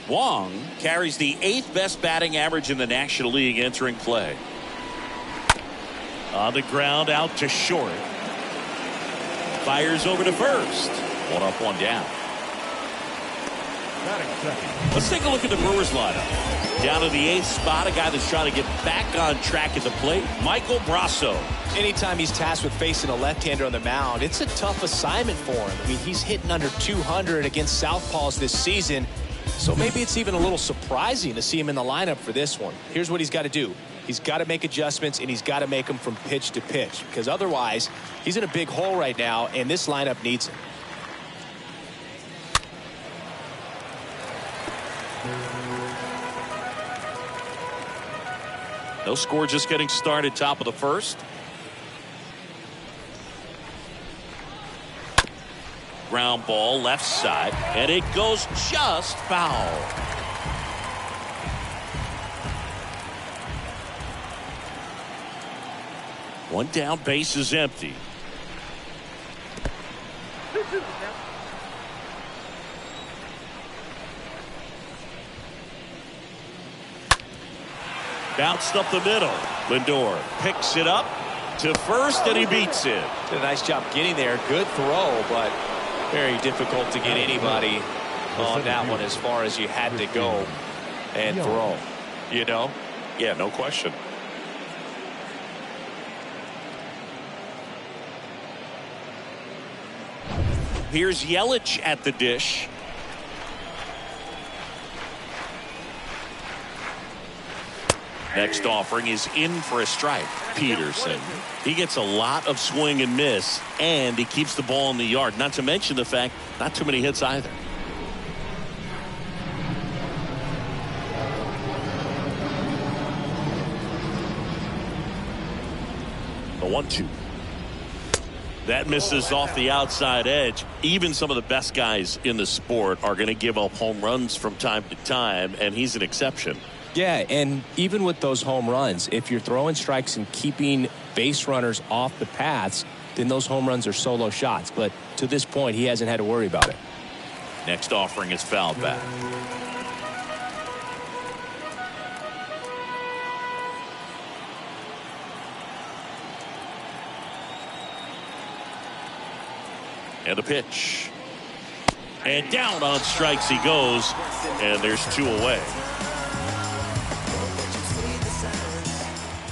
Wong carries the 8th best batting average in the National League entering play. On the ground, out to short. Fires over to first. 1 up, 1 down. Let's take a look at the Brewers lineup. Down to the 8th spot, a guy that's trying to get back on track at the plate, Michael Brasso. Anytime he's tasked with facing a left-hander on the mound, it's a tough assignment for him. I mean, he's hitting under 200 against southpaws this season, so maybe it's even a little surprising to see him in the lineup for this one. Here's what he's got to do. He's got to make adjustments, and he's got to make them from pitch to pitch, because otherwise he's in a big hole right now, and this lineup needs him. No score, just getting started, top of the first. Ground ball left side, and it goes just foul. One down, base is empty. Bounced up the middle. Lindor picks it up to first, and he beats it. Did a nice job getting there. Good throw, but very difficult to get anybody on that one as far as you had to go and throw. You know? Yeah, no question. Here's Yelich at the dish. Next offering is in for a strike. Peterson. He gets a lot of swing and miss, and he keeps the ball in the yard. Not to mention the fact, not too many hits either. The 1-2. That misses off the outside edge. Even some of the best guys in the sport are going to give up home runs from time to time, and he's an exception. Yeah, and even with those home runs, if you're throwing strikes and keeping base runners off the paths, then those home runs are solo shots. But to this point, he hasn't had to worry about it. Next offering is fouled back. And the pitch. And down on strikes he goes, and there's 2 away.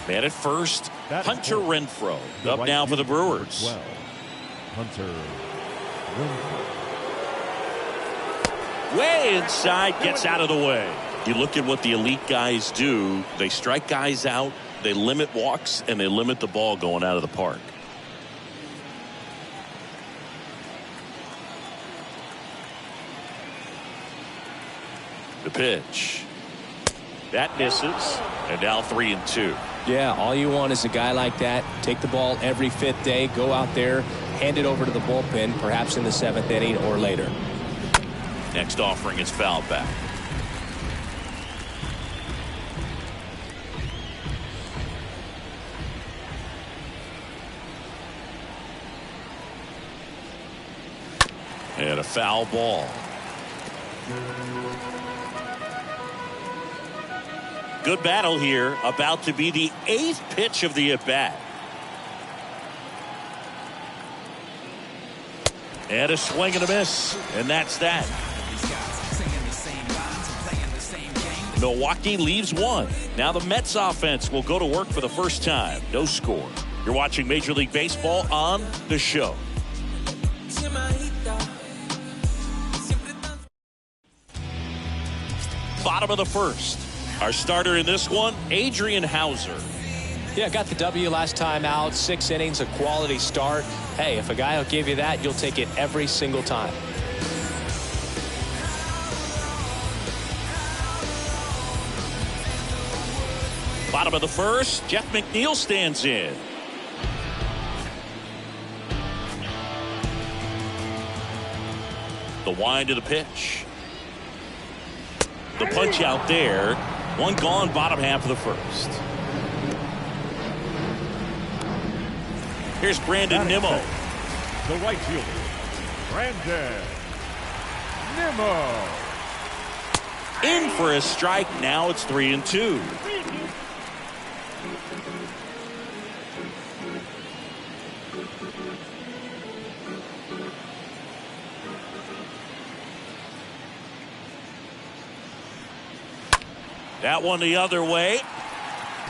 Man at first, Hunter Renfroe up now for the Brewers. Hunter Renfroe. Way inside, gets out of the way. You look at what the elite guys do. They strike guys out, they limit walks, and they limit the ball going out of the park. The pitch. That misses, and now 3-2. Yeah, all you want is a guy like that. Take the ball every 5th day, go out there, hand it over to the bullpen, perhaps in the 7th inning or later. Next offering is fouled back. And a foul ball. Good battle here, about to be the 8th pitch of the at-bat. And a swing and a miss, and that's that. Milwaukee leaves 1. Now the Mets offense will go to work for the first time. No score. You're watching Major League Baseball on The Show. Bottom of the first. Our starter in this one, Adrian Hauser. Yeah, got the W last time out. 6 innings, a quality start. Hey, if a guy will give you that, you'll take it every single time. Bottom of the first, Jeff McNeil stands in. The wind of the pitch. The punch out there. 1 gone, bottom half of the first. Here's Brandon Nimmo. The right fielder, Brandon Nimmo. In for a strike. Now it's 3-2. That one the other way.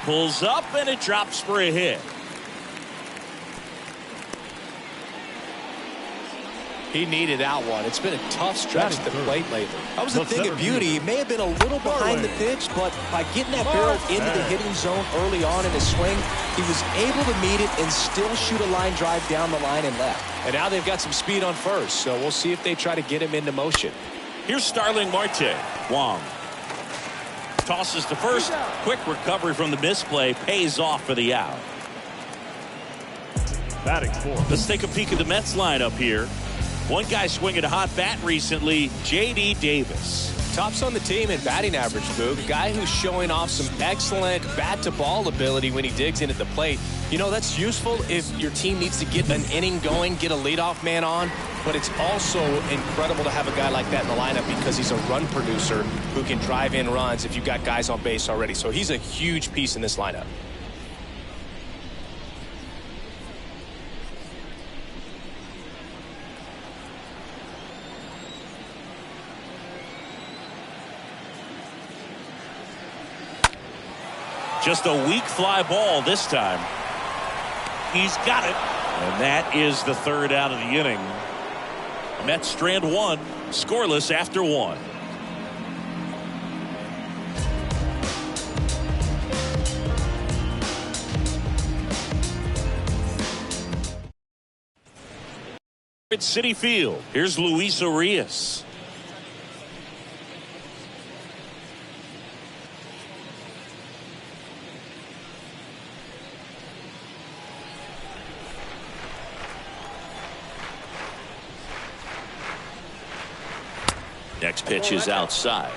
Pulls up and it drops for a hit. He needed that one. It's been a tough stretch at the plate lately. That was the thing of beauty. He may have been a little behind the pitch, but by getting that barrel into the hitting zone early on in his swing, he was able to meet it and still shoot a line drive down the line and left. And now they've got some speed on first, so we'll see if they try to get him into motion. Here's Starling Marte. Wong tosses to first. Quick recovery from the misplay. Pays off for the out. Batting fourth. Let's take a peek at the Mets lineup here. One guy swinging a hot bat recently, J.D. Davis. Tops on the team in batting average, Boog. A guy who's showing off some excellent bat-to-ball ability when he digs in at the plate. You know, that's useful if your team needs to get an inning going, get a leadoff man on. But it's also incredible to have a guy like that in the lineup because he's a run producer who can drive in runs if you've got guys on base already. So he's a huge piece in this lineup. Just a weak fly ball this time. He's got it. And that is the third out of the inning. Mets strand one, scoreless after one. At Citi Field, here's Luis Urias. Next pitch is outside.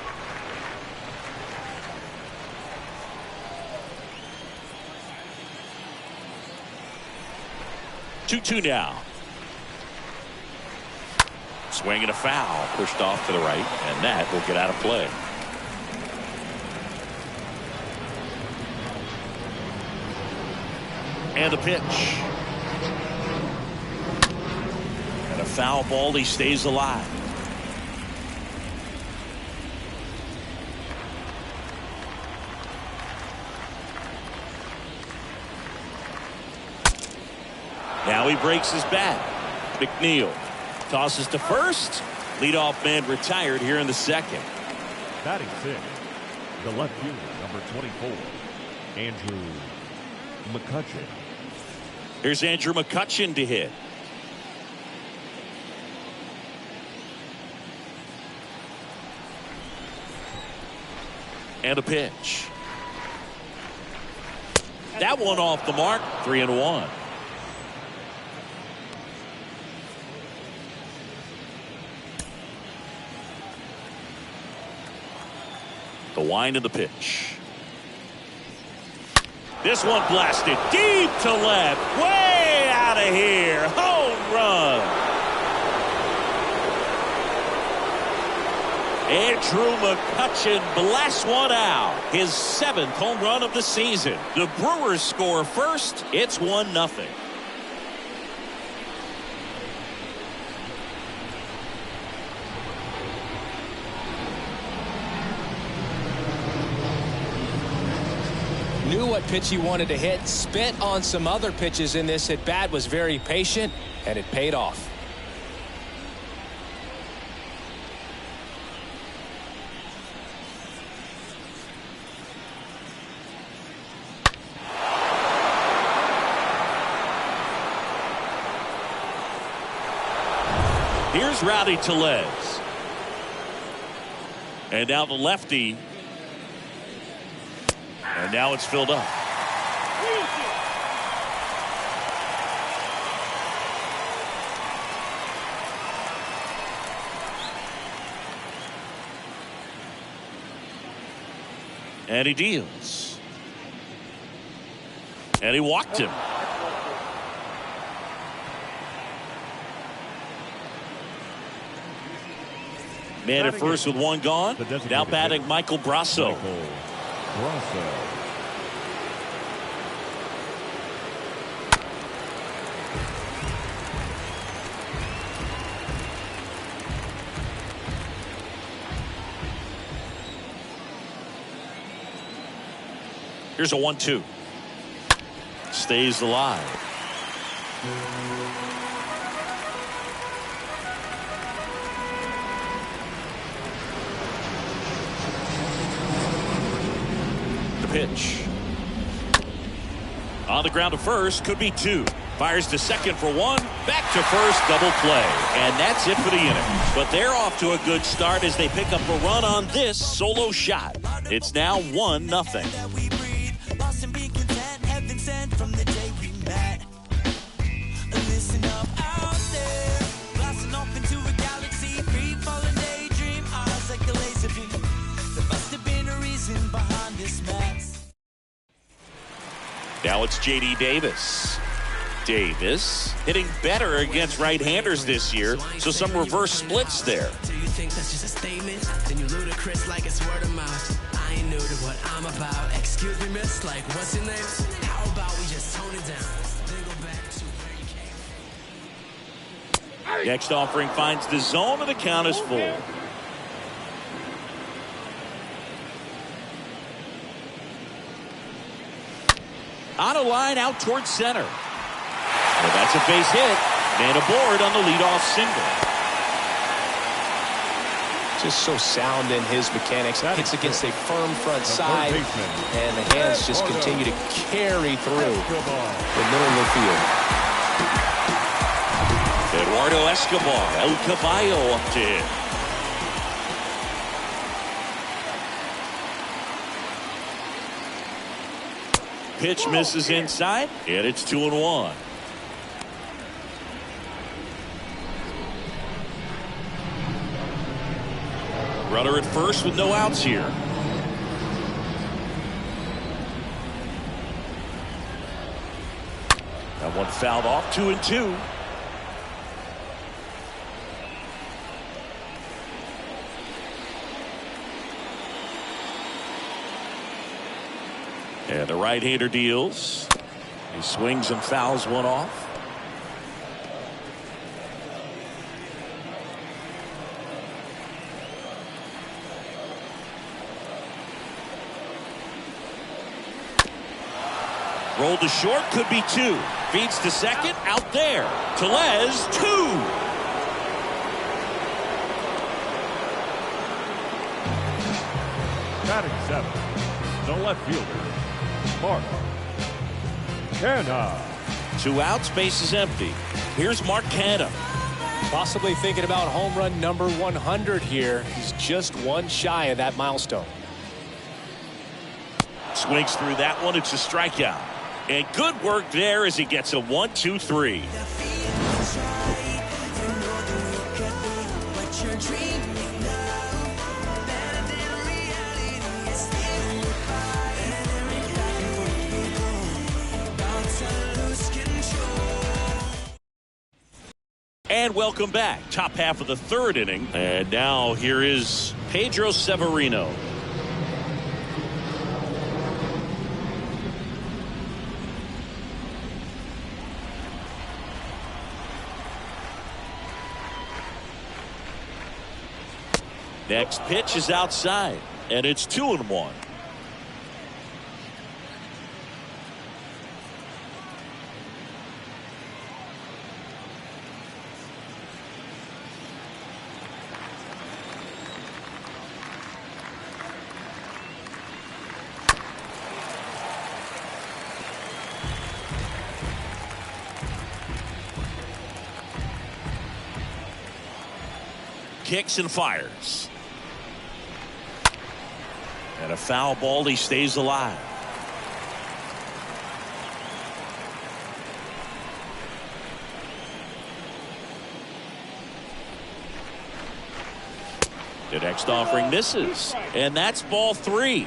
Two now. Swing and a foul. Pushed off to the right, and that will get out of play. And the pitch. And a foul ball. He stays alive. Now he breaks his bat. McNeil tosses to first. Leadoff man retired here in the second. Batting sixth, the left fielder, number 24, Andrew McCutchen. Here's Andrew McCutchen to hit. And a pitch. That one off the mark. 3-1. The wind of the pitch. This one blasted deep to left. Way out of here. Home run. Andrew McCutchen blasts one out. His 7th home run of the season. The Brewers score first. It's 1-0. Knew what pitch he wanted to hit, spent on some other pitches in this at bat, was very patient, and it paid off. Here's Rowdy Tellez. And now the lefty. And now it's filled up. And he deals. And he walked him. Man at first with one gone. Now batting Michael Brasso. Here's a 1-2. Stays alive. The pitch. On the ground to first, could be two. Fires to second for one. Back to first, double play. And that's it for the inning. But they're off to a good start as they pick up a run on this solo shot. It's now 1-0. From the day we met, listen up out there, blasting off into a galaxy, free falling daydream, eyes like a laser beam. There must have been a reason behind this mess. Now it's J.D. Davis. Davis hitting better against right-handers this year, so some reverse splits there. Do you think that's just a statement? Then you ludicrous like it's word of mouth. I ain't new to what I'm about. Excuse me, miss, like what's your name? How about we just tone it down? Then go back to where you came from. Next offering finds the zone, and the count is full. On a line out towards center. Well, that's a base hit. Man aboard on the leadoff single. Just so sound in his mechanics. Hits against a firm front side, and the hands just continue to carry through the middle of the field. Eduardo Escobar, El Caballo up to hit. Pitch misses inside, and it's 2-1. Runner at first with no outs here. That one fouled off, 2-2. And the right-hander deals. He swings and fouls one off. Rolled to short, could be two. Feeds to second, out there. Tellez, 2. Batting 7, the left fielder, Mark Canha. 2 outs, base is empty. Here's Mark Canha. Possibly thinking about home run number 100 here. He's just one shy of that milestone. Swings through that one. It's a strikeout. And good work there as he gets a 1-2-3. And welcome back. Top half of the third inning. And now here is Pedro Severino. Next pitch is outside, and it's 2-1. Kicks and fires. And a foul ball, he stays alive. The next offering misses, and that's ball 3.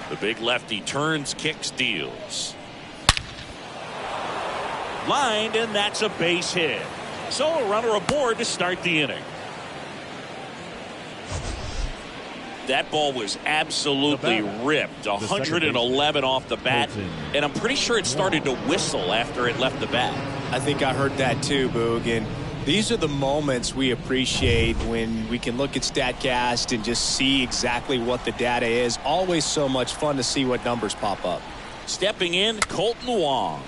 The big lefty turns, kicks, deals. Lined, and that's a base hit. So a runner aboard to start the inning. That ball was absolutely ripped. 111 off the bat. And I'm pretty sure it started to whistle after it left the bat. I think I heard that too, Boog. And these are the moments we appreciate when we can look at StatCast and just see exactly what the data is. Always so much fun to see what numbers pop up. Stepping in, Colton Wong.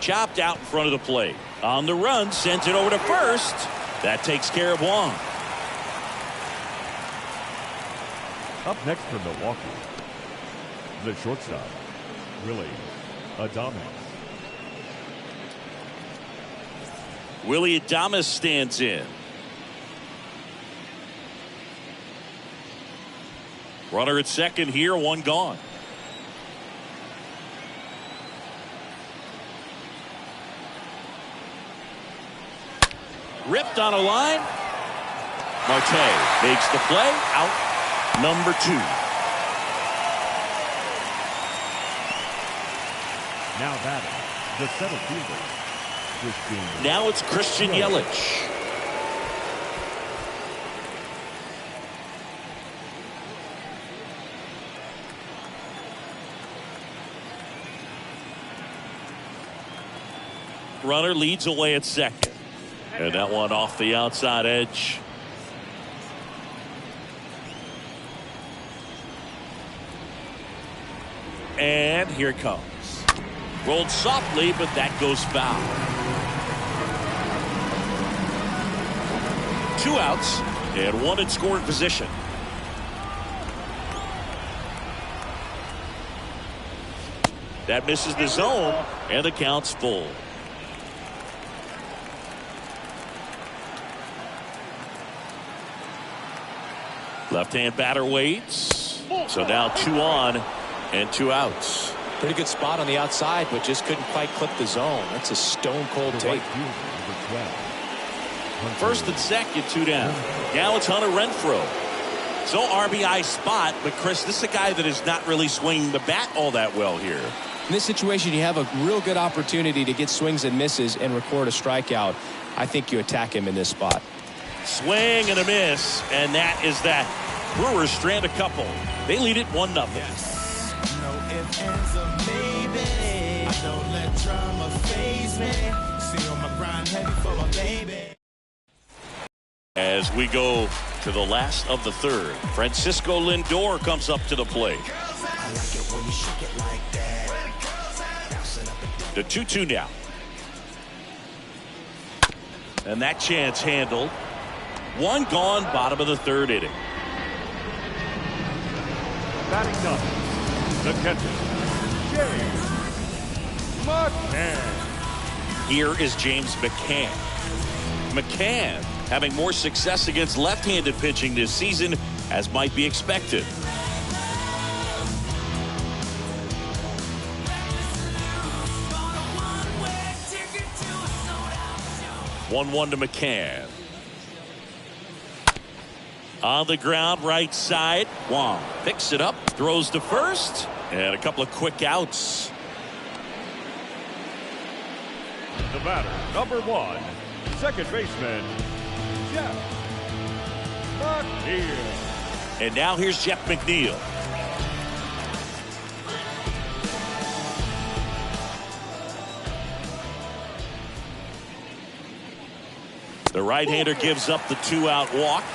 Chopped out in front of the plate. On the run, sends it over to first. That takes care of Wong. Up next for Milwaukee, the shortstop, Willie Adames. Willie Adames stands in. Runner at second here, one gone. Ripped on a line. Marte makes the play. Out number 2. Now batting, the center fielder, now it's Christian Yelich. Runner leads away at second. And that one off the outside edge. And here it comes. Rolled softly, but that goes foul. 2 outs and 1 in scoring position. That misses the zone, and the count's full. Left-hand batter waits. So now 2 on and 2 outs. Pretty good spot on the outside, but just couldn't quite clip the zone. That's a stone-cold take. First and second, 2 down. Now it's Hunter Renfroe. So RBI spot, but Chris, this is a guy that is not really swinging the bat all that well here. In this situation, you have a real good opportunity to get swings and misses and record a strikeout. I think you attack him in this spot. Swing and a miss, and that is that. Brewers strand a couple. They lead it 1-0. Yes. No ifs, ands, or maybe. I don't let drama faze me. See on my grind heavy for my baby. As we go to the last of the third, Francisco Lindor comes up to the plate. I like it when you shake it like that. The 2-2 now. And that chance handled. 1 gone, bottom of the third inning. Batting up, the catcher, James McCann. Here is James McCann. McCann having more success against left-handed pitching this season, as might be expected. 1-1 to McCann. On the ground, right side. Wong picks it up, throws to first, and a couple of quick outs. The batter, number 1, second baseman, Jeff McNeil. And now here's Jeff McNeil. The right-hander gives up the 2-out walk.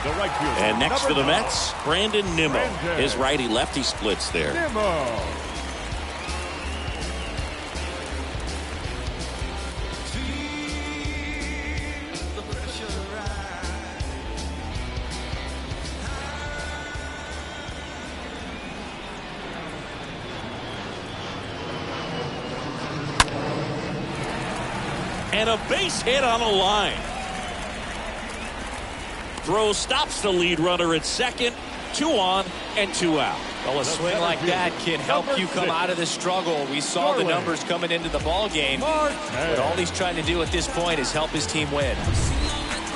The right fielder, And next for the 9, Mets, Brandon Nimmo. His righty-lefty splits there. Nimmo. And a base hit on a line. Throw stops the lead runner at second. 2 on and 2 out. Well, a swing like that can help you come out of the struggle. We saw the numbers coming into the ball game. But all he's trying to do at this point is help his team win.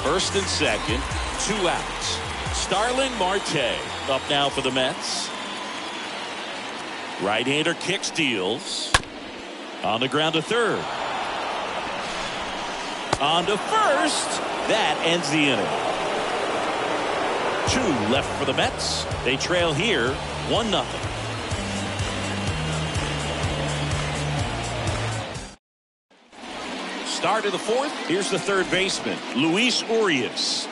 First and second, 2 outs. Starling Marte up now for the Mets. Right-hander kick steals. On the ground to third. On to first. That ends the inning. 2 left for the Mets. They trail here 1-0. Start of the 4th. Here's the third baseman, Luis Urias.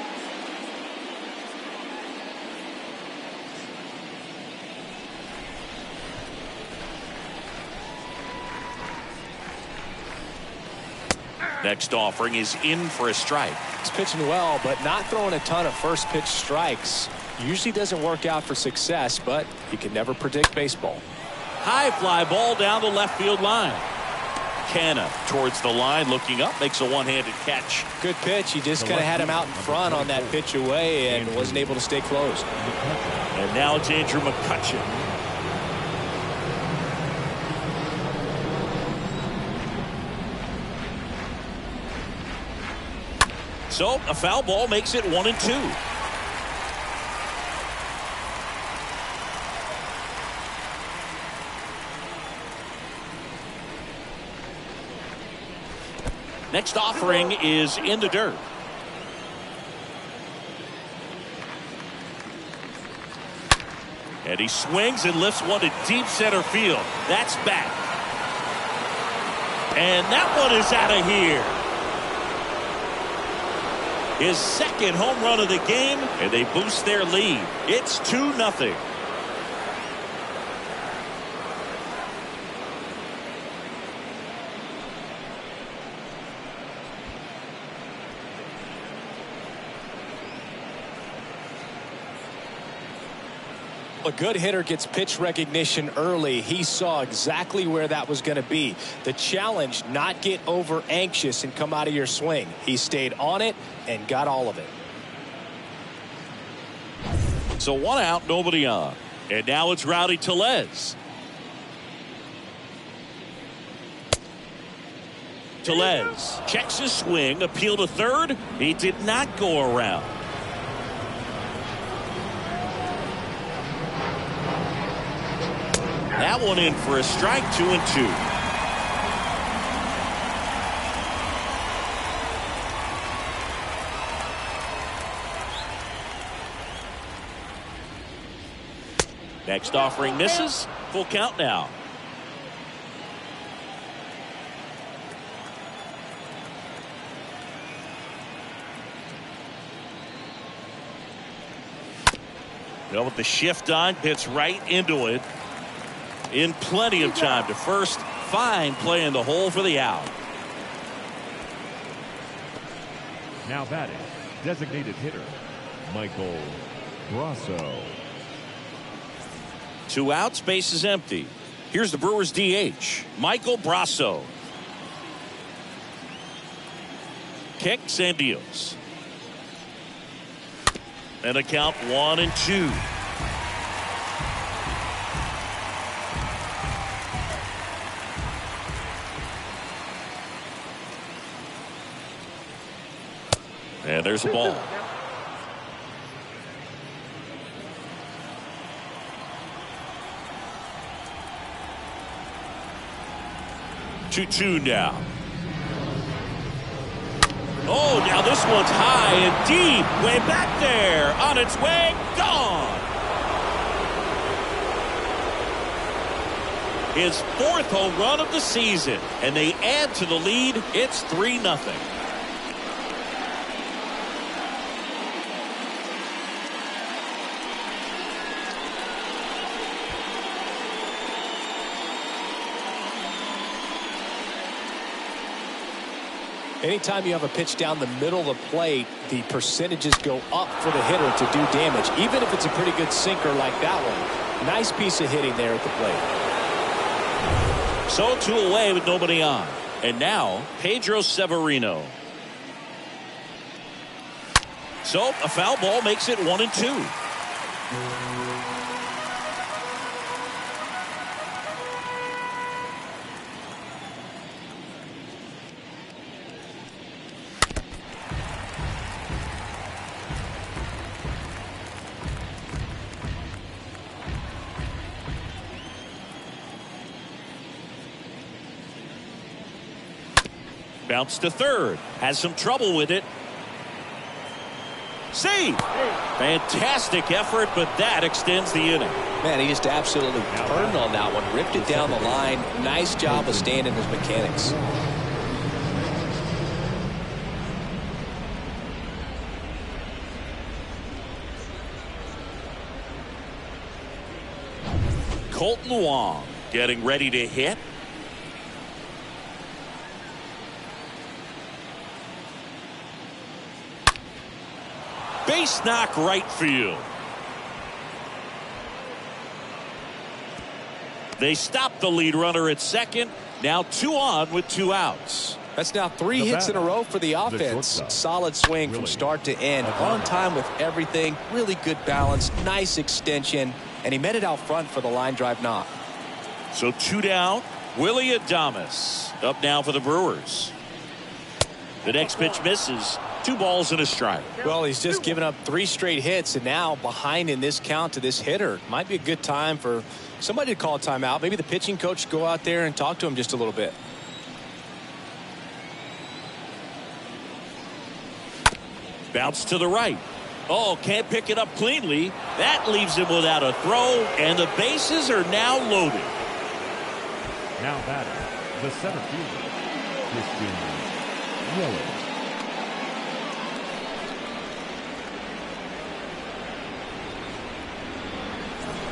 Next offering is in for a strike. He's pitching well, but not throwing a ton of first pitch strikes. Usually doesn't work out for success, but you can never predict baseball. High fly ball down the left field line. Canna towards the line, looking up, makes a one-handed catch. Good pitch. He just kind of had him out in front on that pitch away and wasn't able to stay close. And now it's Andrew McCutchen. So a foul ball makes it 1-2. Next offering is in the dirt. And he swings and lifts one to deep center field. That's back. And that one is out of here. His second home run of the game, and they boost their lead. It's 2-0. A good hitter gets pitch recognition early. He saw exactly where that was going to be. The challenge, not get over anxious and come out of your swing. He stayed on it and got all of it. So 1 out, nobody on. And now it's Rowdy Tellez. Tellez checks his swing, appeal to third. He did not go around. That one in for a strike, 2-2. Next offering misses. Full count now. Well, with the shift on, hits right into it. In plenty of time to first. Fine play in the hole for the out. Now batting, designated hitter, Michael Brasso. 2 outs, base is empty. Here's the Brewers DH, Michael Brasso. Kicks and deals. And a count 1-2. And there's a ball. Two now. Oh, now this one's high and deep, way back there, on its way, gone. His 4th home run of the season, and they add to the lead. It's 3-0. Anytime you have a pitch down the middle of the plate, the percentages go up for the hitter to do damage, even if it's a pretty good sinker like that one. Nice piece of hitting there at the plate. So 2 away with nobody on. And now Pedro Severino. So a foul ball makes it 1-2. Bounce to third. Has some trouble with it. See, fantastic effort, but that extends the inning. Man, he just absolutely turned on that one. Ripped it down the line. Nice job of staying in his mechanics. Colton Wong getting ready to hit. Base knock right field. They stop the lead runner at second. Now 2 on with 2 outs. That's now 3 hits in a row for the offense. Solid swing from start to end. On time with everything. Really good balance. Nice extension. And he met it out front for the line drive knock. So 2 down. Willie Adames up now for the Brewers. The next pitch misses. 2 balls and a strike. Well, he's just given up 3 straight hits, and now behind in this count to this hitter. Might be a good time for somebody to call a timeout. Maybe the pitching coach go out there and talk to him just a little bit. Bounce to the right. Oh, can't pick it up cleanly. That leaves him without a throw, and the bases are now loaded. Now batting, the center fielder, Christian Yelich.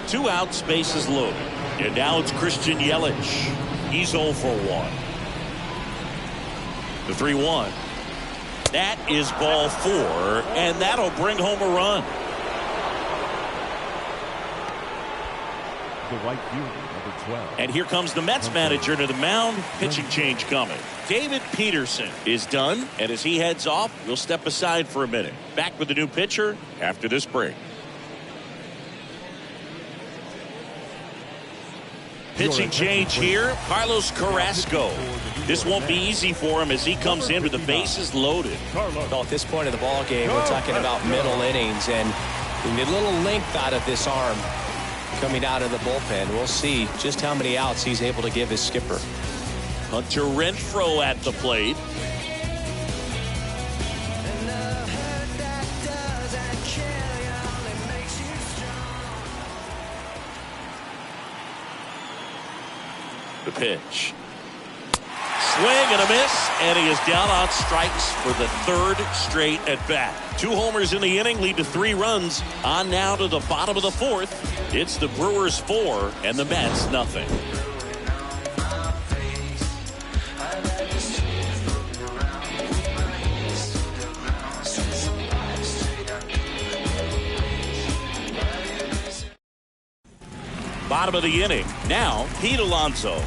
2 outs, bases loaded. And now it's Christian Yelich. He's 0 for 1. The 3-1. That is ball 4, and that'll bring home a run. The right fielder, number 12. And here comes the Mets manager to the mound. Pitching change coming. David Peterson is done, and as he heads off, we'll step aside for a minute. Back with the new pitcher after this break. Pitching change here, Carlos Carrasco. This won't be easy for him as he comes in with the bases loaded. Well, at this point in the ball game, we're talking about middle innings, and we need a little length out of this arm coming out of the bullpen. We'll see just how many outs he's able to give his skipper. Hunter Renfroe at the plate. The pitch. Swing and a miss, and he is down on strikes for the 3rd straight at bat. 2 homers in the inning lead to 3 runs. On now to the bottom of the 4th. It's the Brewers 4 and the Mets nothing. Bottom of the inning. Now, Pete Alonso.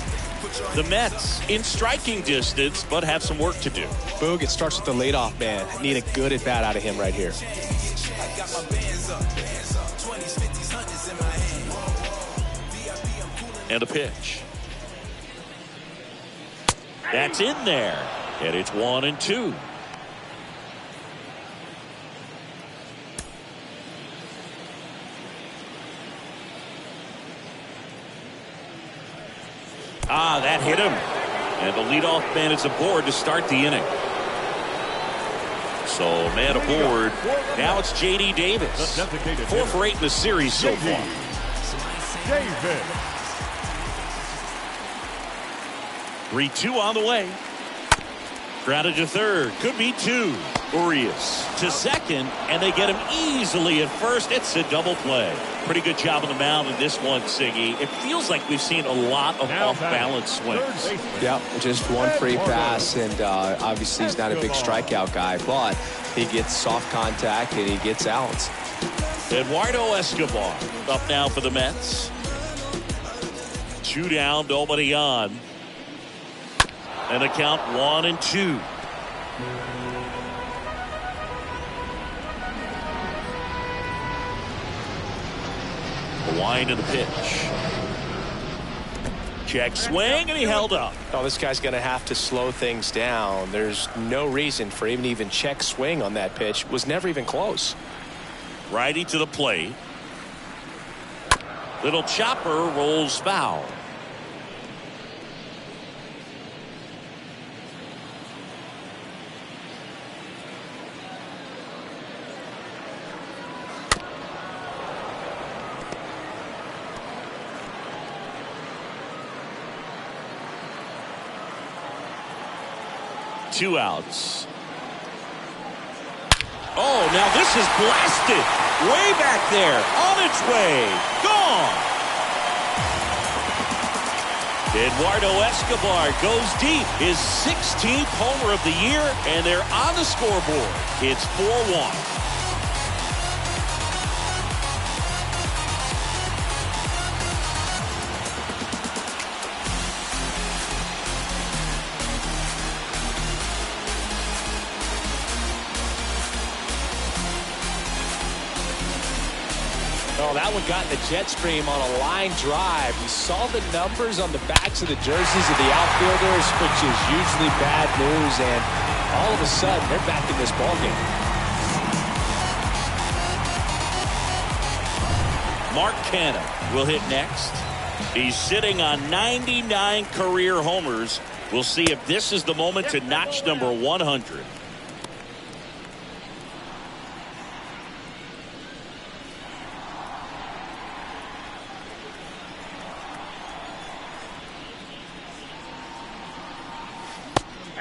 The Mets in striking distance, but have some work to do. Boog, it starts with the leadoff man. Need a good at bat out of him right here. And a pitch. That's in there. And it's 1-2. That hit him. And the leadoff man is aboard to start the inning. So, man aboard. Now it's J.D. Davis. 4 for 8 in the series so far. Davis. 3-2 on the way. Grounded to third. Could be 2. Urias to second, and they get him easily at first. It's a double play. Pretty good job on the mound in this one, Siggy. It feels like we've seen a lot of off-balance swings. Yeah, just one free pass, and obviously he's not a big strikeout guy, but he gets soft contact and he gets outs. Eduardo Escobar up now for the Mets. 2 down, nobody on. And the count 1-2. The wind of the pitch. Check swing, and he held up. Oh, this guy's going to have to slow things down. There's no reason for him to even check swing on that pitch. Was never even close. Righty to the plate. Little chopper rolls foul. 2 outs. Oh, now this is blasted. Way back there. On its way. Gone. Eduardo Escobar goes deep. His 16th homer of the year, and they're on the scoreboard. It's 4-1. Oh, that one got in the jet stream on a line drive. We saw the numbers on the backs of the jerseys of the outfielders, which is usually bad news, and all of a sudden they're back in this ballgame. Mark Canha will hit next. He's sitting on 99 career homers. We'll see if this is the moment to notch number 100.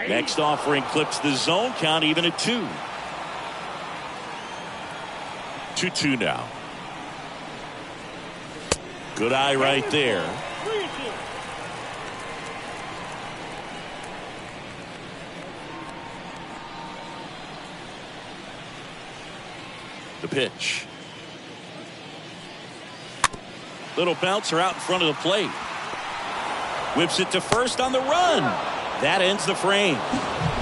Next offering clips the zone count even at 2. 2-2 now. Good eye right there. The pitch. Little bouncer out in front of the plate. Whips it to first on the run. That ends the frame.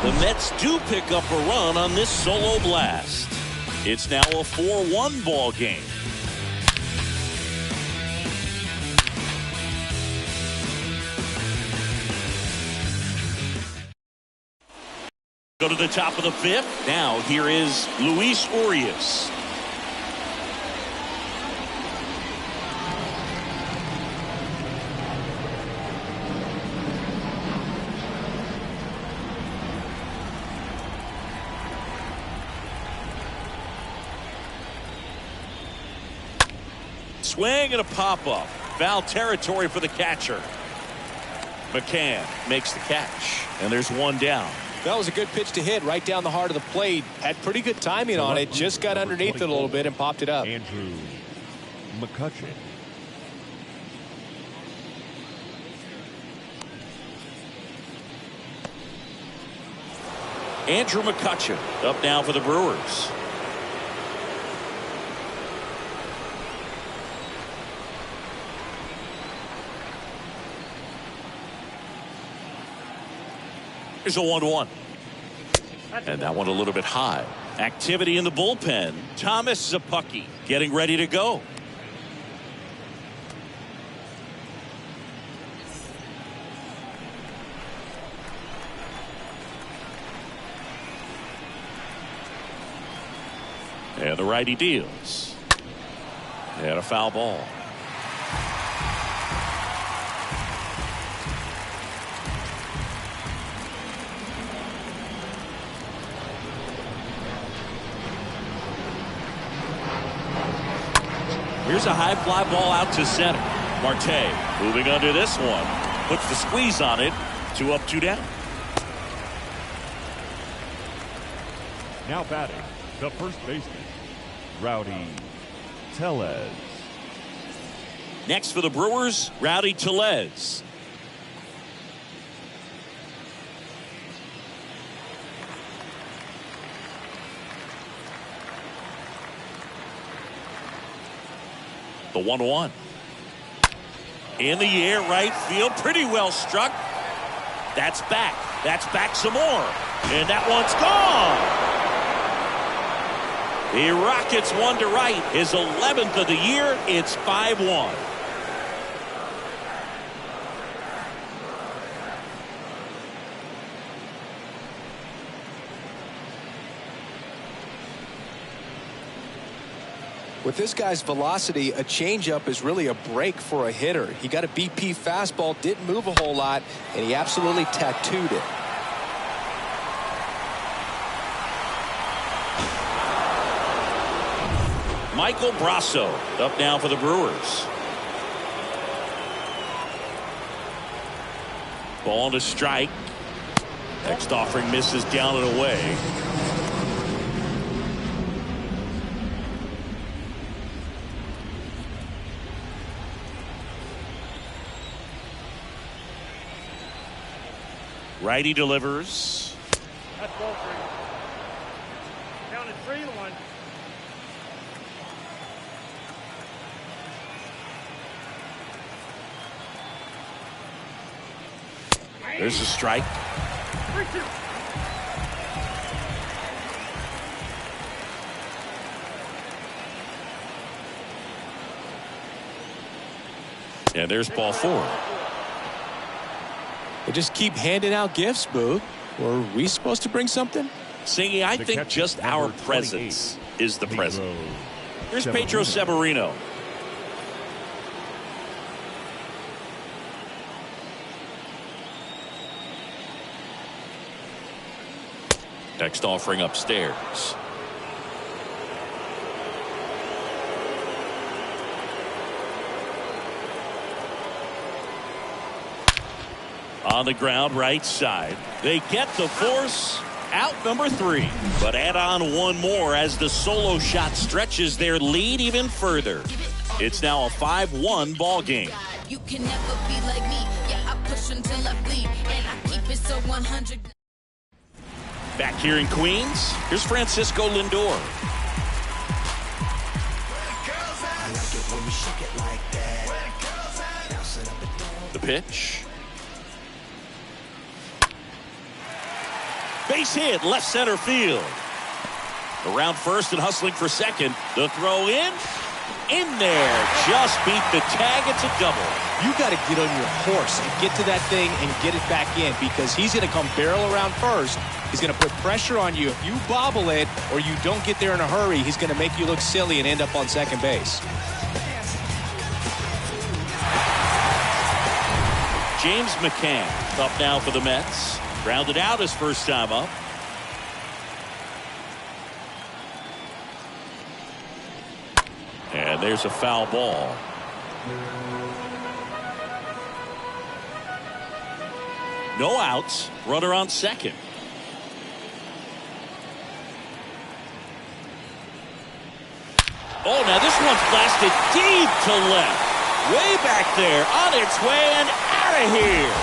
The Mets do pick up a run on this solo blast. It's now a 4-1 ball game. Go to the top of the 5th. Now here is Luis Urias. Swing and a pop-up. Foul territory for the catcher. McCann makes the catch. And there's one down. That was a good pitch to hit right down the heart of the plate. Had pretty good timing on it. Just got underneath it a little bit and popped it up. Andrew McCutchen. Andrew McCutchen up now for the Brewers. Here's a 1-1. And that one a little bit high. Activity in the bullpen. Thomas Zapucki getting ready to go. And the righty deals. And a foul ball. Here's a high fly ball out to center. Marte moving under this one. Puts the squeeze on it. 2 up, 2 down. Now batting, the first baseman, Rowdy Tellez. Next for the Brewers, Rowdy Tellez. The 1-1. In the air, right field. Pretty well struck. That's back. That's back some more. And that one's gone. He rockets one to right. His 11th of the year. It's 5-1. With this guy's velocity, a changeup is really a break for a hitter. He got a BP fastball, didn't move a whole lot, and he absolutely tattooed it. Michael Brasso up now for the Brewers. Ball to strike. Next offering misses down and away. Righty delivers. That's ball three. Counted 3-1. There's a strike. 3-2. And there's ball 4. They just keep handing out gifts, Boog. Were we supposed to bring something? Singy, I think just our presence is the present. Here's Pedro Severino. Next offering upstairs. On the ground, right side. They get the force. Out number 3. But add on one more as the solo shot stretches their lead even further. It's now a 5-1 ball game. You can never be like me. Yeah, I push until I bleed, and I keep it so 100. Back here in Queens, here's Francisco Lindor. The pitch. Base hit, left center field. Around first and hustling for second. The throw in there. Just beat the tag. It's a double. You got to get on your horse and get to that thing and get it back in, because he's going to come barrel around first. He's going to put pressure on you. If you bobble it or you don't get there in a hurry, he's going to make you look silly and end up on second base. James McCann up now for the Mets. Grounded out his first time up. And there's a foul ball. No outs. Runner on second. Oh, now this one's blasted deep to left. Way back there. On its way and out of here.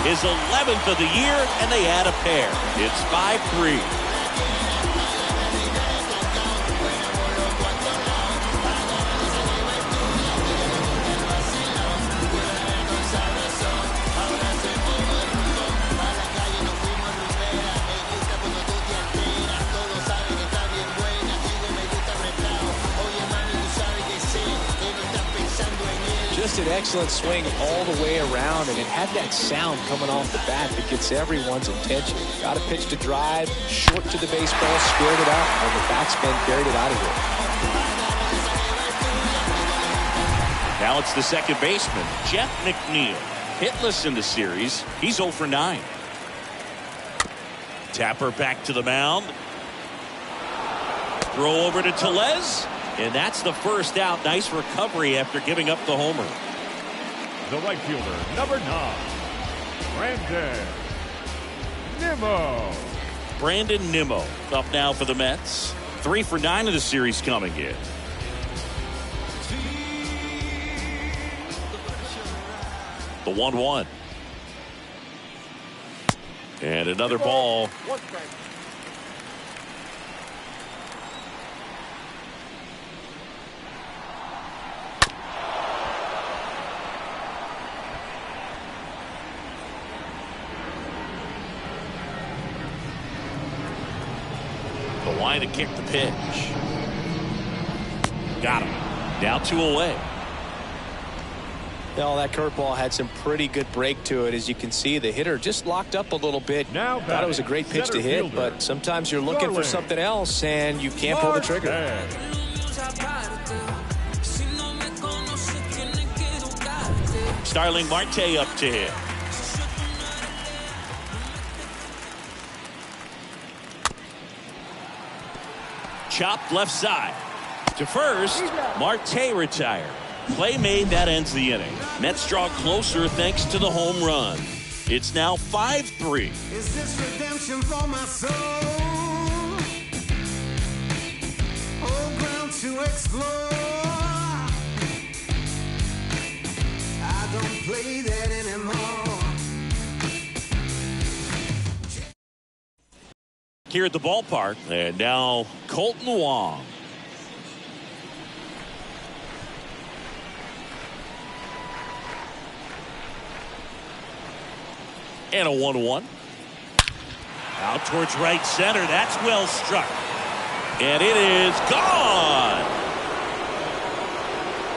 His 11th of the year, and they add a pair. It's 5-3. Just an excellent swing all the way around, and it had that sound coming off the bat that gets everyone's attention. Got a pitch to drive, short to the baseball, squared it up, and the batsman carried it out of here. Now it's the second baseman, Jeff McNeil. Hitless in the series. He's 0 for 9. Tapper back to the mound. Throw over to Tellez. And that's the first out. Nice recovery after giving up the homer. The right fielder, number 9, Brandon Nimmo. Brandon Nimmo up now for the Mets. 3 for 9 of the series coming in. The 1-1. And another ball. One strike. The line to kick the pitch. Got him. Now 2 away. Well, that curveball had some pretty good break to it. As you can see, the hitter just locked up a little bit. Now thought it was a great pitch to hit, fielder, but sometimes you're looking for Starling. something else and you can't pull the trigger. Starling Marte up to hit. Chopped left side. To first, Marte retired. Play made, that ends the inning. Mets draw closer thanks to the home run. It's now 5-3. Is this redemption for my soul? Old ground to explore. I don't play that anymore. Here at the ballpark, and now Colton Wong. And a 1-1. Out towards right center. That's well struck. And it is gone.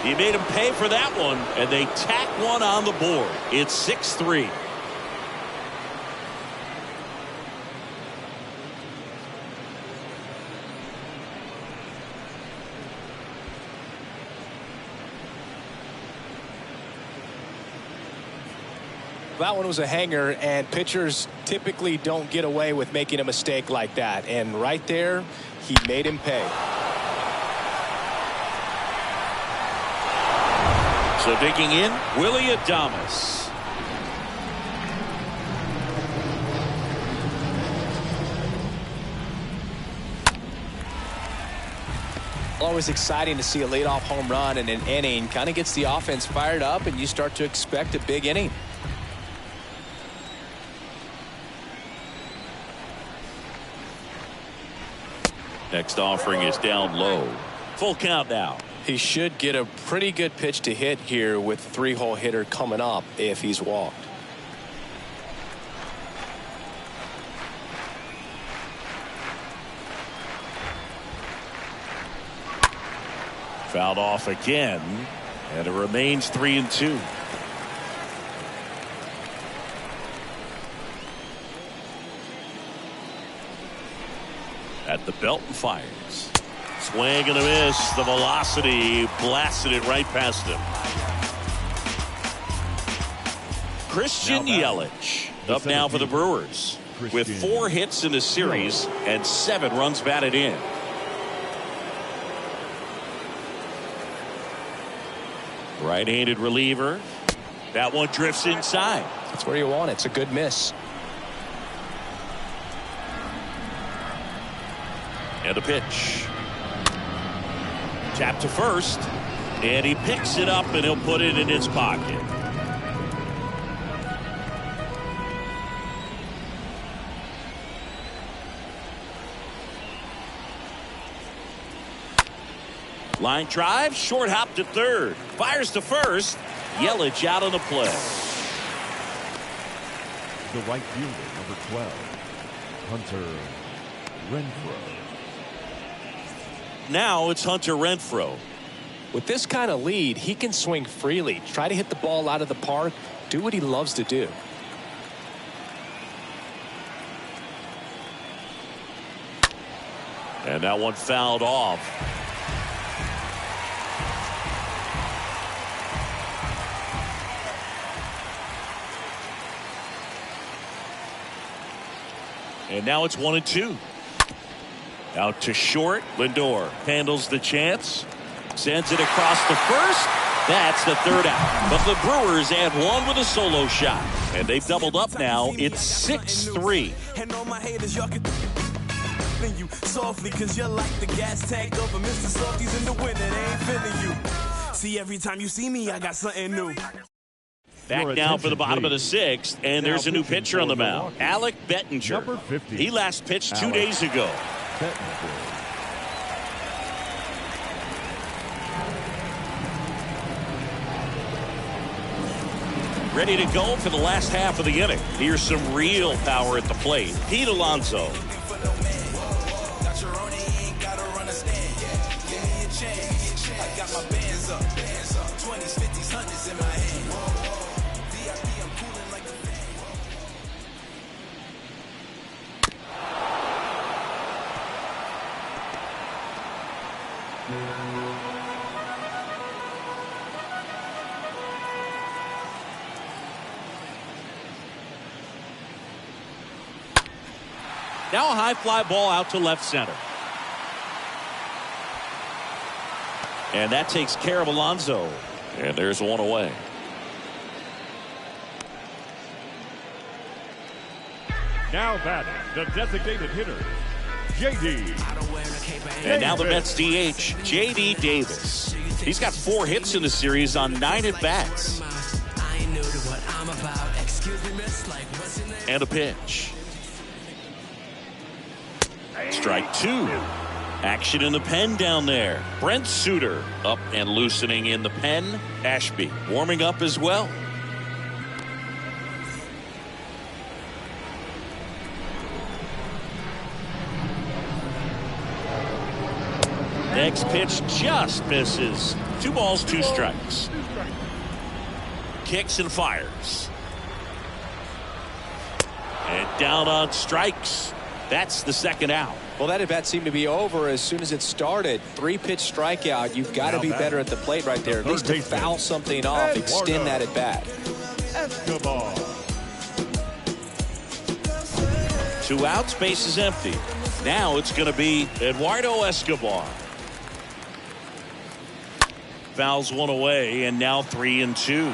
He made him pay for that one, and they tack one on the board. It's 6-3. That one was a hanger, and pitchers typically don't get away with making a mistake like that. And right there, he made him pay. So digging in, Willie Adames. Always exciting to see a leadoff home run in an inning. Kind of gets the offense fired up, and you start to expect a big inning. Next offering is down low. Full count now. He should get a pretty good pitch to hit here with the 3-hole hitter coming up if he's walked. Fouled off again, and it remains 3-2. At the belt and fires. Swing and a miss. The velocity blasted it right past him. Christian Yelich up now for the Brewers with 4 hits in the series and 7 runs batted in. Right-handed reliever. That one drifts inside. That's where you want it. It's a good miss. And a pitch. Tap to first. And he picks it up and he'll put it in his pocket. Line drive, short hop to third. Fires to first. Yelich out on the play. The right fielder, number 12, Hunter Renfroe. Now it's Hunter Renfroe. With this kind of lead, he can swing freely, try to hit the ball out of the park, do what he loves to do. And that one fouled off. And now it's 1-2. Out to short. Lindor handles the chance. Sends it across the first. That's the third out. But the Brewers add one with a solo shot. And they've doubled up now. It's 6-3. And all my haters, y'all can you softly, cause you're like the gas tank over Mr. Softies in the winter. They ain't feeling you. See, every time you see me, I got something new. Back now for the bottom of the 6th, and there's a new pitcher on the mound. Alec Bettinger. Number 50. He last pitched 2 days ago. Ready to go for the last half of the inning. Here's some real power at the plate. Pete Alonso. Now a high fly ball out to left center. And that takes care of Alonso. And there's one away. Now batting, the designated hitter, J.D. And now the Mets DH, J.D. Davis. He's got 4 hits in the series on 9 at-bats. And a pitch. Strike 2. Action in the pen down there. Brent Suter up and loosening in the pen. Ashby warming up as well. Next pitch just misses. 2 balls, 2 strikes. Kicks and fires. And down on strikes. That's the second out. Well, that at-bat seemed to be over as soon as it started. 3-pitch strikeout. You've got to be better at the plate right there. At least to foul something off, extend that at-bat. Escobar. 2 outs, base is empty. Now it's going to be Eduardo Escobar. Fouls 1 away, and now 3-2.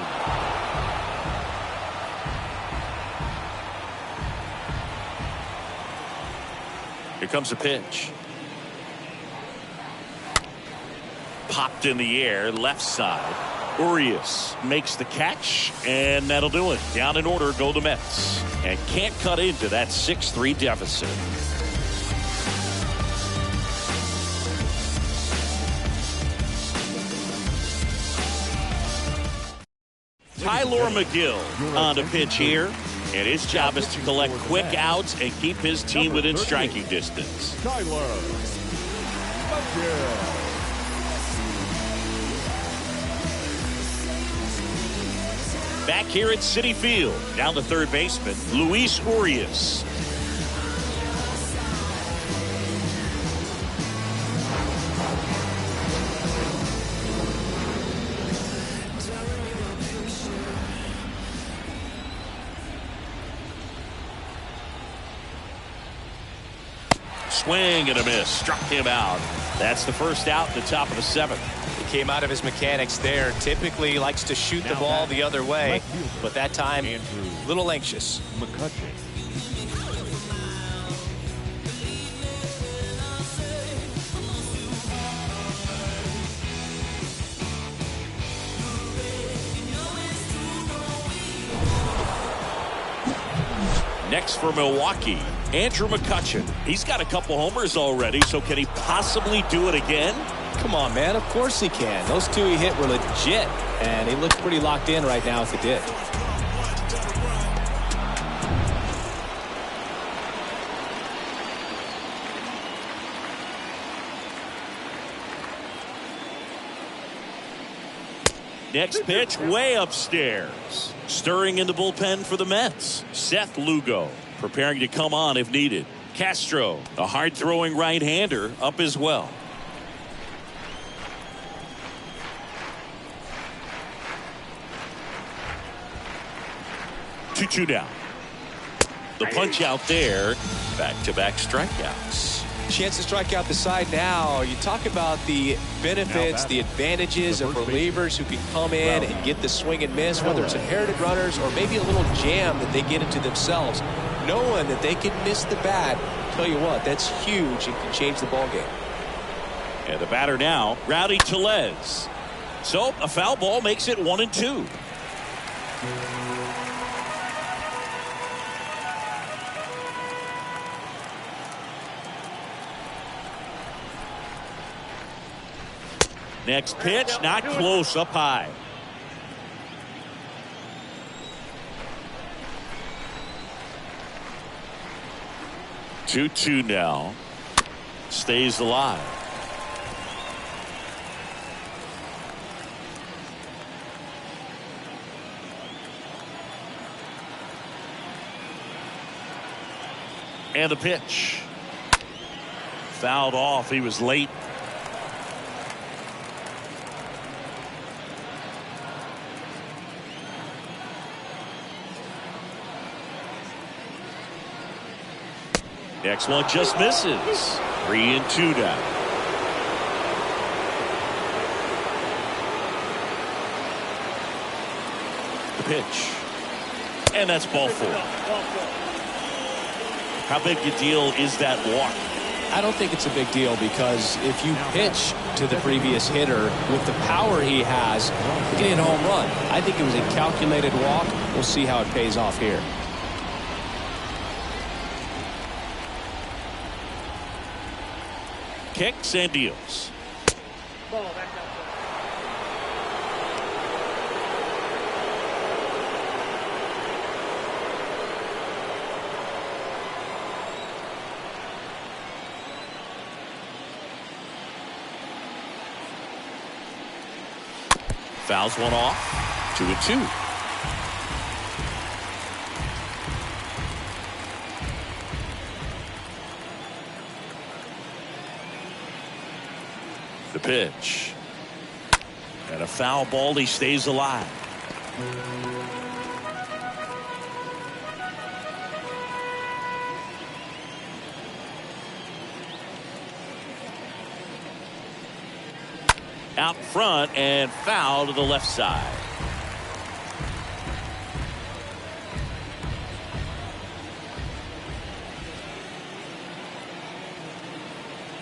Here comes a pitch. Popped in the air, left side. Urias makes the catch, and that'll do it. Down in order go the Mets. And can't cut into that 6-3 deficit. Tyler McGill on the pitch here, and his job is to collect quick outs and keep his team within striking distance. Tyler McGill. Back here at Citi Field, down the third baseman, Luis Urias. Swing and a miss. Struck him out. That's the first out in the top of the 7th. He came out of his mechanics there. Typically likes to shoot the ball the other way, but that time a little anxious. McCutcheon. Next for Milwaukee, Andrew McCutcheon. He's got a couple homers already, so can he possibly do it again? Come on, man. Of course he can. Those 2 he hit were legit, and he looks pretty locked in right now if he did. Next pitch way upstairs. Stirring in the bullpen for the Mets. Seth Lugo preparing to come on if needed. Castro, a hard-throwing right-hander, up as well. Two down. The punch out there. Back-to-back strikeouts. Chance to strike out the side now. You talk about the benefits, the advantages of relievers who can come in and get the swing and miss, whether it's inherited runners or maybe a little jam that they get into themselves. Knowing that they can miss the bat, tell you what, that's huge and can change the ball game. And the batter now, Rowdy Tellez. So a foul ball makes it 1-2. Next pitch, not close, up high. Two now. Stays alive. And the pitch. Fouled off. He was late. Next one just misses. 3-2 now. The pitch. And that's ball 4. How big a deal is that walk? I don't think it's a big deal because if you pitch to the previous hitter with the power he has, you can hit a home run. I think it was a calculated walk. We'll see how it pays off here. Kicks and deals. Ball back outside. Fouls one off. 2-2. The pitch. And a foul ball. He stays alive. Out front and foul to the left side.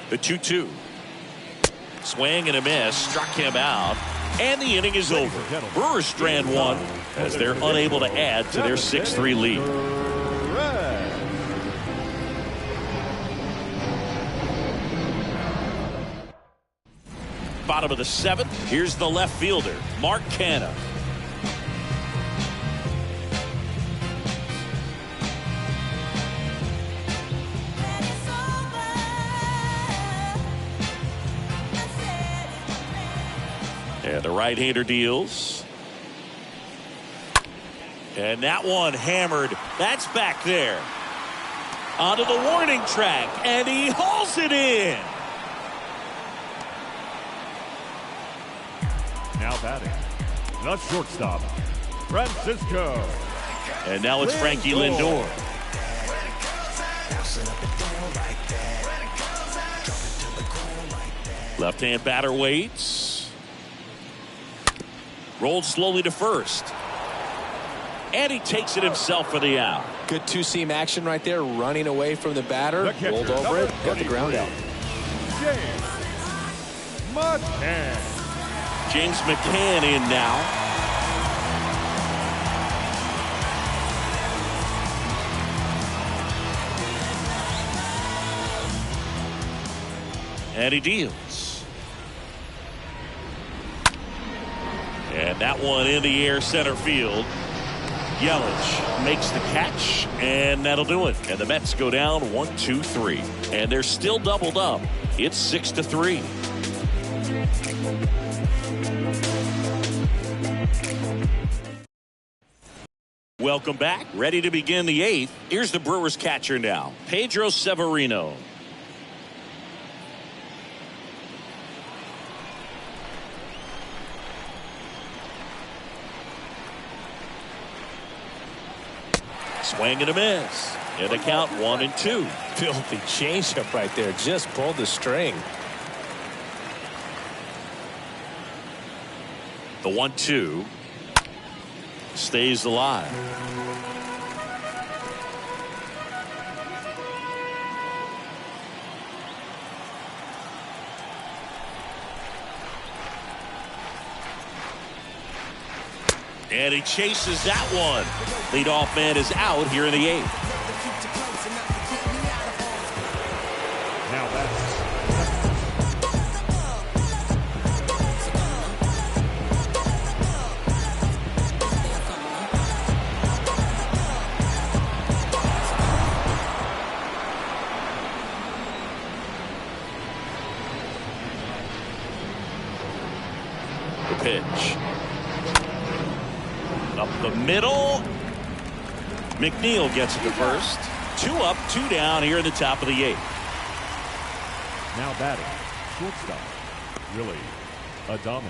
The 2-2. Swing and a miss. Struck him out. And the inning is over. Brewers strand one as they're unable to add to their 6-3 lead. Bottom of the 7th. Here's the left fielder, Mark Canha. And the right-hander deals. And that one hammered. That's back there. Onto the warning track. And he hauls it in. Now batting, the shortstop, Francisco. And now it's Frankie Lindor. Left-hand batter waits. Rolled slowly to first. And he takes it himself for the out. Good two-seam action right there, running away from the batter. The catcher, rolled over it, got the ground out. James McCann. James McCann in now. And he deals. And that one in the air center field. Yelich makes the catch, and that'll do it. And the Mets go down 1-2-3. And they're still doubled up. It's 6-3. Welcome back. Ready to begin the 8th. Here's the Brewers catcher now, Pedro Severino. Swing and a miss. And the count 1-2. Filthy changeup right there. Just pulled the string. The 1-2 stays alive. And he chases that one. Leadoff man is out here in the 8th. Now that's the pitch. Up the middle. McNeil gets it to first. 2 up, 2 down here in the top of the 8th. now batting, shortstop, Willie Adames.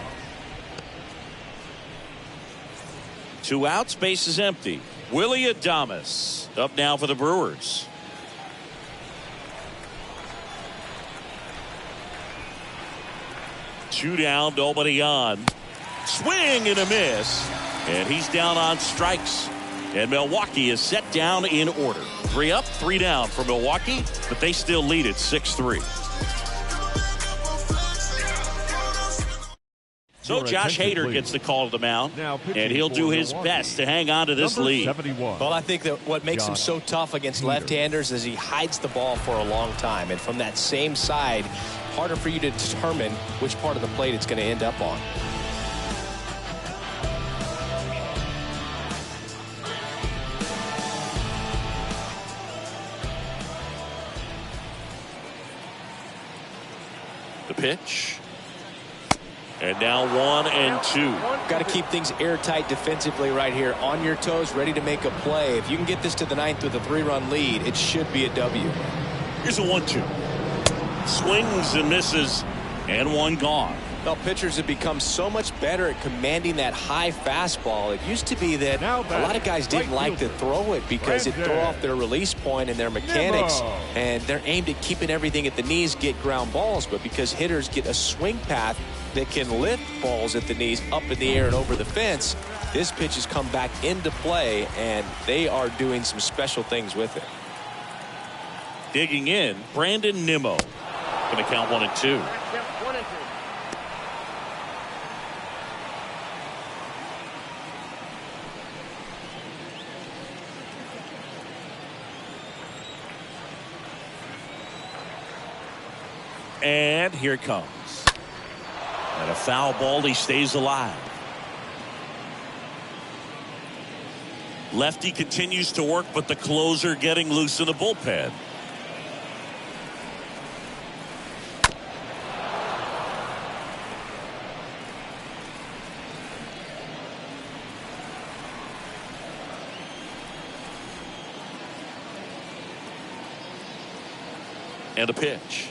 2 outs, base is empty. Willie Adames up now for the Brewers. Two down, nobody on. Swing and a miss. And he's down on strikes. And Milwaukee is set down in order. 3 up, 3 down for Milwaukee, but they still lead it 6-3. So Josh Hader gets the call to the mound, and he'll do his best to hang on to this lead. 71. Well, I think that what makes him so tough against left-handers is he hides the ball for a long time. And from that same side, harder for you to determine which part of the plate it's going to end up on. The pitch. And now 1-2. Got to keep things airtight defensively right here. On your toes, ready to make a play. If you can get this to the 9th with a 3-run lead, it should be a W. Here's a 1-2. Swings and misses, and 1 gone. Well, pitchers have become so much better at commanding that high fastball. It used to be that a lot of guys didn't like to throw it because it'd throw off their release point and their mechanics. And they're aimed at keeping everything at the knees, get ground balls. But because hitters get a swing path that can lift balls at the knees up in the air and over the fence, this pitch has come back into play, and they are doing some special things with it. Digging in, Brandon Nimmo. Going to count 1-2. 1-2. And here it comes. And a foul ball, he stays alive. Lefty continues to work, but the closer getting loose in the bullpen. And a pitch.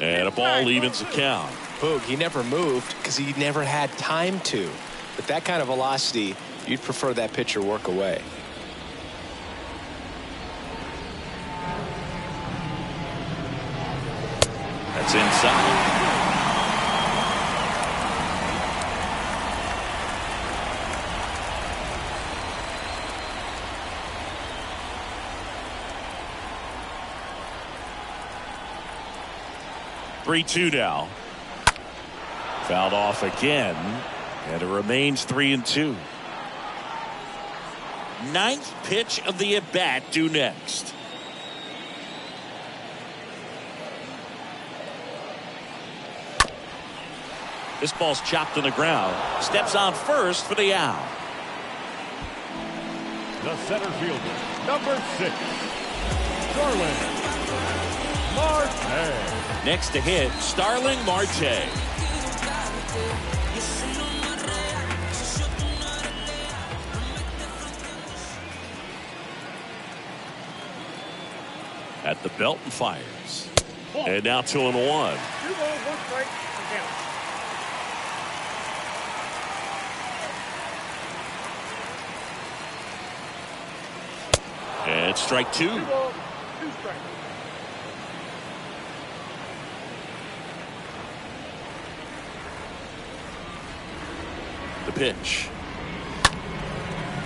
And a ball evens the count. Boog, he never moved because he never had time to. But that kind of velocity, you'd prefer that pitcher work away. That's inside. Three-2 now. Fouled off again, and it remains 3-2. 9th pitch of the at-bat due next. This ball's chopped to the ground. Steps on first for the out. The center fielder, number 6, Starling Marte. Next to hit, Starling Marte. At the belt and fires. And now 2-1. 2 balls, 1 strike, and count. And strike 2. 2 balls, 2 strikes. The pitch.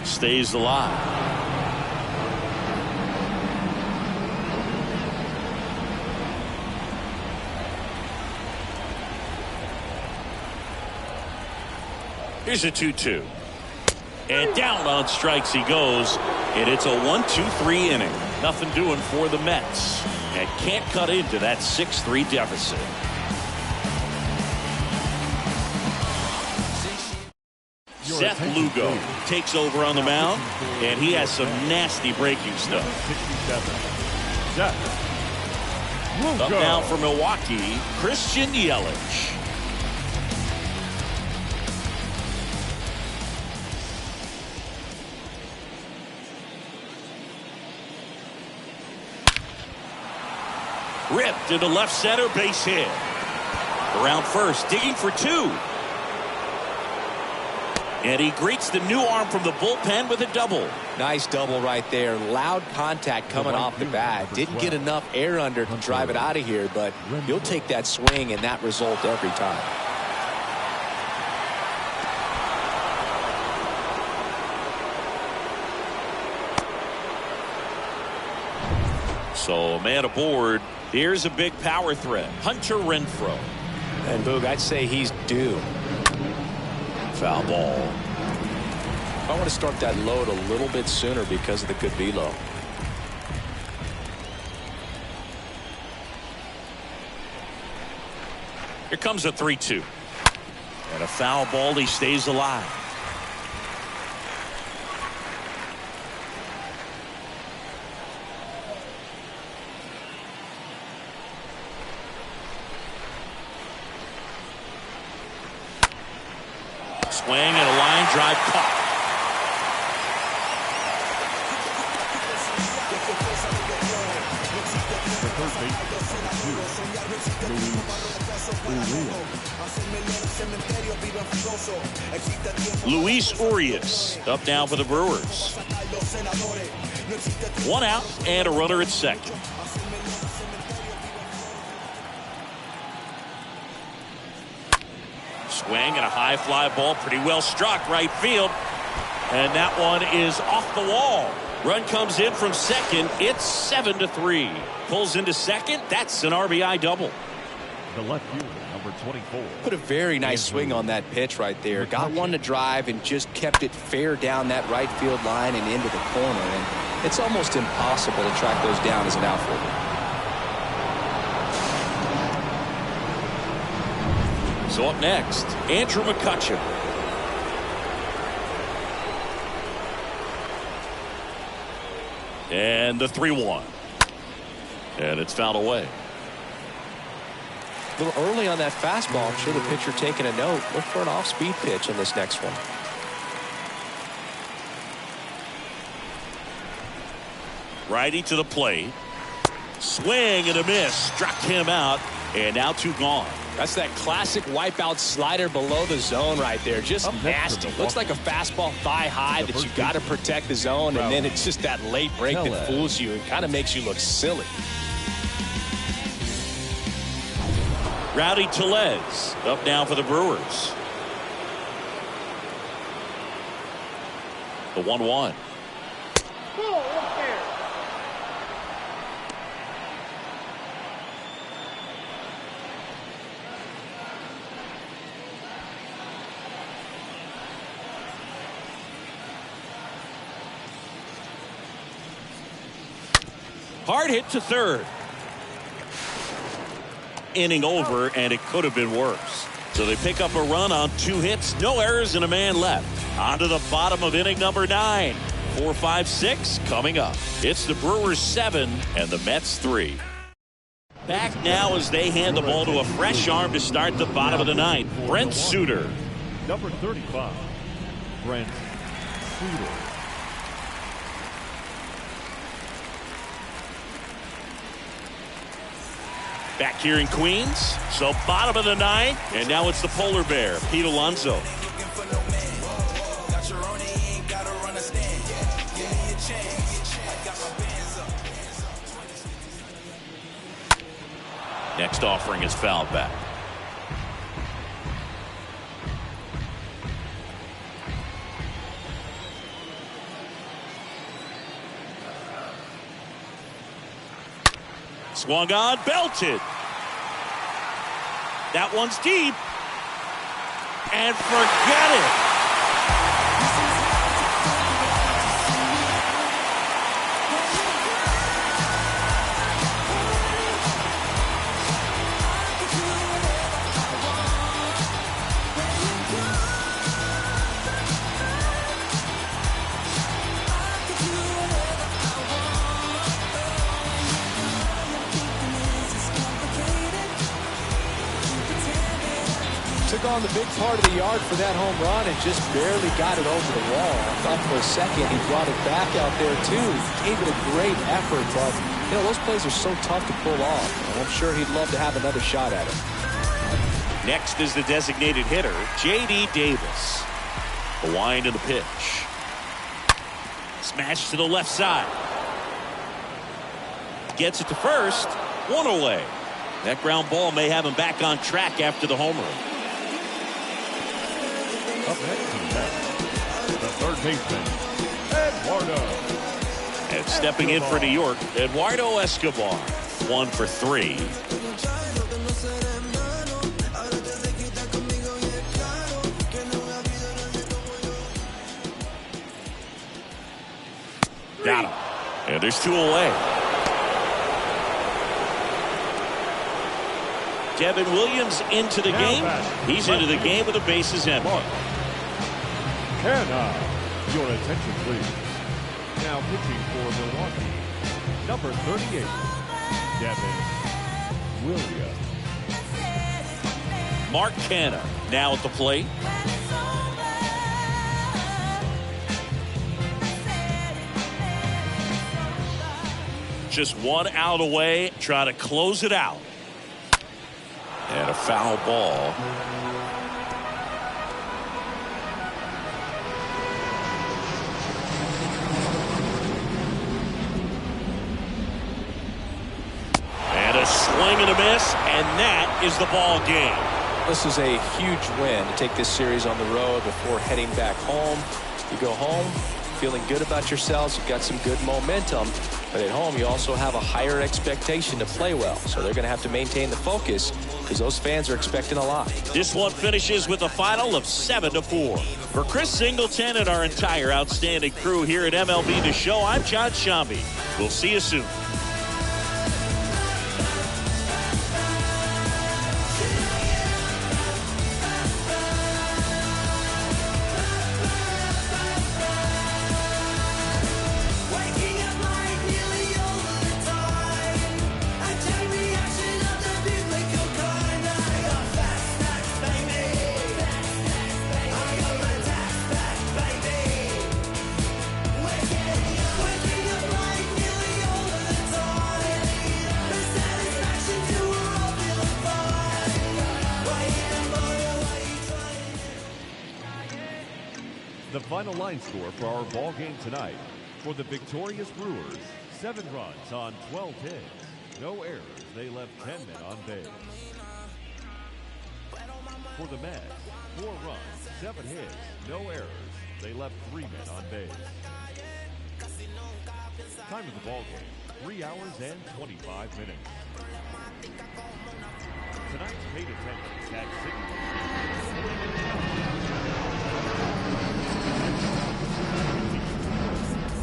Stays alive. Here's a 2-2. And down on strikes he goes. And it's a 1-2-3 inning. Nothing doing for the Mets. And can't cut into that 6-3 deficit. Seth Lugo takes over on the mound, and he has some nasty breaking stuff. 67. Seth Lugo. Up now for Milwaukee, Christian Yelich. Ripped into left center, base hit. Around first, digging for 2. And he greets the new arm from the bullpen with a double. Nice double right there. Loud contact coming off the bat. Didn't get enough air under to drive it out of here, but you'll take that swing and that result every time. So a man aboard. Here's a big power threat. Hunter Renfroe. And Boog, I'd say he's due. Foul ball. I want to start that load a little bit sooner because of the good velo. Here comes a 3-2. And a foul ball. He stays alive. Swing and a line drive caught. The third baseman, Luis Urias up now for the Brewers. 1 out and a runner at second. Swing and a high fly ball, pretty well struck right field, and that one is off the wall. Run comes in from second. It's 7-3. Pulls into second. That's an RBI double. the left fielder, number 24. Put a very nice swing on that pitch right there. Got one to drive and just kept it fair down that right field line and into the corner. And it's almost impossible to track those down as an outfielder. So up next, Andrew McCutcheon. And the 3-1. And it's fouled away. A little early on that fastball. I'm sure the pitcher taking a note. Look for an off-speed pitch on this next one. Righty to the plate. Swing and a miss. Struck him out. And now 2 gone. That's that classic wipeout slider below the zone right there. Just nasty. Looks like a fastball thigh high that you got to protect the zone, and then it's just that late break that fools you and kind of makes you look silly. Rowdy Tellez up now for the Brewers. The 1-1. Hard hit to third. Inning over, and it could have been worse. So they pick up a run on 2 hits, no errors, and a man left. On to the bottom of inning number 9. 4, 5, 6 coming up. It's the Brewers 7 and the Mets 3. Back now as they hand the ball to a fresh arm to start the bottom of the 9th. Brent Suter. Number 35, Brent Suter. Back here in Queens. So bottom of the 9th. And now it's the polar bear, Pete Alonso. Next offering is fouled back. Swung on, belted. That one's deep. And forget it. Took on the big part of the yard for that home run and just barely got it over the wall. I thought for a second he brought it back out there too. Gave it a great effort, but you know those plays are so tough to pull off. And I'm sure he'd love to have another shot at it. Next is the designated hitter, J.D. Davis. The wind of the pitch. Smash to the left side. Gets it to first. One away. That ground ball may have him back on track after the homer. Up next to the third baseman, Eduardo. And stepping in for New York, Eduardo Escobar, 1 for 3. Got him. And there's 2 away. Devin Williams into the game. He's into the game with the bases empty. And your attention, please. Now pitching for Milwaukee, number 38, Devin Williams. Mark Canha now at the plate. Just 1 out away, try to close it out. And a foul ball. And a swing and a miss, and that is the ball game. This is a huge win to take this series on the road before heading back home. You go home feeling good about yourselves. You've got some good momentum. But at home, you also have a higher expectation to play well. So they're going to have to maintain the focus because those fans are expecting a lot. This one finishes with a final of 7-4. For Chris Singleton and our entire outstanding crew here at MLB The Show, I'm John Shambi. We'll see you soon. The final line score for our ball game tonight. For the victorious Brewers, 7 runs on 12 hits. No errors. They left 10 men on base. For the Mets, 4 runs, 7 hits. No errors. They left 3 men on base. Time of the ball game, 3 hours and 25 minutes. Tonight's paid attendance at City.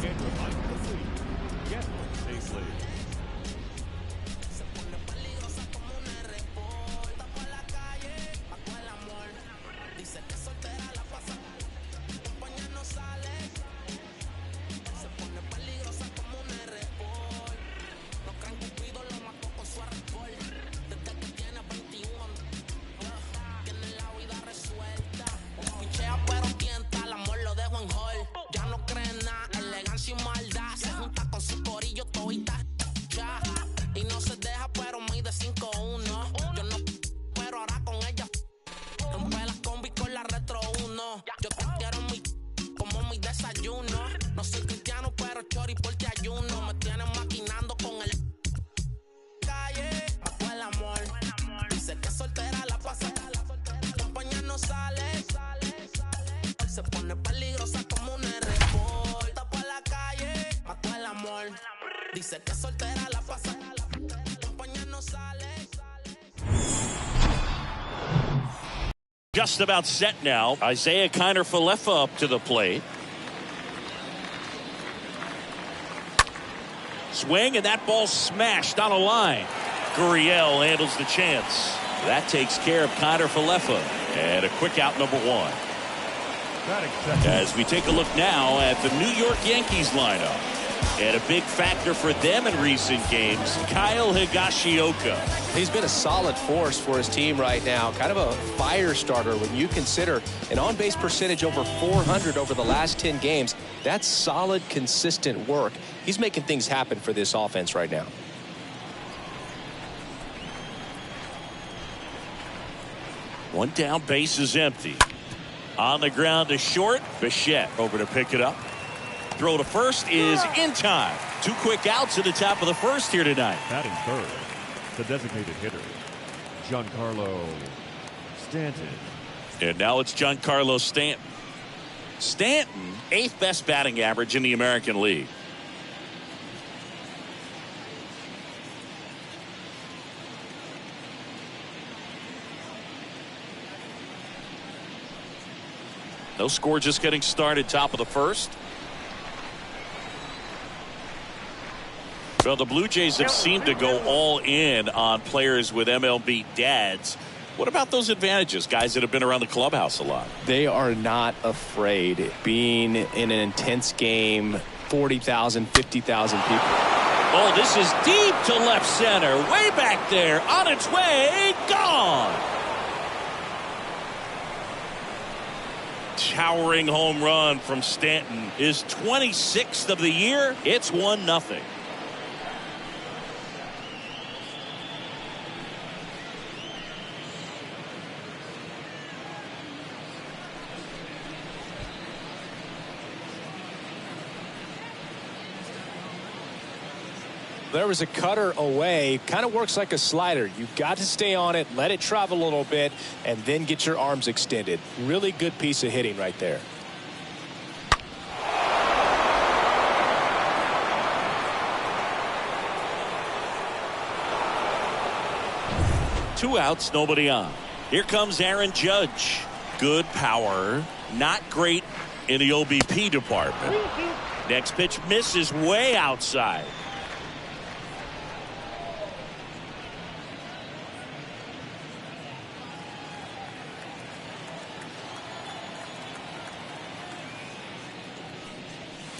And reminder, please, get home safely. Just about set now. Isaiah Kiner-Falefa up to the plate. Swing, and that ball smashed on a line. Gurriel handles the chance. That takes care of Kiner-Falefa. And a quick out, number 1. As we take a look now at the New York Yankees lineup. And a big factor for them in recent games, Kyle Higashioka. He's been a solid force for his team right now. Kind of a fire starter when you consider an on-base percentage over 400 over the last 10 games. That's solid, consistent work. He's making things happen for this offense right now. One down, base is empty. On the ground to short, Bichette over to pick it up. Throw to first is in time. 2 quick outs at the top of the first here tonight. Batting third, the designated hitter, Giancarlo Stanton. And now it's Giancarlo Stanton. Stanton, 8th best batting average in the American League. No score, just getting started, top of the first. Well, the Blue Jays have seemed to go all in on players with MLB dads. What about those advantages, guys that have been around the clubhouse a lot? They are not afraid. Being in an intense game, 40,000, 50,000 people. Oh, this is deep to left center. Way back there. On its way. Gone. Towering home run from Stanton. His 26th of the year. It's 1-0. There was a cutter away. Kind of works like a slider. You've got to stay on it, let it travel a little bit, and then get your arms extended. Really good piece of hitting right there. Two outs, nobody on. Here comes Aaron Judge. Good power. Not great in the OBP department. Next pitch misses way outside.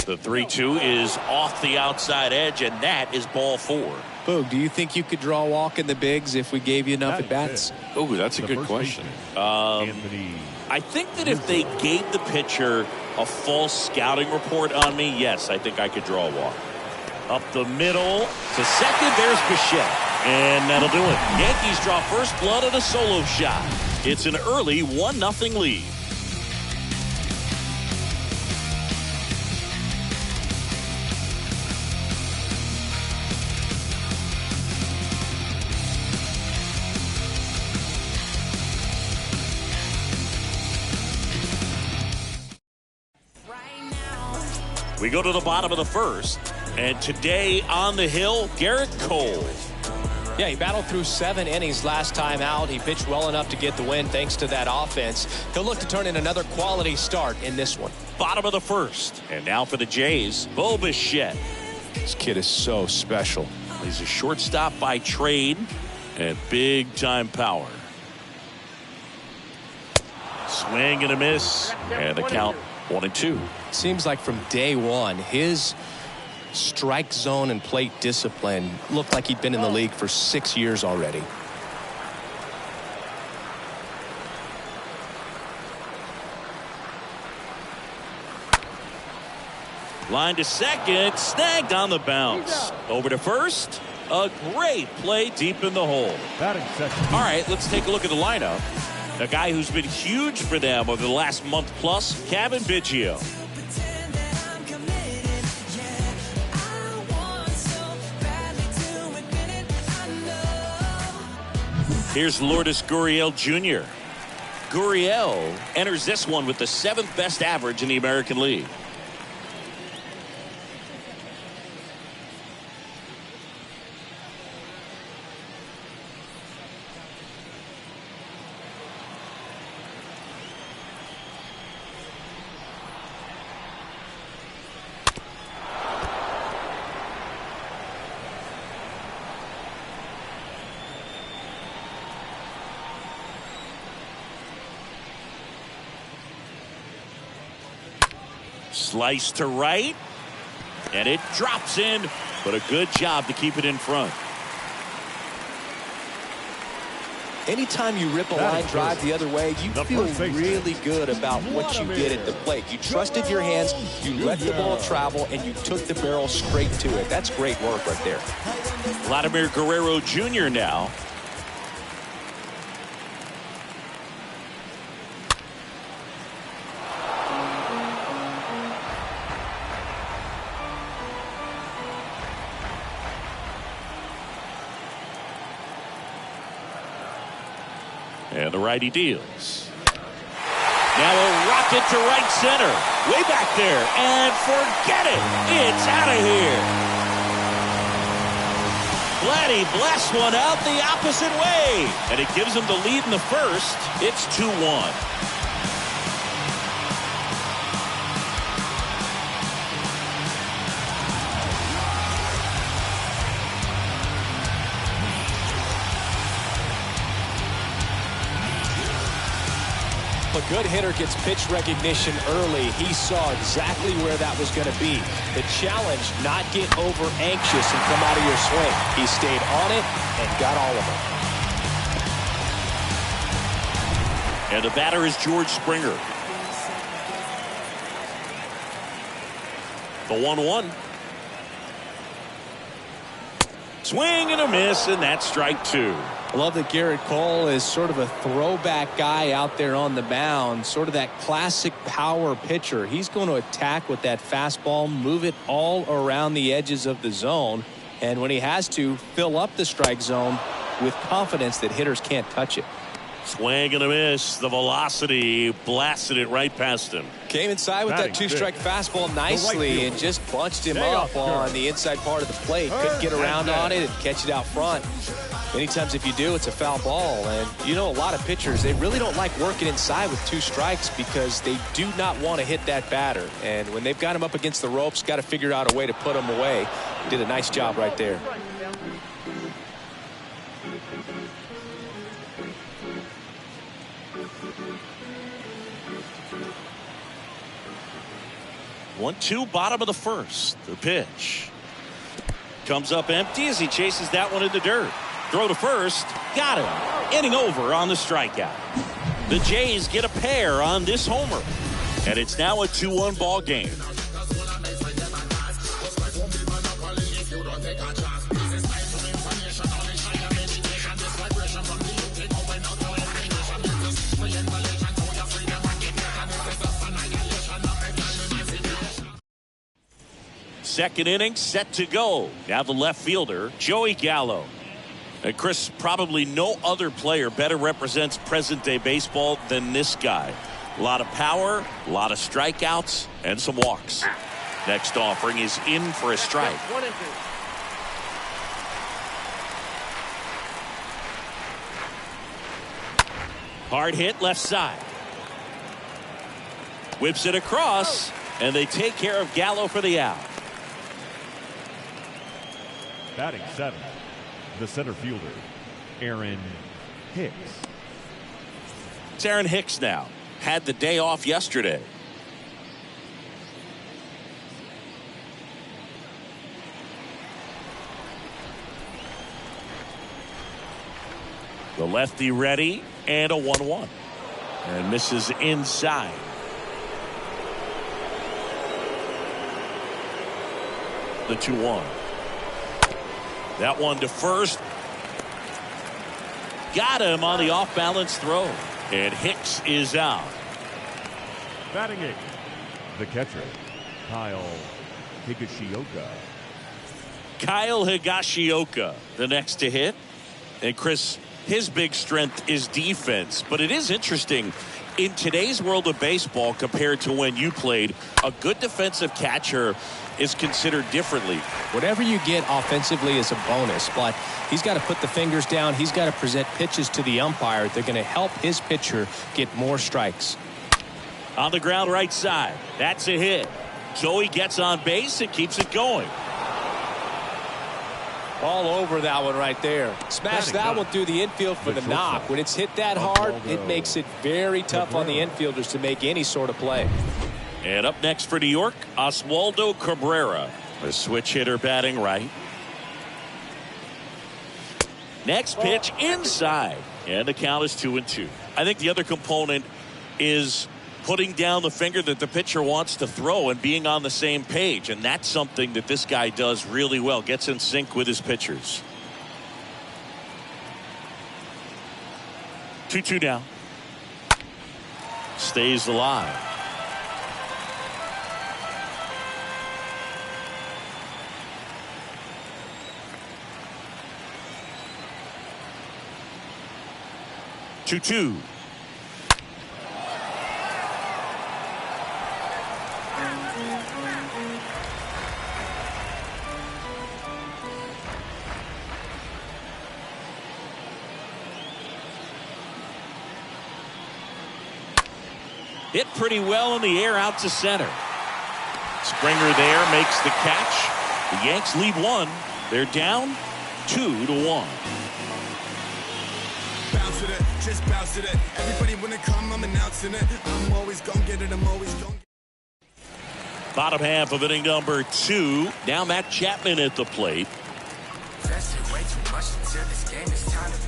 The 3-2 is off the outside edge, and that is ball 4. Boog, do you think you could draw a walk in the bigs if we gave you enough at-bats? Oh, that's a good question. I think that if they gave the pitcher a false scouting report on me, yes, I think I could draw a walk. Up the middle to second, there's Bichette. And that'll do it. Yankees draw first blood at a solo shot. It's an early 1-0 lead. We go to the bottom of the first, and today on the hill, Garrett Cole. Yeah, he battled through 7 innings last time out. He pitched well enough to get the win thanks to that offense. He'll look to turn in another quality start in this one. Bottom of the first, and now for the Jays, Bo Bichette. This kid is so special. He's a shortstop by trade and big-time power. Swing and a miss, and the count 1-2. Seems like from day one, his strike zone and plate discipline looked like he'd been in the league for 6 years already. Line to second, snagged on the bounce. Over to first, a great play deep in the hole. All right, let's take a look at the lineup. A guy who's been huge for them over the last month plus, Kevin Biggio. Here's Lourdes Gurriel Jr. Gurriel enters this one with the 7th best average in the American League. Slice to right, and it drops in, but a good job to keep it in front. Anytime you rip a line drive the other way, you feel really good about what you did at the plate. You trusted your hands, you let the ball travel, and you took the barrel straight to it. That's great work right there. Vladimir Guerrero Jr. now. And the righty deals. Now a rocket to right center. Way back there. And forget it. It's out of here. Vladdy blasts one out the opposite way. And it gives him the lead in the first. It's 2-1. If a good hitter gets pitch recognition early, he saw exactly where that was going to be. The challenge, not get over anxious and come out of your swing. He stayed on it and got all of it. And the batter is George Springer. The 1-1. Swing and a miss, and that's strike two. I love that Garrett Cole is sort of a throwback guy out there on the mound, sort of that classic power pitcher. He's going to attack with that fastball, move it all around the edges of the zone, and when he has to, fill up the strike zone with confidence that hitters can't touch it. Swing and a miss. The velocity blasted it right past him. Came inside with that two-strike fastball nicely and just bunched him up on the inside part of the plate. Couldn't get around on it and catch it out front. Many times if you do, it's a foul ball. And you know, a lot of pitchers, they really don't like working inside with two strikes because they do not want to hit that batter. And when they've got him up against the ropes, got to figure out a way to put him away. Did a nice job right there. 1-2, bottom of the first. The pitch comes up empty as he chases that one in the dirt. Throw to first, got him. Inning over on the strikeout. The Jays get a pair on this homer, and it's now a 2-1 ball game. Second inning set to go. Now the left fielder, Joey Gallo. And Chris, probably no other player better represents present-day baseball than this guy. A lot of power, a lot of strikeouts, and some walks. Next offering is in for a strike. 1-2. Hard hit left side. Whips it across, and they take care of Gallo for the out. Batting seventh, the center fielder, Aaron Hicks. It's Aaron Hicks now. Had the day off yesterday. The lefty ready, and a 1-1. And misses inside. The 2-1. That one to first. Got him on the off-balance throw. And Hicks is out. Batting eighth, the catcher, Kyle Higashioka. Kyle Higashioka, the next to hit. And Chris, his big strength is defense. But it is interesting. In today's world of baseball compared to when you played, a good defensive catcher is considered differently. Whatever you get offensively is a bonus, but he's got to put the fingers down. He's got to present pitches to the umpire. They're going to help his pitcher get more strikes. On the ground right side. That's a hit. Joey gets on base and keeps it going. All over that one right there. Smash that one through the infield for the knock. When it's hit that hard, it makes it very tough on the infielders to make any sort of play. And up next for New York, Oswaldo Cabrera, a switch hitter batting right. Next pitch inside, and the count is 2-2. I think the other component is putting down the finger that the pitcher wants to throw and being on the same page, and that's something that this guy does really well. Gets in sync with his pitchers. 2-2 now. Stays alive. Two. Hit pretty well in the air out to center. Springer there makes the catch. The Yanks lead one. They're down 2-1. bounce with it, just bounce with it. Everybody when it come, I'm announcing it. I'm always gonna get it, I'm always gonna get it. Bottom half of inning number 2. Now Matt Chapman at the plate.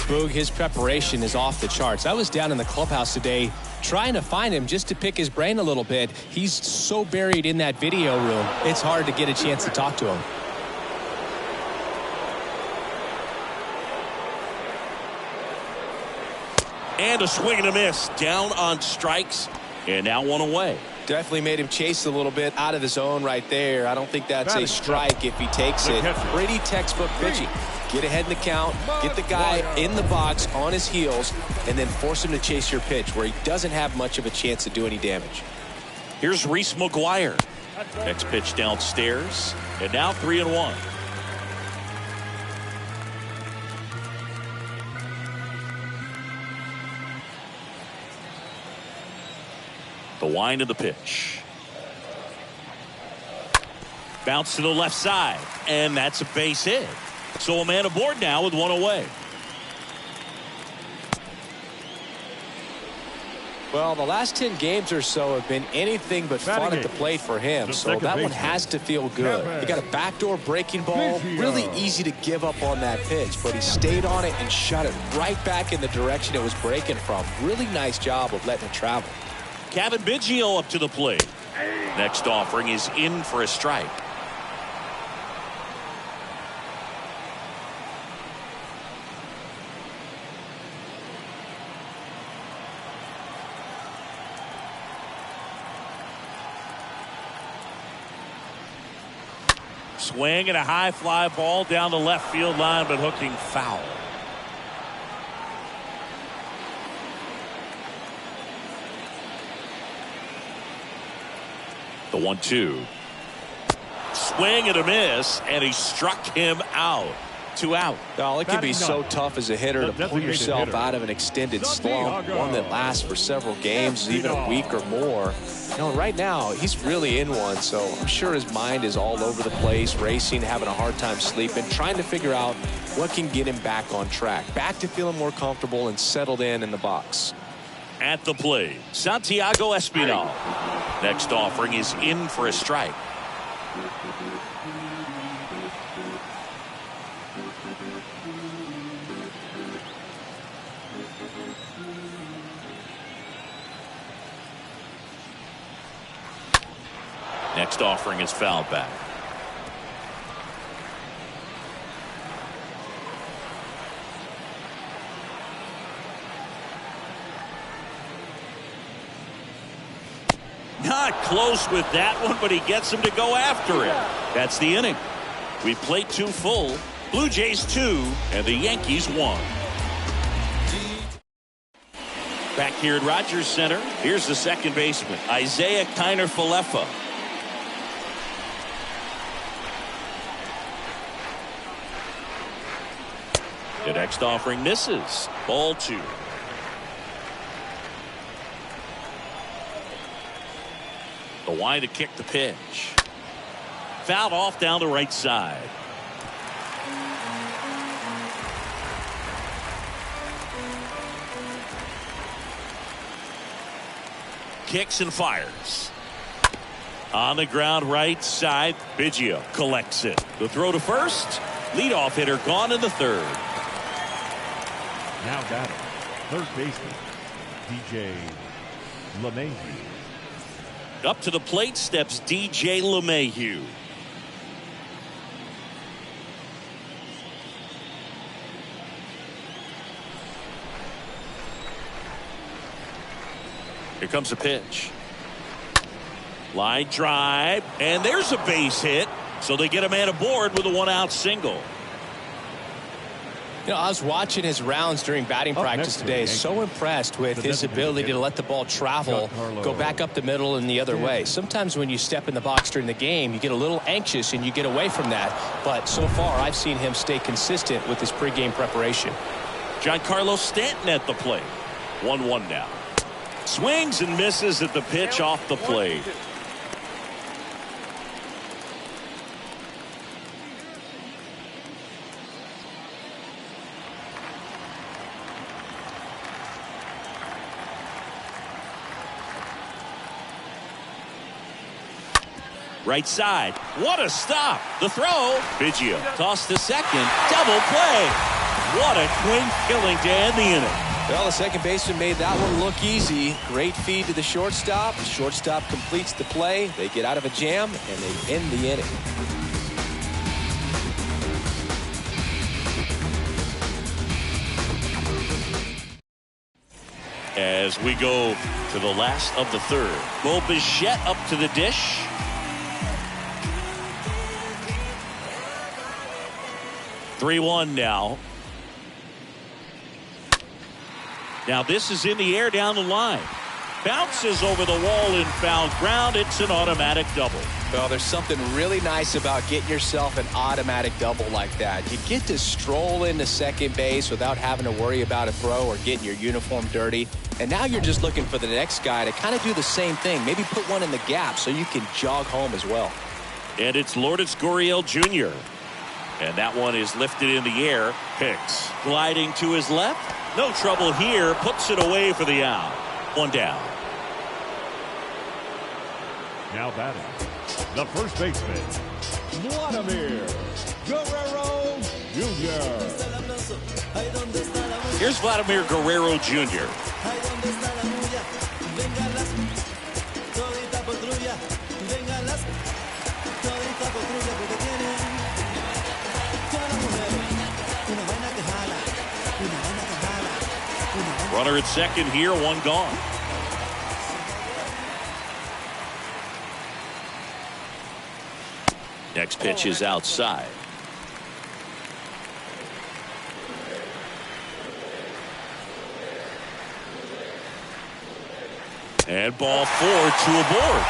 Boog, his preparation is off the charts. I was down in the clubhouse today trying to find him just to pick his brain a little bit. He's so buried in that video room, it's hard to get a chance to talk to him. And a swing and a miss. Down on strikes. And now one away. Definitely made him chase a little bit out of the zone right there. I don't think that's a strike if he takes it. Pretty textbook pitching. Get ahead in the count, get the guy in the box on his heels, and then force him to chase your pitch where he doesn't have much of a chance to do any damage. Here's Reese McGuire. Next pitch downstairs. And now 3-1. The wind of the pitch. Bounce to the left side. And that's a base hit. So a man aboard now with one away. Well, the last 10 games or so have been anything but fun at the plate for him. So that one has to feel good. He got a backdoor breaking ball. Really easy to give up on that pitch. But he stayed on it and shot it right back in the direction it was breaking from. Really nice job of letting it travel. Kevin Biggio up to the plate. Next offering is in for a strike. Swing and a high fly ball down the left field line, but hooking foul. The 1-2. Swing and a miss, and he struck him out. 2 out. Oh, it can be so tough as a hitter to pull yourself out of an extended slump, one that lasts for several games, even a week or more. You know, right now, he's really in one, so I'm sure his mind is all over the place, racing, having a hard time sleeping, trying to figure out what can get him back on track, back to feeling more comfortable and settled in the box. At the plate, Santiago Espinal. Next offering is in for a strike. Next offering is fouled back. Not close with that one, but he gets him to go after it. That's the inning. We played 2 full. Blue Jays 2 and the Yankees 1. Back here at Rogers Center, here's the second baseman, Isaiah Kiner-Falefa. The next offering misses. Ball 2. The wind to kick the pitch. Fouled off down the right side. Kicks and fires. On the ground right side. Biggio collects it. The throw to first. Leadoff hitter gone in the third. Now batting, third baseman, DJ LeMahieu. Up to the plate steps DJ LeMahieu. Here comes a pitch. Line drive, and there's a base hit. So they get a man aboard with a 1-out single. You know, I was watching his rounds during batting practice today. So impressed with his ability to let the ball travel, go back up the middle and the other way. Sometimes when you step in the box during the game, you get a little anxious and you get away from that. But so far, I've seen him stay consistent with his pregame preparation. Giancarlo Stanton at the plate. 1-1 now. Swings and misses at the pitch off the plate. Right side. What a stop. The throw. Biggio tossed to second. Double play. What a clean killing to end the inning. Well, the second baseman made that one look easy. Great feed to the shortstop. The shortstop completes the play. They get out of a jam, and they end the inning. As we go to the last of the third. Bo Bichette up to the dish. Three-1 now. Now this is in the air down the line. Bounces over the wall and foul ground. It's an automatic double. Well, there's something really nice about getting yourself an automatic double like that. You get to stroll into second base without having to worry about a throw or getting your uniform dirty. And now you're just looking for the next guy to kind of do the same thing. Maybe put one in the gap so you can jog home as well. And it's Lourdes Gurriel Jr. And that one is lifted in the air. Hicks gliding to his left. No trouble here. Puts it away for the out. One down. Now batting, the first baseman, Vladimir Guerrero Jr. Here's Vladimir Guerrero Jr. Runner at second here, one gone. Next pitch is outside. And ball 4, 2 aboard.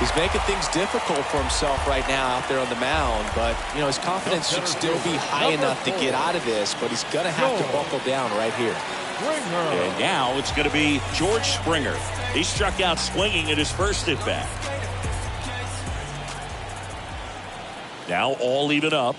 He's making things difficult for himself right now out there on the mound, but you know his confidence should still be high enough to get out of this, but he's going to have to buckle down right here. And now it's going to be George Springer. He struck out swinging at his first at bat. Now all even up.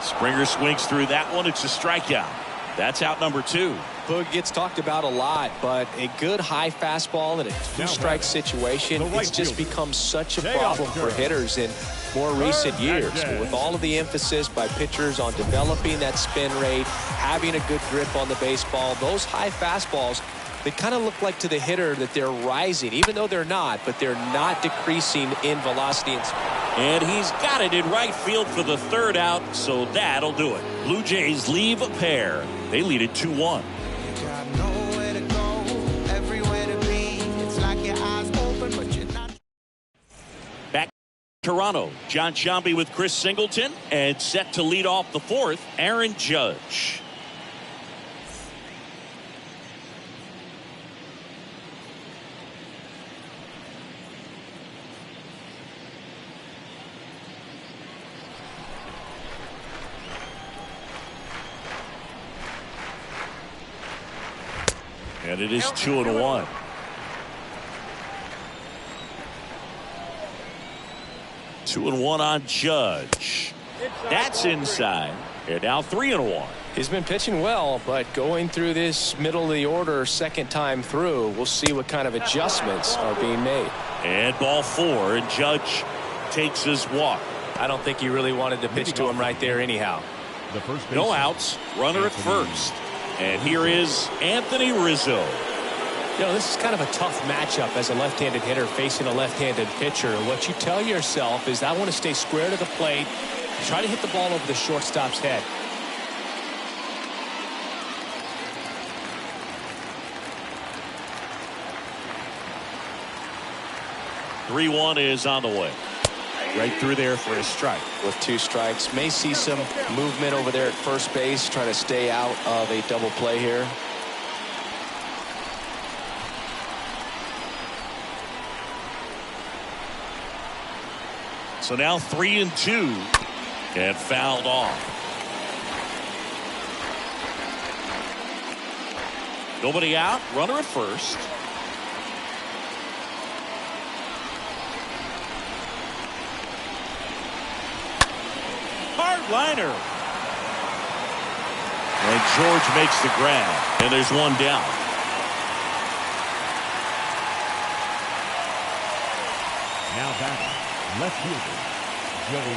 Springer swings through that one. It's a strikeout. That's out number 2. Boog gets talked about a lot, but a good high fastball in a two-strike situation, it's just become such a problem for hitters in more recent years. With all of the emphasis by pitchers on developing that spin rate, having a good grip on the baseball, those high fastballs, they kind of look like to the hitter that they're rising, even though they're not, but they're not decreasing in velocity and speed. And he's got it in right field for the third out, so that'll do it. Blue Jays leave a pair. They lead it 2-1. Back to Toronto. John Sciambi with Chris Singleton, and set to lead off the fourth, Aaron Judge. And it is 2-1. Two and one on Judge. That's inside. And now 3-1. He's been pitching well, but going through this middle of the order second time through, we'll see what kind of adjustments are being made. And ball 4, and Judge takes his walk. I don't think he really wanted to pitch to him right there anyhow. The first No outs, runner at first. And here is Anthony Rizzo. You know, this is kind of a tough matchup as a left-handed hitter facing a left-handed pitcher. What you tell yourself is I want to stay square to the plate, try to hit the ball over the shortstop's head. Three-1 is on the way. Right through there for a strike. With 2 strikes, may see some movement over there at first base, trying to stay out of a double play here. So now 3-2, and fouled off. Nobody out, runner at first. Hard liner. And George makes the grab, and there's one down. Now batter, left fielder, Joey.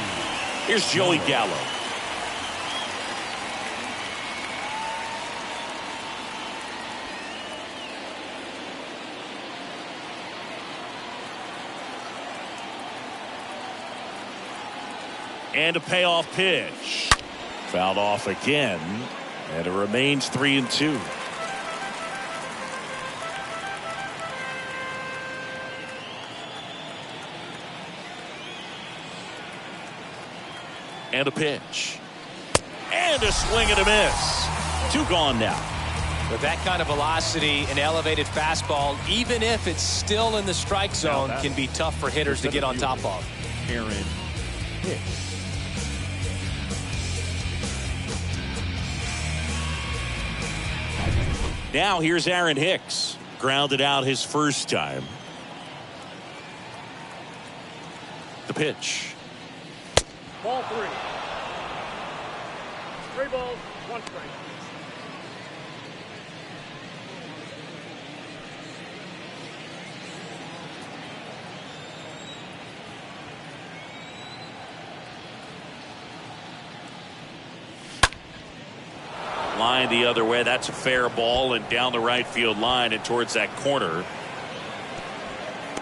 Here's Joey Gallo. And a payoff pitch. Fouled off again. And it remains 3-2. And a pitch. And a swing and a miss. 2 gone now. With that kind of velocity, an elevated fastball, even if it's still in the strike zone, can be tough for hitters to get on top of. Aaron Hicks. Now here's Aaron Hicks. Grounded out his first time. The pitch. Ball 3. 3 balls, 1 strike. Line the other way. That's a fair ball and down the right field line and towards that corner.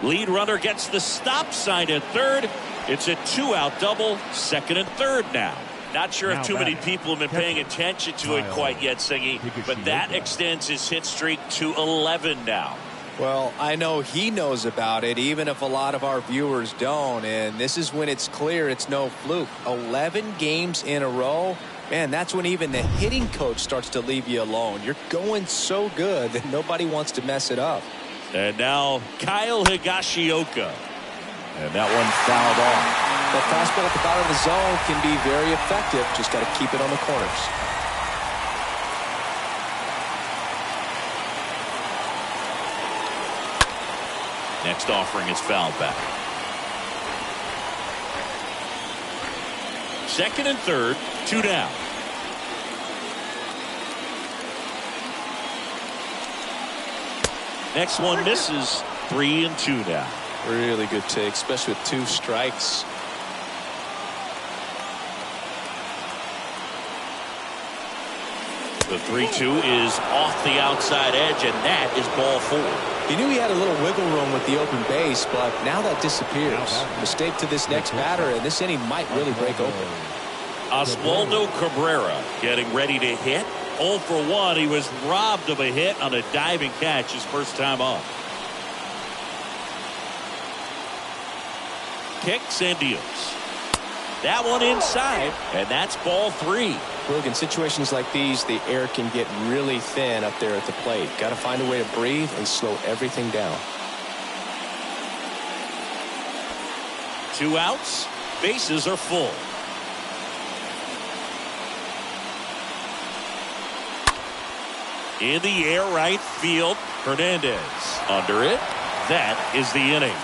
Lead runner gets the stop sign at third. It's a 2-out double, second and third now. Not sure if too many people have been paying attention to it quite yet, Singy, but that extends his hit streak to 11 now. Well, I know he knows about it, even if a lot of our viewers don't. And this is when it's clear it's no fluke. 11 games in a row. Man, that's when even the hitting coach starts to leave you alone. You're going so good that nobody wants to mess it up. And now Kyle Higashioka. And that one fouled off. That fastball at the bottom of the zone can be very effective. Just got to keep it on the corners. Next offering is fouled back. Second and third, 2 down. Next one misses. 3-2 now. Really good take, especially with 2 strikes. The 3-2 is off the outside edge, and that is ball 4. He knew he had a little wiggle room with the open base, but now that disappears. Mistake to this next batter, and this inning might really break open. Oswaldo Cabrera getting ready to hit. 0 for 1. He was robbed of a hit on a diving catch his first time up. Kicks and deals. That one inside, and that's ball 3. Look, in situations like these, the air can get really thin up there at the plate. Got to find a way to breathe and slow everything down. 2 outs. Bases are full. In the air right field. Hernandez under it. That is the inning.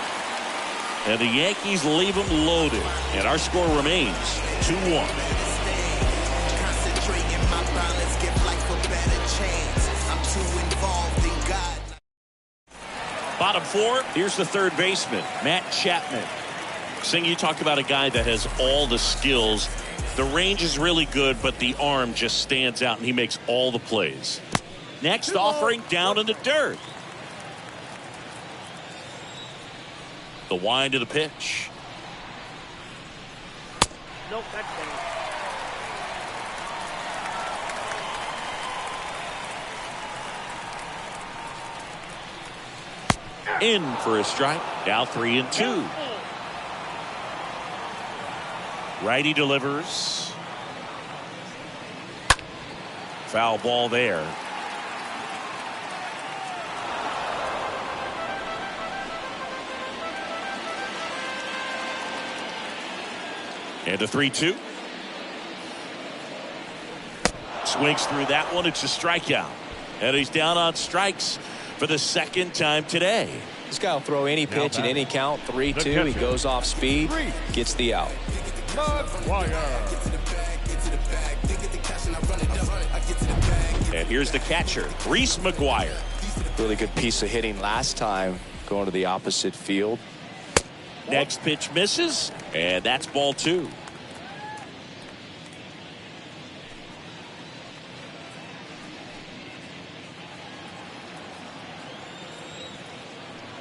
And the Yankees leave them loaded. And our score remains 2-1. Bottom 4, here's the third baseman, Matt Chapman. Sing, you talk about a guy that has all the skills. The range is really good, but the arm just stands out, and he makes all the plays. Next offering down in the dirt. The wind of the pitch. Nope, that's down. In for a strike. Now 3-2. Righty delivers. Foul ball there. And a 3-2. Swings through that one. It's a strikeout. And he's down on strikes for the second time today. This guy will throw any pitch at any count. 3-2. He goes off speed, gets the out. And here's the catcher, Reese McGuire. Really good piece of hitting last time, going to the opposite field. Next pitch misses, and that's ball 2.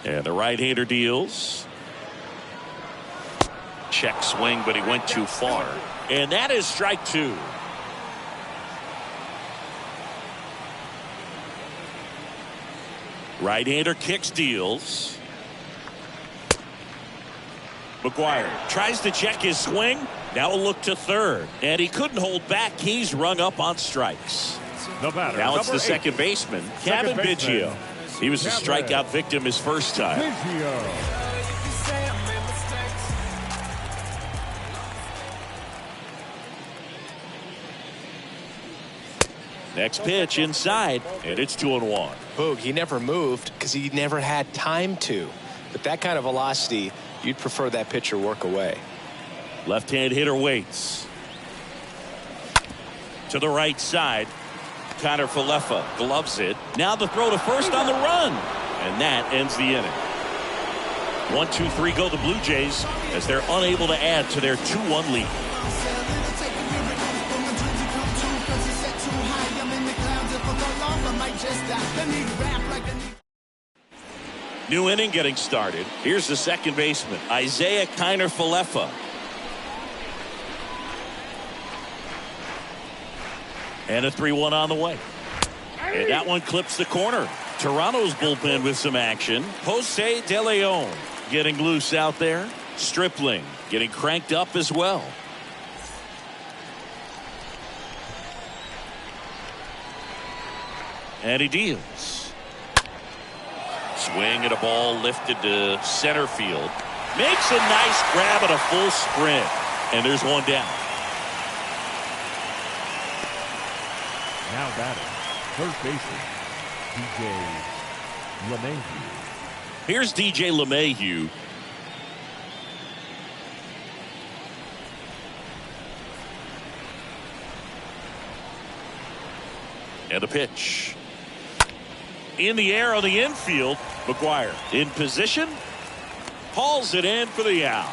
And the right-hander deals. Check swing, but he went too far. And that is strike 2. Right-hander kicks, deals. McGuire tries to check his swing. Now a look to third. And he couldn't hold back. He's rung up on strikes. The batter, Now it's the 8. second baseman, Kevin Biggio. He was a strikeout victim his first time. Next pitch inside, and it's 2-1. Boog, he never moved because he never had time to. But that kind of velocity, you'd prefer that pitcher work away. Left-hand hitter waits. To the right side. Connor Falefa gloves it. Now the throw to first on the run. And that ends the inning. 1-2-3 go the Blue Jays as they're unable to add to their 2-1 lead. New inning getting started. Here's the second baseman, Isaiah Kiner Falefa. And a 3-1 on the way. And that one clips the corner. Toronto's bullpen with some action. Jose De Leon getting loose out there. Stripling getting cranked up as well. And he deals. Swing and a ball lifted to center field. Makes a nice grab at a full sprint. And there's one down. Now batting, first baseman, DJ LeMahieu. Here's DJ LeMahieu. And the pitch. In the air on the infield. McGuire in position. Hauls it in for the out.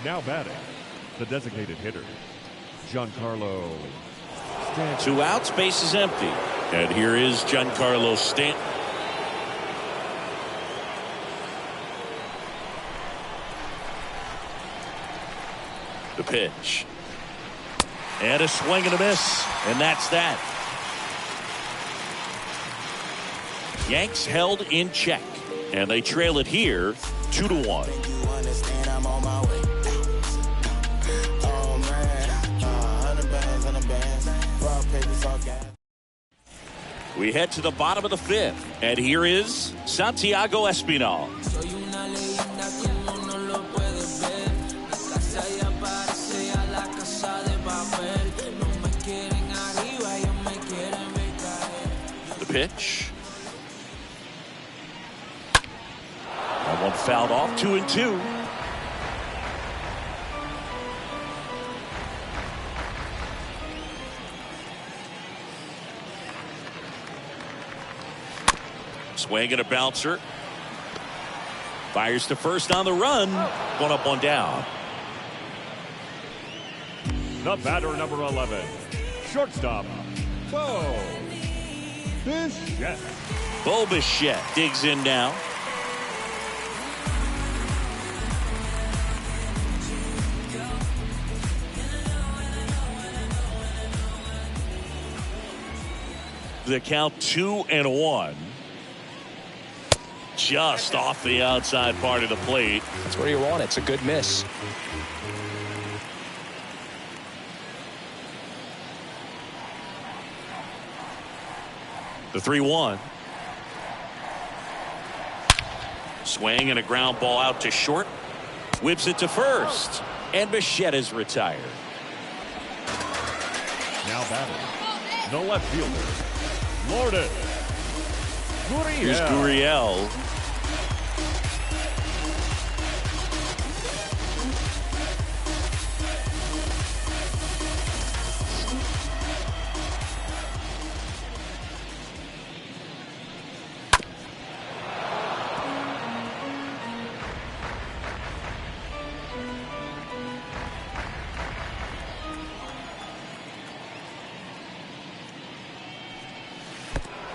Now batting, the designated hitter, Giancarlo Stanton. 2 outs, base is empty. And here is Giancarlo Stanton. The pitch. And a swing and a miss. And that's that. Yanks held in check. And they trail it here 2-1. We head to the bottom of the 5th. And here is Santiago Espinal. The pitch. That one fouled off. 2-2. Swing and a bouncer. Fires to first on the run. 1 up, 1 down. The batter, number 11, shortstop, Bo Bichette. Bo Bichette digs in now. The count 2-1. Just off the outside part of the plate. That's where you want it. It's a good miss. The 3-1. Swing and a ground ball out to short. Whips it to first. And Bichette is retired. Now batting, the left fielder, Lourdes Gurriel. Here's Gurriel.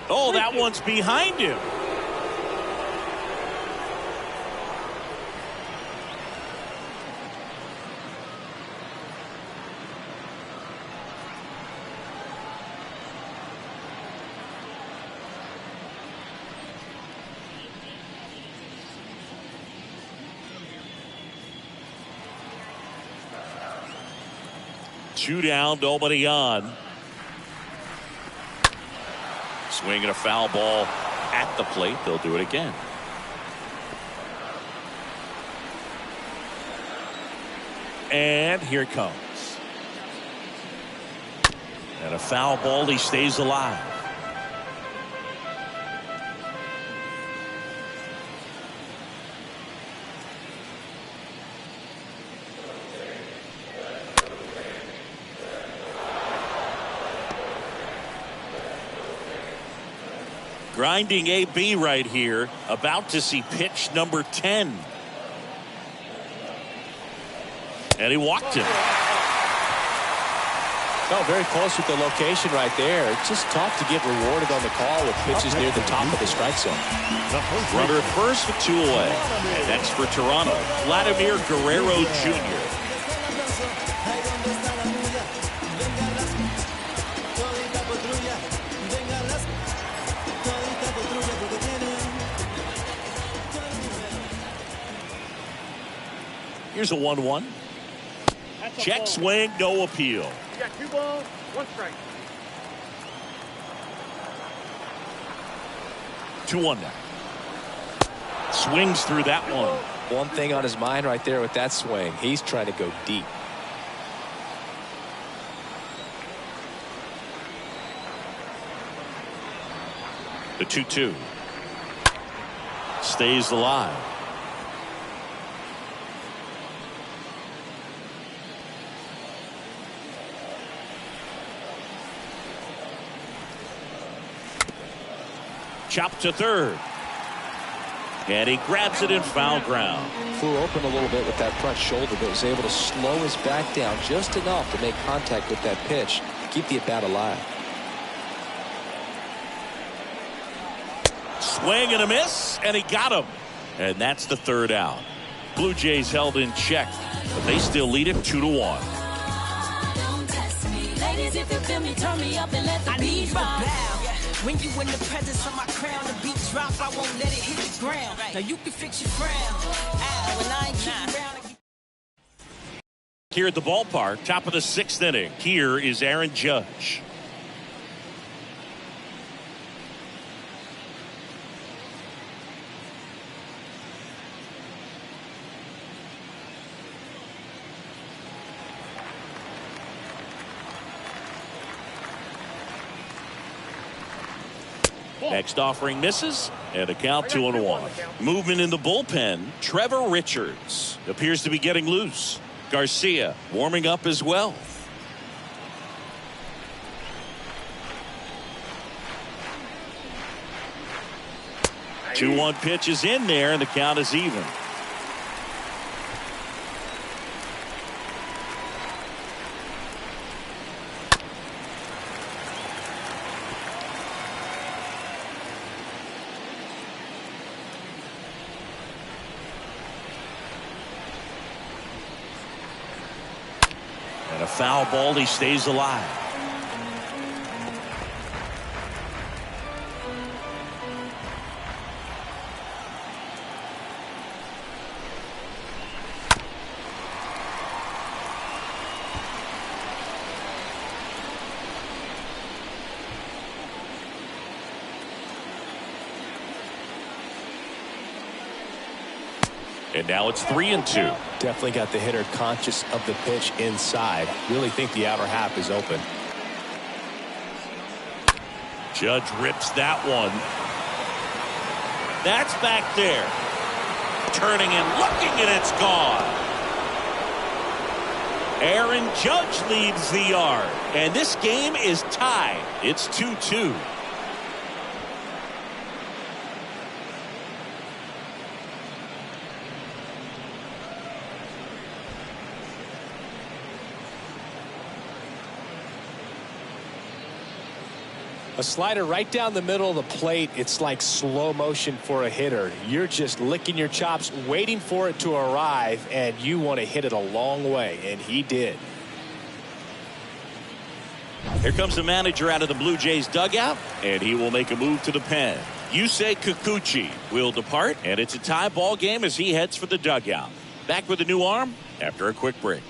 Oh, that one's behind him. Two down, nobody on. Swinging a foul ball at the plate. They'll do it again. And here it comes. And a foul ball. He stays alive. Grinding AB right here, about to see pitch number 10. And he walked him. Oh, very close with the location right there. It's just tough to get rewarded on the call with pitches near the top of the strike zone. Runner at first with 2 away. And next for Toronto, Vladimir Guerrero Jr. Here's a 1-1. Check swing, no appeal. You got 2 balls, 1 strike. 2-1 now. Swings through that one. One thing on his mind right there with that swing. He's trying to go deep. The 2-2. Stays alive. Chopped to third. And he grabs it in foul ground. Flew open a little bit with that front shoulder, but was able to slow his back down just enough to make contact with that pitch, keep the at-bat alive. Swing and a miss, and he got him. And that's the 3rd out. Blue Jays held in check, but they still lead it 2-1. Ladies, if you feel me, turn me up and let the beat rock. When you in the presence of my crown, the beat drop, I won't let it hit the ground. Now you can fix your frown. When I ain't keep around. Here at the ballpark, top of the 6th inning. Here is Aaron Judge. Next offering misses, and a count 2-1. Movement in the bullpen. Trevor Richards appears to be getting loose. Garcia warming up as well. 2-1 pitch is in there, and the count is even. A foul ball, he stays alive. And now it's 3-2. Definitely got the hitter conscious of the pitch inside. Really think the outer half is open. Judge rips that one. That's back there. Turning and looking, and it's gone. Aaron Judge leads the yard. And this game is tied. It's 2-2. A slider right down the middle of the plate. It's like slow motion for a hitter. You're just licking your chops, waiting for it to arrive, and you want to hit it a long way, and he did. Here comes the manager out of the Blue Jays dugout, and he will make a move to the pen. Yusei Kikuchi will depart, and it's a tie ball game as he heads for the dugout. Back with a new arm after a quick break.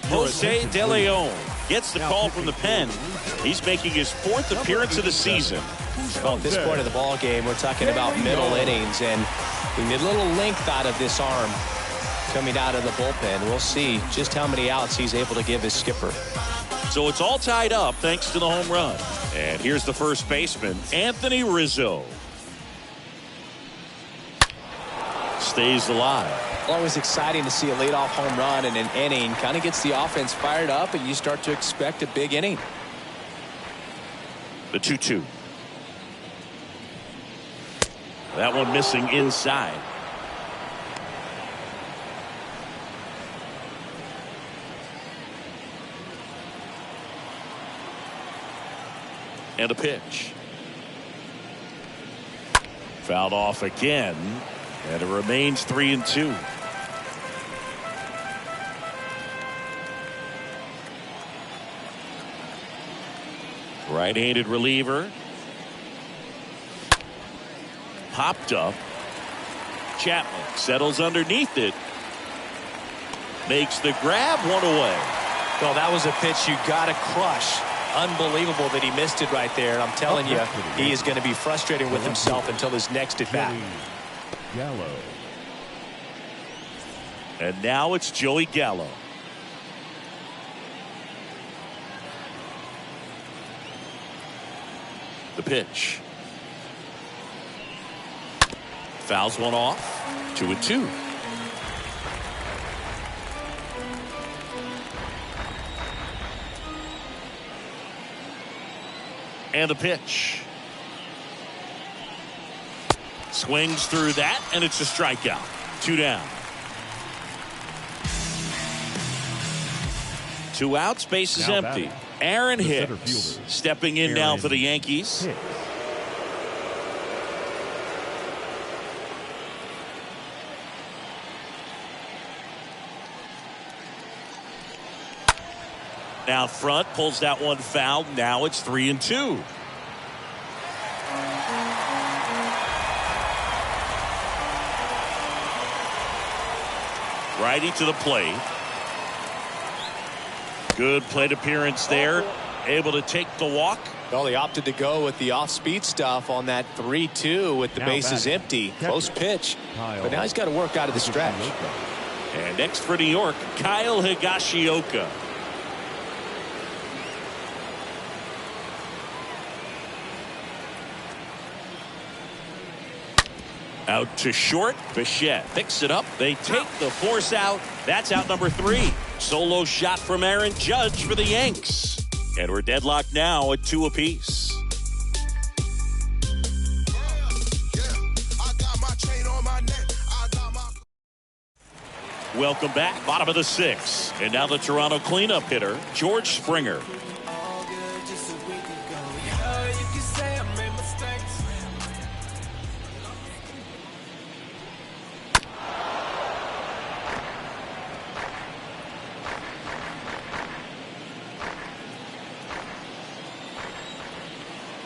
Jose De Leon gets the call from the pen. He's making his 4th appearance of the season. Well, at this point of the ball game, we're talking about middle innings, and we need a little length out of this arm coming out of the bullpen. We'll see just how many outs he's able to give his skipper. So it's all tied up thanks to the home run. And here's the first baseman, Anthony Rizzo. Stays alive. Always exciting to see a leadoff home run in an inning. Kind of gets the offense fired up, and you start to expect a big inning. The 2-2. That one missing inside. And a pitch. Fouled off again, and it remains 3-2. Right-handed reliever. Popped up. Chapman settles underneath it. Makes the grab, one away. Well, that was a pitch you got to crush. Unbelievable that he missed it right there. And I'm telling you, he is going to be frustrated with himself until his next at bat. Gallo. And now it's Joey Gallo. The pitch. Fouls one off. 2-2. And the pitch. Swings through that, and it's a strikeout. 2 down. 2 outs, base is empty. Batting. Aaron The Hicks center fielder, stepping in now for the Yankees. Hicks. Now front, pulls that one foul. Now it's 3-2. Righty to the plate. Good plate appearance there. Able to take the walk. Well, he opted to go with the off-speed stuff on that 3-2 with the bases empty. Close pitch. But now he's got to work out of the stretch. And next for New York, Kyle Higashioka. Out to short. Bichette picks it up. They take the force out. That's out number 3. Solo shot from Aaron Judge for the Yanks. And we're deadlocked now at 2 apiece. Welcome back. Bottom of the 6th. And now the Toronto cleanup hitter, George Springer.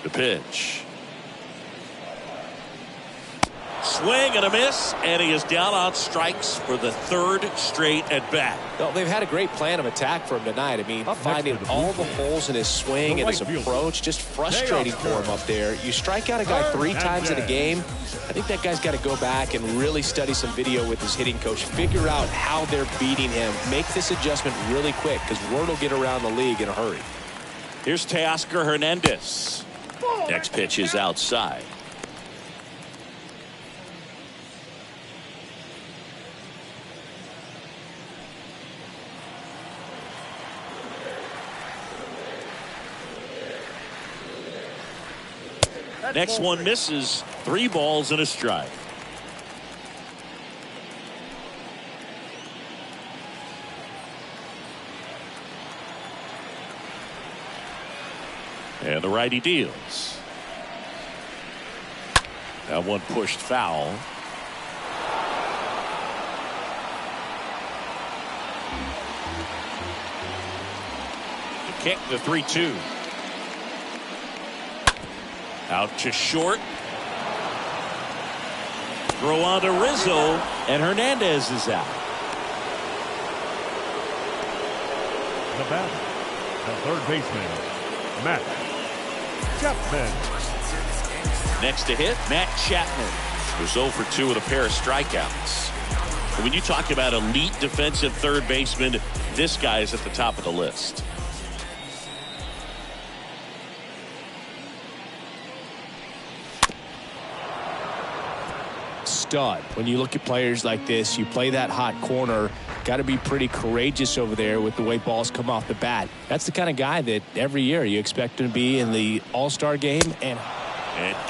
The pitch. Swing and a miss, and he is down on strikes for the 3rd straight at bat. Well, they've had a great plan of attack for him tonight. I mean, finding all the holes in his swing and his approach, just frustrating for him up there. You strike out a guy 3 times in a game, I think that guy's got to go back and really study some video with his hitting coach, figure out how they're beating him, make this adjustment really quick, because word will get around the league in a hurry. Here's Teoscar Hernandez. Next pitch is outside. Next one misses. 3 balls and a strike. And the righty deals. That one pushed foul. The kick, the 3-2. Out to short. Throw on to Rizzo, and Hernandez is out. The batter, the third baseman, Matt Chapman. Next to hit, Matt Chapman was 0 for 2 with a pair of strikeouts. And when you talk about elite defensive third baseman, this guy is at the top of the list. Stud. When you look at players like this, you play that hot corner, got to be pretty courageous over there with the way balls come off the bat. That's the kind of guy that every year you expect him to be in the All-Star game. And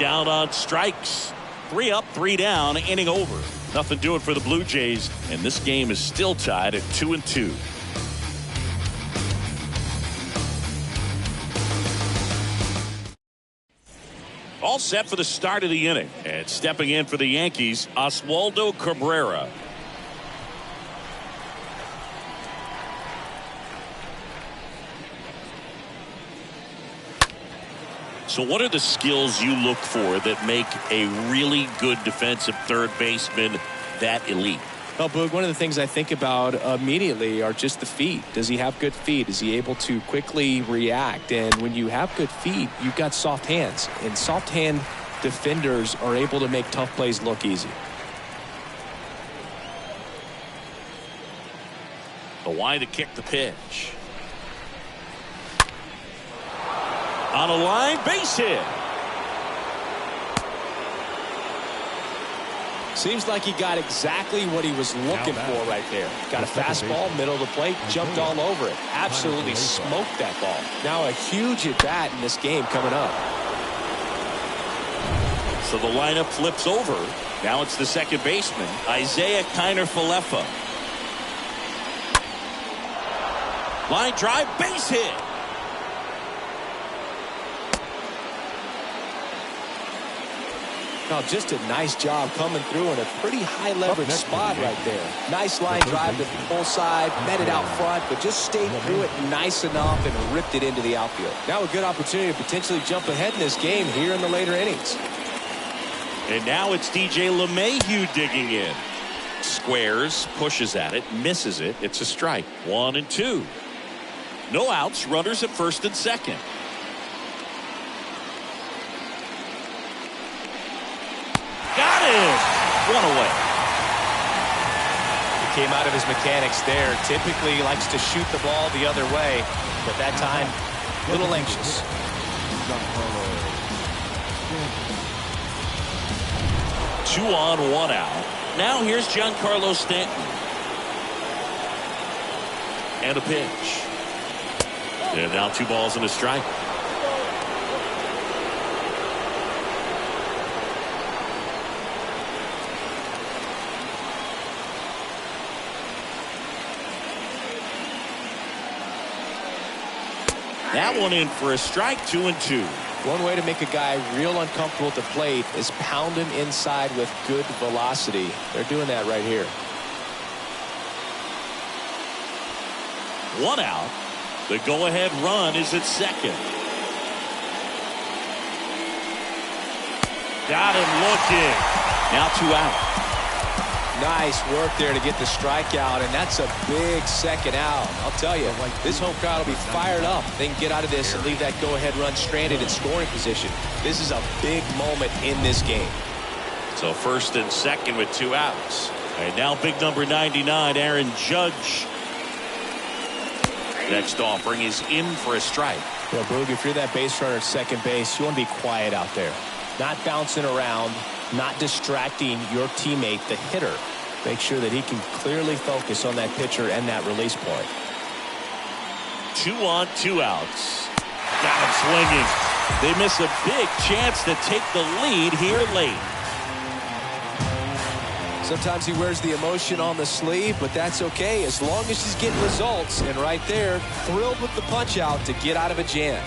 down on strikes. 3 up, 3 down, inning over. Nothing doing for the Blue Jays, and this game is still tied at 2-2. All set for the start of the inning. And stepping in for the Yankees, Oswaldo Cabrera. So what are the skills you look for that make a really good defensive third baseman that elite? Well, Boog, one of the things I think about immediately are just the feet. Does he have good feet? Is he able to quickly react? And when you have good feet, you've got soft hands. And soft hand defenders are able to make tough plays look easy. The wide to kick the pitch. On a line, base hit. Seems like he got exactly what he was looking for right there. Got a fastball, middle of the plate, jumped all over it. Absolutely smoked that ball. Now a huge at bat in this game coming up. So the lineup flips over. Now it's the second baseman, Isaiah Kiner-Falefa. Line drive, base hit. Now just a nice job coming through in a pretty high leverage spot right there. Nice line drive to the full side, met it out front, but just stayed through it nice enough and ripped it into the outfield. Now a good opportunity to potentially jump ahead in this game here in the later innings. And now it's DJ LeMahieu digging in. Squares, pushes at it, misses it. It's a strike. 1-2. No outs, runners at first and second. Got it! One away. He came out of his mechanics there. Typically he likes to shoot the ball the other way, but that time a little anxious. 2 on, 1 out. Now here's Giancarlo Stanton. And a pitch. And now 2 balls and a strike. That one in for a strike. 2-2. One way to make a guy real uncomfortable at the plate is pound him inside with good velocity. They're doing that right here. 1 out. The go-ahead run is at second. Got him looking. Now 2 out. Nice work there to get the strikeout, and that's a big second out. I'll tell you, this home crowd will be fired up. They can get out of this and leave that go-ahead run stranded in scoring position. This is a big moment in this game. So first and second with 2 outs. And now big number 99, Aaron Judge. Next offering is in for a strike. Well, Boog, if you're that base runner at second base, you want to be quiet out there. Not bouncing around, not distracting your teammate, the hitter. Make sure that he can clearly focus on that pitcher and that release point. 2 on, 2 outs. Got him swinging. They miss a big chance to take the lead here late. Sometimes he wears the emotion on the sleeve, but that's okay as long as he's getting results. And right there, thrilled with the punch out to get out of a jam.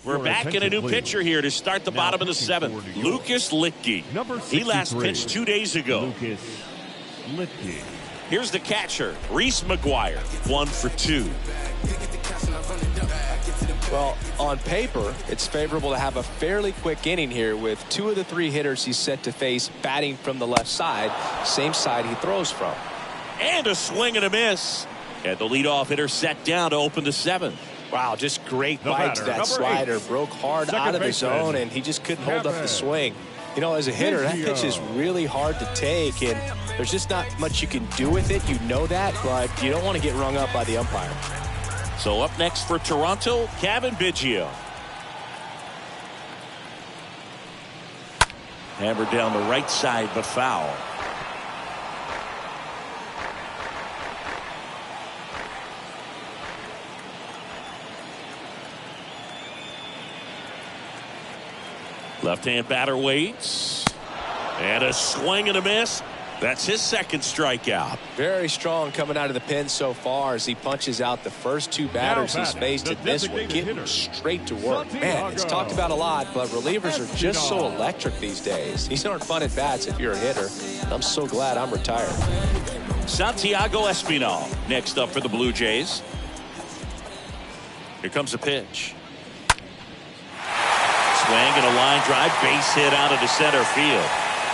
We're back in a new pitcher here to start the bottom of the seventh. Lucas Litke. He last pitched 2 days ago. Lucas Litke. Here's the catcher, Reese McGuire, 1 for 2. Well, on paper, it's favorable to have a fairly quick inning here with 2 of the 3 hitters he's set to face batting from the left side, same side he throws from. And a swing and a miss. And the leadoff hitter set down to open the seventh. Wow, just great bite to that slider. Broke hard out of the zone, and he just couldn't hold up the swing. You know, as a hitter, that pitch is really hard to take, and there's just not much you can do with it. You know that, but you don't want to get rung up by the umpire. So up next for Toronto, Kevin Biggio. Hammered down the right side, but foul. Left-hand batter waits. And a swing and a miss. That's his second strikeout. Very strong coming out of the pen so far as he punches out the first 2 batters he's faced in this one, getting straight to work. Man, it's talked about a lot, but relievers are just so electric these days. These aren't fun at bats if you're a hitter. I'm so glad I'm retired. Santiago Espinal next up for the Blue Jays. Here comes a pitch. Swing and a line drive, base hit out into center field.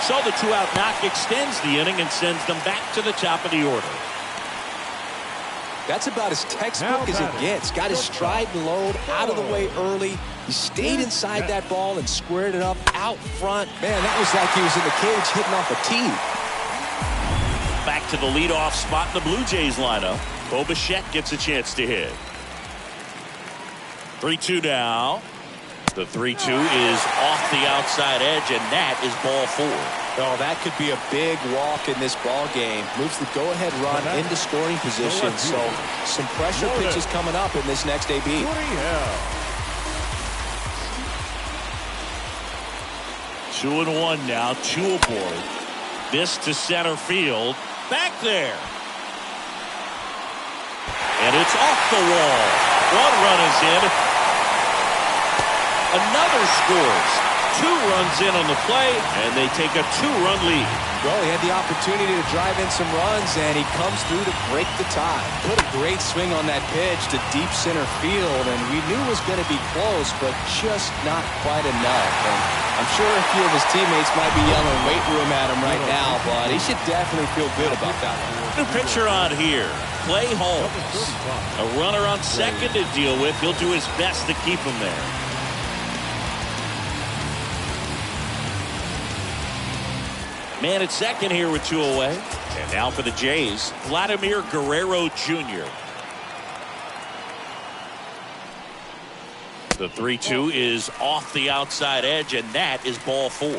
So the 2-out knock extends the inning and sends them back to the top of the order. That's about as textbook as it gets. Got his stride and load out of the way early. He stayed inside that ball and squared it up out front. Man, that was like he was in the cage hitting off a tee. Back to the leadoff spot in the Blue Jays lineup. Bo Bichette gets a chance to hit. 3-2 now. The 3-2 is off the outside edge, and that is ball 4. Oh, that could be a big walk in this ball game. Moves the go-ahead run into scoring position. So some pressure pitches coming up in this next AB. 2-1 now, 2 aboard. This to center field. Back there. And it's off the wall. 1 run is in. Another scores. 2 runs in on the play, and they take a 2-run lead. Well, he had the opportunity to drive in some runs, and he comes through to break the tie. Put a great swing on that pitch to deep center field, and we knew it was going to be close, but just not quite enough. And I'm sure a few of his teammates might be yelling weight room at him right now, but he should definitely feel good about that one. New pitcher on here, Clay Holmes. A runner on second to deal with. He'll do his best to keep him there. Man at second here with 2 away. And now for the Jays, Vladimir Guerrero Jr. The 3-2 is off the outside edge, and that is ball 4.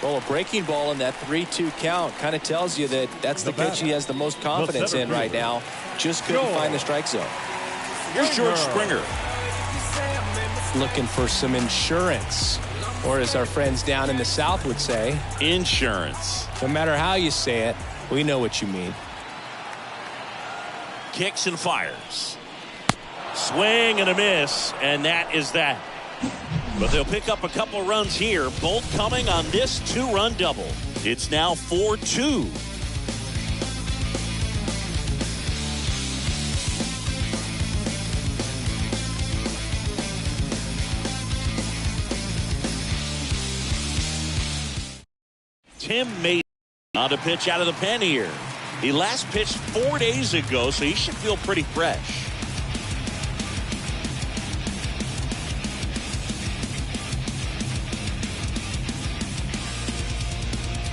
Well, a breaking ball in that 3-2 count kind of tells you that that's the pitch he has the most confidence in right now. Just couldn't find the strike zone. Here's George Springer. Looking for some insurance. Or as our friends down in the South would say, insurance. No matter how you say it, we know what you mean. Kicks and fires. Swing and a miss, and that is that. But they'll pick up a couple of runs here, both coming on this 2-run double. It's now 4-2. Tim Mason on to pitch out of the pen here. He last pitched 4 days ago, so he should feel pretty fresh.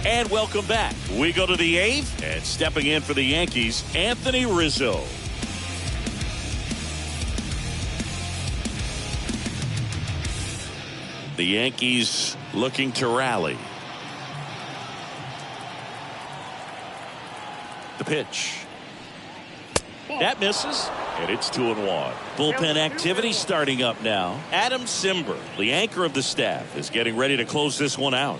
And welcome back. We go to the 8th, and stepping in for the Yankees, Anthony Rizzo. The Yankees looking to rally. The pitch. That misses, and it's 2-1. Bullpen activity starting up now. Adam Simber, the anchor of the staff, is getting ready to close this one out.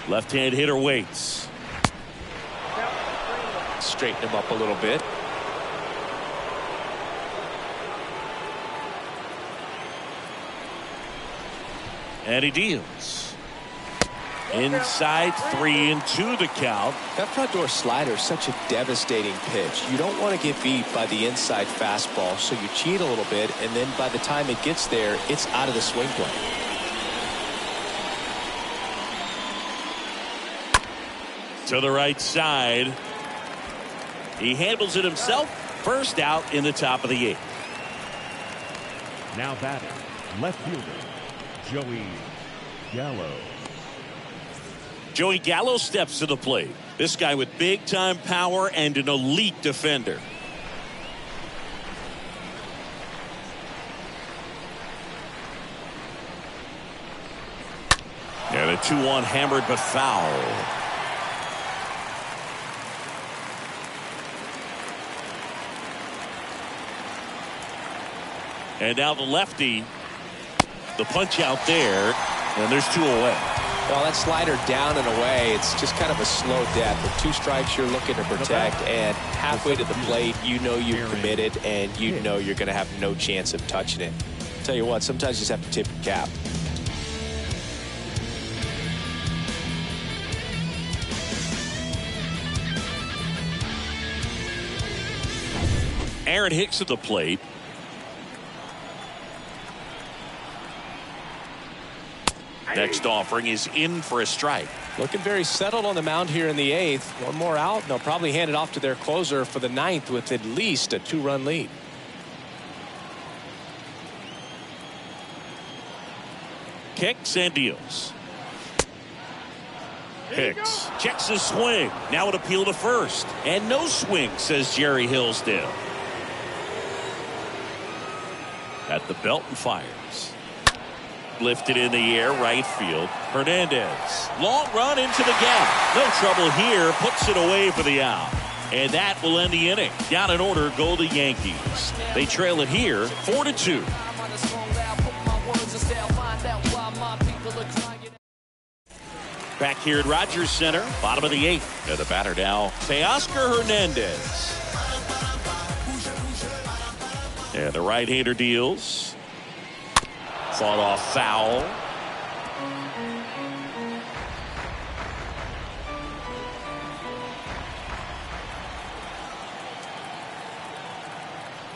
Left-hand hitter waits. straighten him up a little bit. And he deals. Inside 3-2 the count. That front door slider is such a devastating pitch. You don't want to get beat by the inside fastball, so you cheat a little bit, and then by the time it gets there, it's out of the swing plane. To the right side. He handles it himself. First out in the top of the 8th. Now batting, left fielder, Joey Gallo. Joey Gallo steps to the plate. This guy with big time power and an elite defender. And a 2-1 hammered but foul. And now the lefty. The punch out there. And there's 2 away. Well, that slider down and away, it's just kind of a slow death. With 2 strikes you're looking to protect, and halfway to the plate, you know you've committed, and you know you're going to have no chance of touching it. Tell you what, sometimes you just have to tip your cap. Aaron Hicks at the plate. Next offering is in for a strike. Looking very settled on the mound here in the 8th. One more out, and they'll probably hand it off to their closer for the 9th with at least a 2-run lead. Kicks and deals. Hicks checks his swing. Now an appeal to first. And no swing, says Jerry Hillsdale. At the belt and fires. Lifted in the air, right field. Hernandez. Long run into the gap. No trouble here. Puts it away for the out. And that will end the inning. Down in order go the Yankees. They trail it here 4-2. Back here at Rogers Center, bottom of the 8th. And the batter now, Teoscar Hernandez. And the right-hander deals. Fought off foul.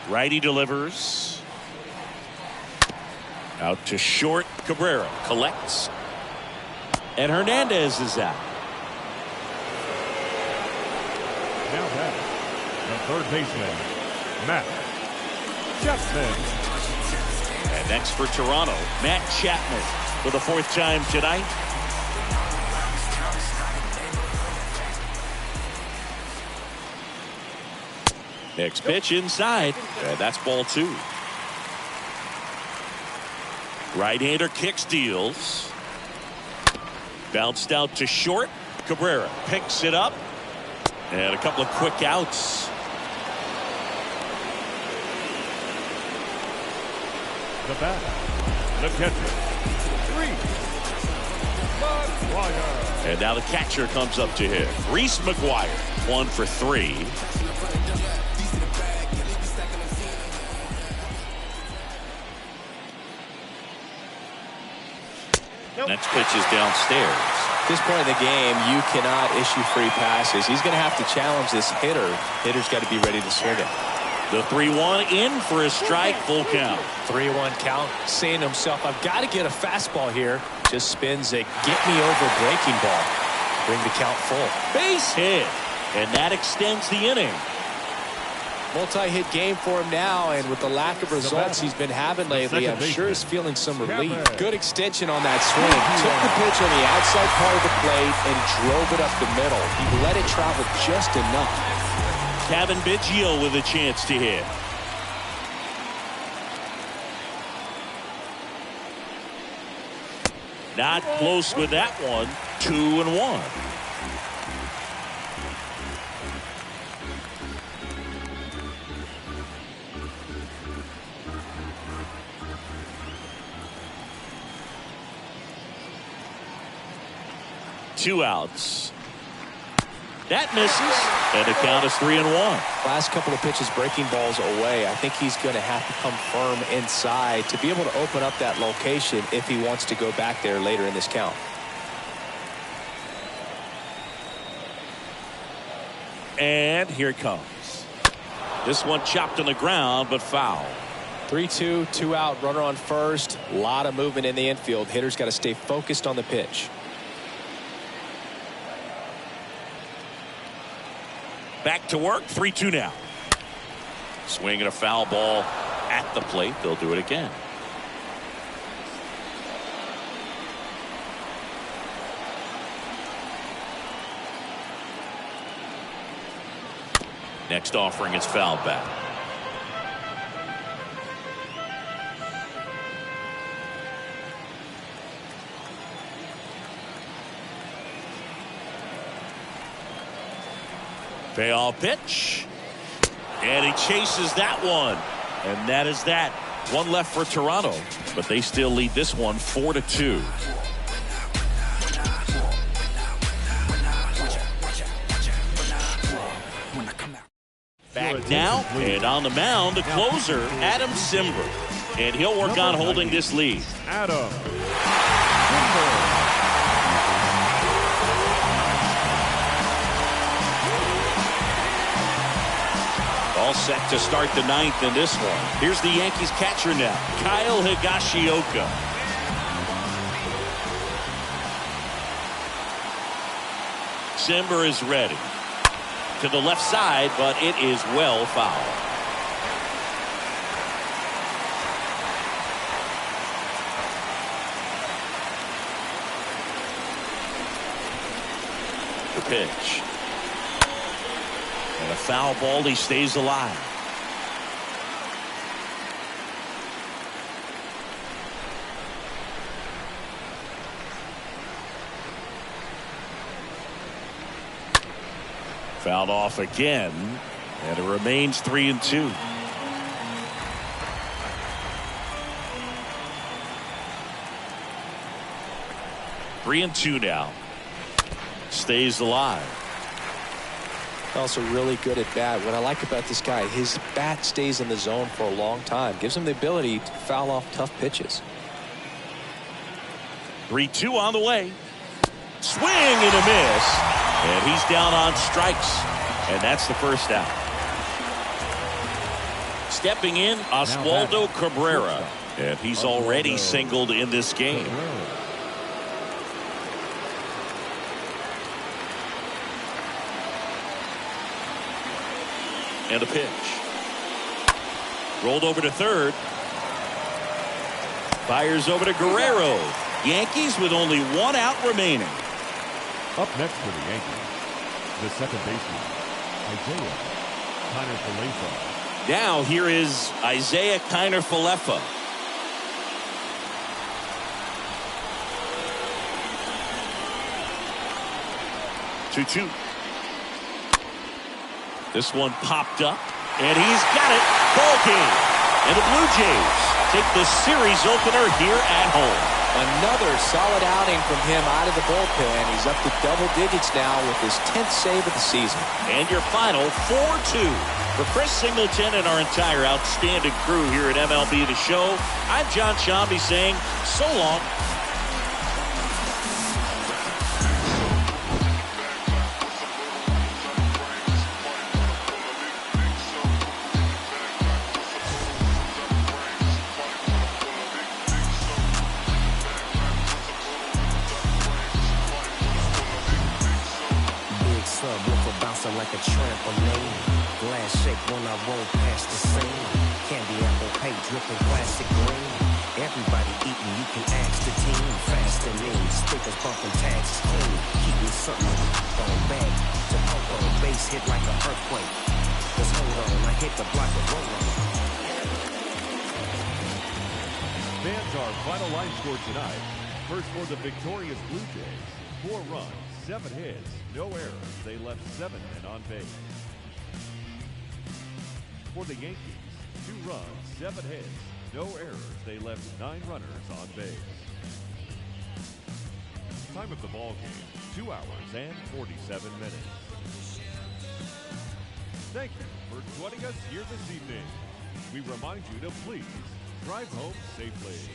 Righty delivers. Out to short. Cabrera collects. And Hernandez is out. Now batting, the third baseman, Matt Chapman. And next for Toronto, Matt Chapman for the 4th time tonight. Next pitch inside, and that's ball 2. Right-hander kicks, deals. Bounced out to short. Cabrera picks it up. And a couple of quick outs. The batter, the catcher, McGuire. And now the catcher comes up to hit. Reese McGuire, 1 for 3. Next pitch is downstairs. At this point in the game, you cannot issue free passes. He's going to have to challenge this hitter. Hitter's got to be ready to swing it. The 3-1 in for a strike, full count. 3-1 count, saying to himself, I've got to get a fastball here. Just spins a get-me-over breaking ball. Bring the count full. Base hit. And that extends the inning. Multi-hit game for him now, and with the lack of results he's been having lately, I'm sure he's feeling some relief. Good extension on that swing. Took the pitch on the outside part of the plate and drove it up the middle. He let it travel just enough. Kevin Biggio with a chance to hit. Not close with that one. 2-1. Two outs. That misses, and the count is 3-1. Last couple of pitches breaking balls away. I think he's going to have to come firm inside to be able to open up that location if he wants to go back there later in this count. And here it comes. This one chopped on the ground, but foul. 3-2, 2 out, runner on first. A lot of movement in the infield. Hitter's got to stay focused on the pitch. Back to work, 3-2 now. Swinging a foul ball at the plate. They'll do it again. Next offering is fouled back. Payoff pitch. And he chases that one. And that is that. One left for Toronto. But they still lead this one 4-2. Back now. And on the mound, the closer, Adam Simber. And he'll work on holding this lead. Adam. All set to start the ninth in this one. Here's the Yankees catcher now, Kyle Higashioka. Simber is ready. To the left side, but it is well fouled. The pitch. And a foul ball, he stays alive. Fouled off again, and it remains 3-2. Three and two now. Stays alive. Also really good at bat. What I like about this guy, his bat stays in the zone for a long time. Gives him the ability to foul off tough pitches. 3-2 on the way. Swing and a miss. And he's down on strikes. And that's the first out. Stepping in, Oswaldo Cabrera. And he's already singled in this game. And a pitch. Rolled over to third. Fires over to Guerrero. Yankees with only one out remaining. Up next for the Yankees, the second baseman, Isaiah Kiner-Falefa. Now here is Isaiah Kiner-Falefa. Two. This one popped up, and he's got it. Ball game. And the Blue Jays take the series opener here at home. Another solid outing from him out of the bullpen. He's up to double digits now with his 10th save of the season. And your final 4-2. For Chris Singleton and our entire outstanding crew here at MLB The Show, I'm John Shambi saying so long. Like a trampoline, glass shake when I roll past the scene. Candy apple paint dripping classic green. Everybody eating, you can ask the team. Fast and lean, stickers bumping, tags clean. Keep me something on back to poke on. Base hit like an earthquake. Just hold on, I hit the block and roll on. Fans, our final line score tonight. First for the victorious Blue Jays, 4 runs, 7 hits, no errors. They left 7 men on base. For the Yankees, 2 runs, 7 hits, no errors. They left 9 runners on base. Time of the ball game, 2 hours and 47 minutes. Thank you for joining us here this evening. We remind you to please drive home safely.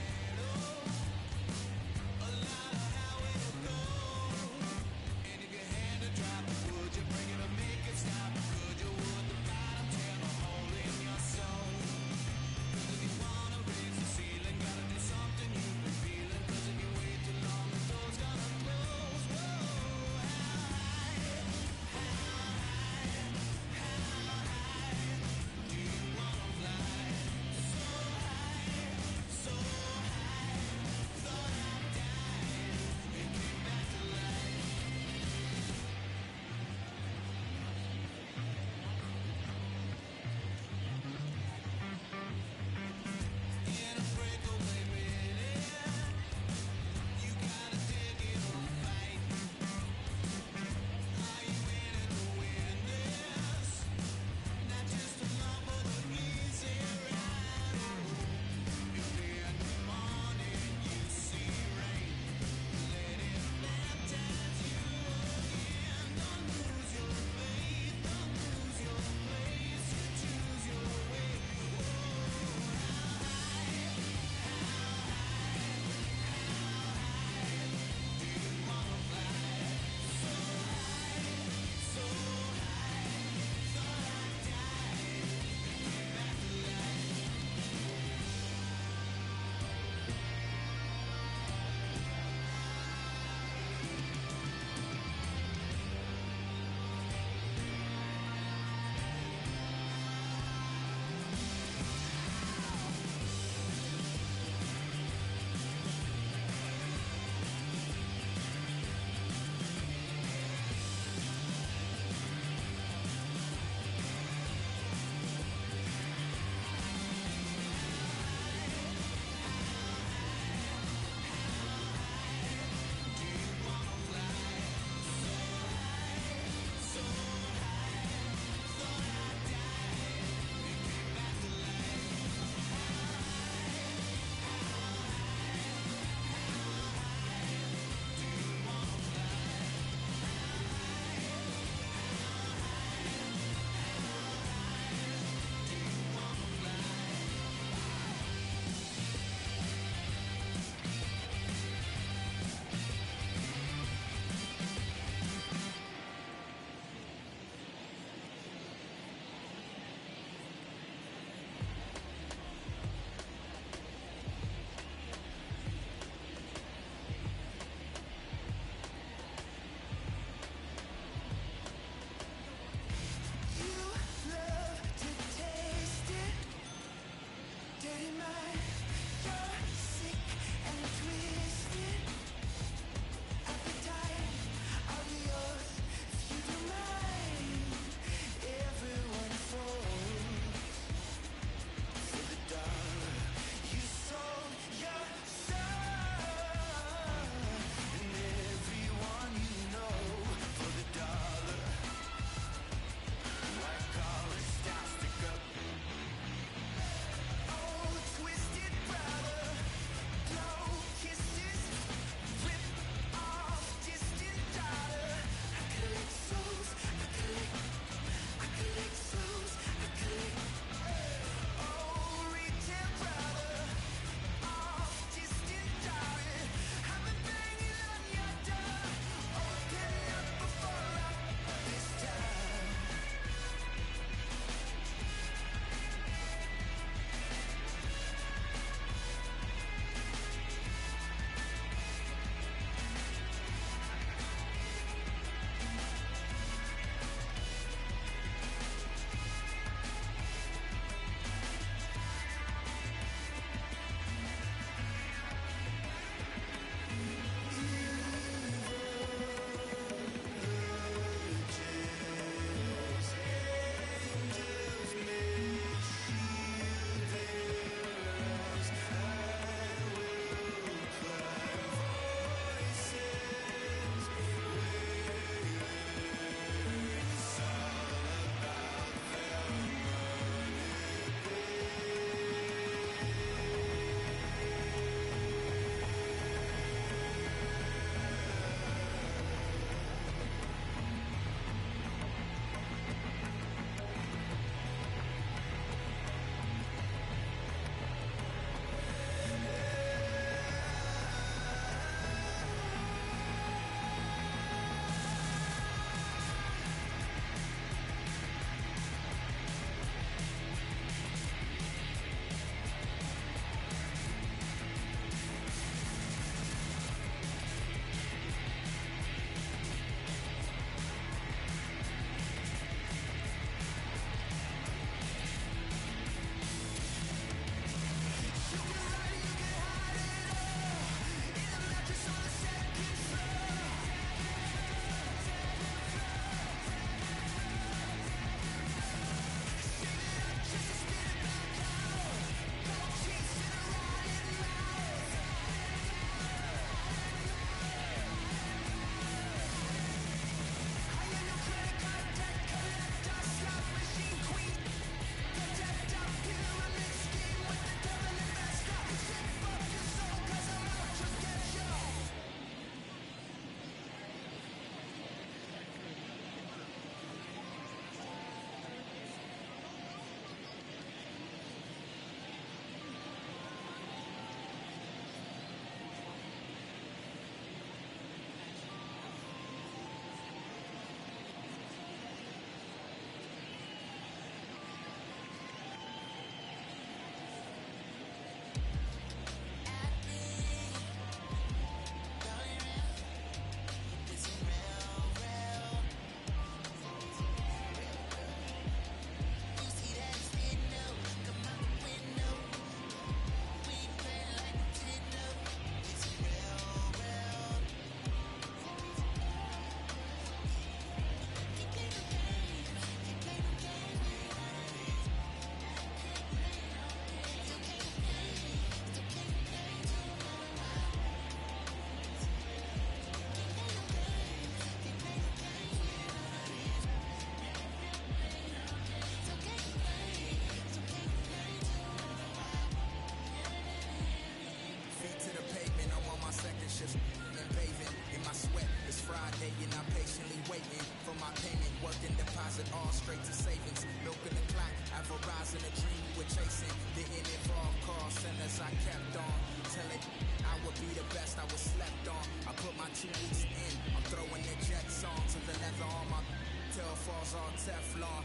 to savings. Milking the clock, advertising a dream we were chasing. Didn't involve call centers, I kept on. Telling I would be the best, I was slept on. I put my 2 weeks in, I'm throwing the Jets on. To the leather on my tail falls all Teflon.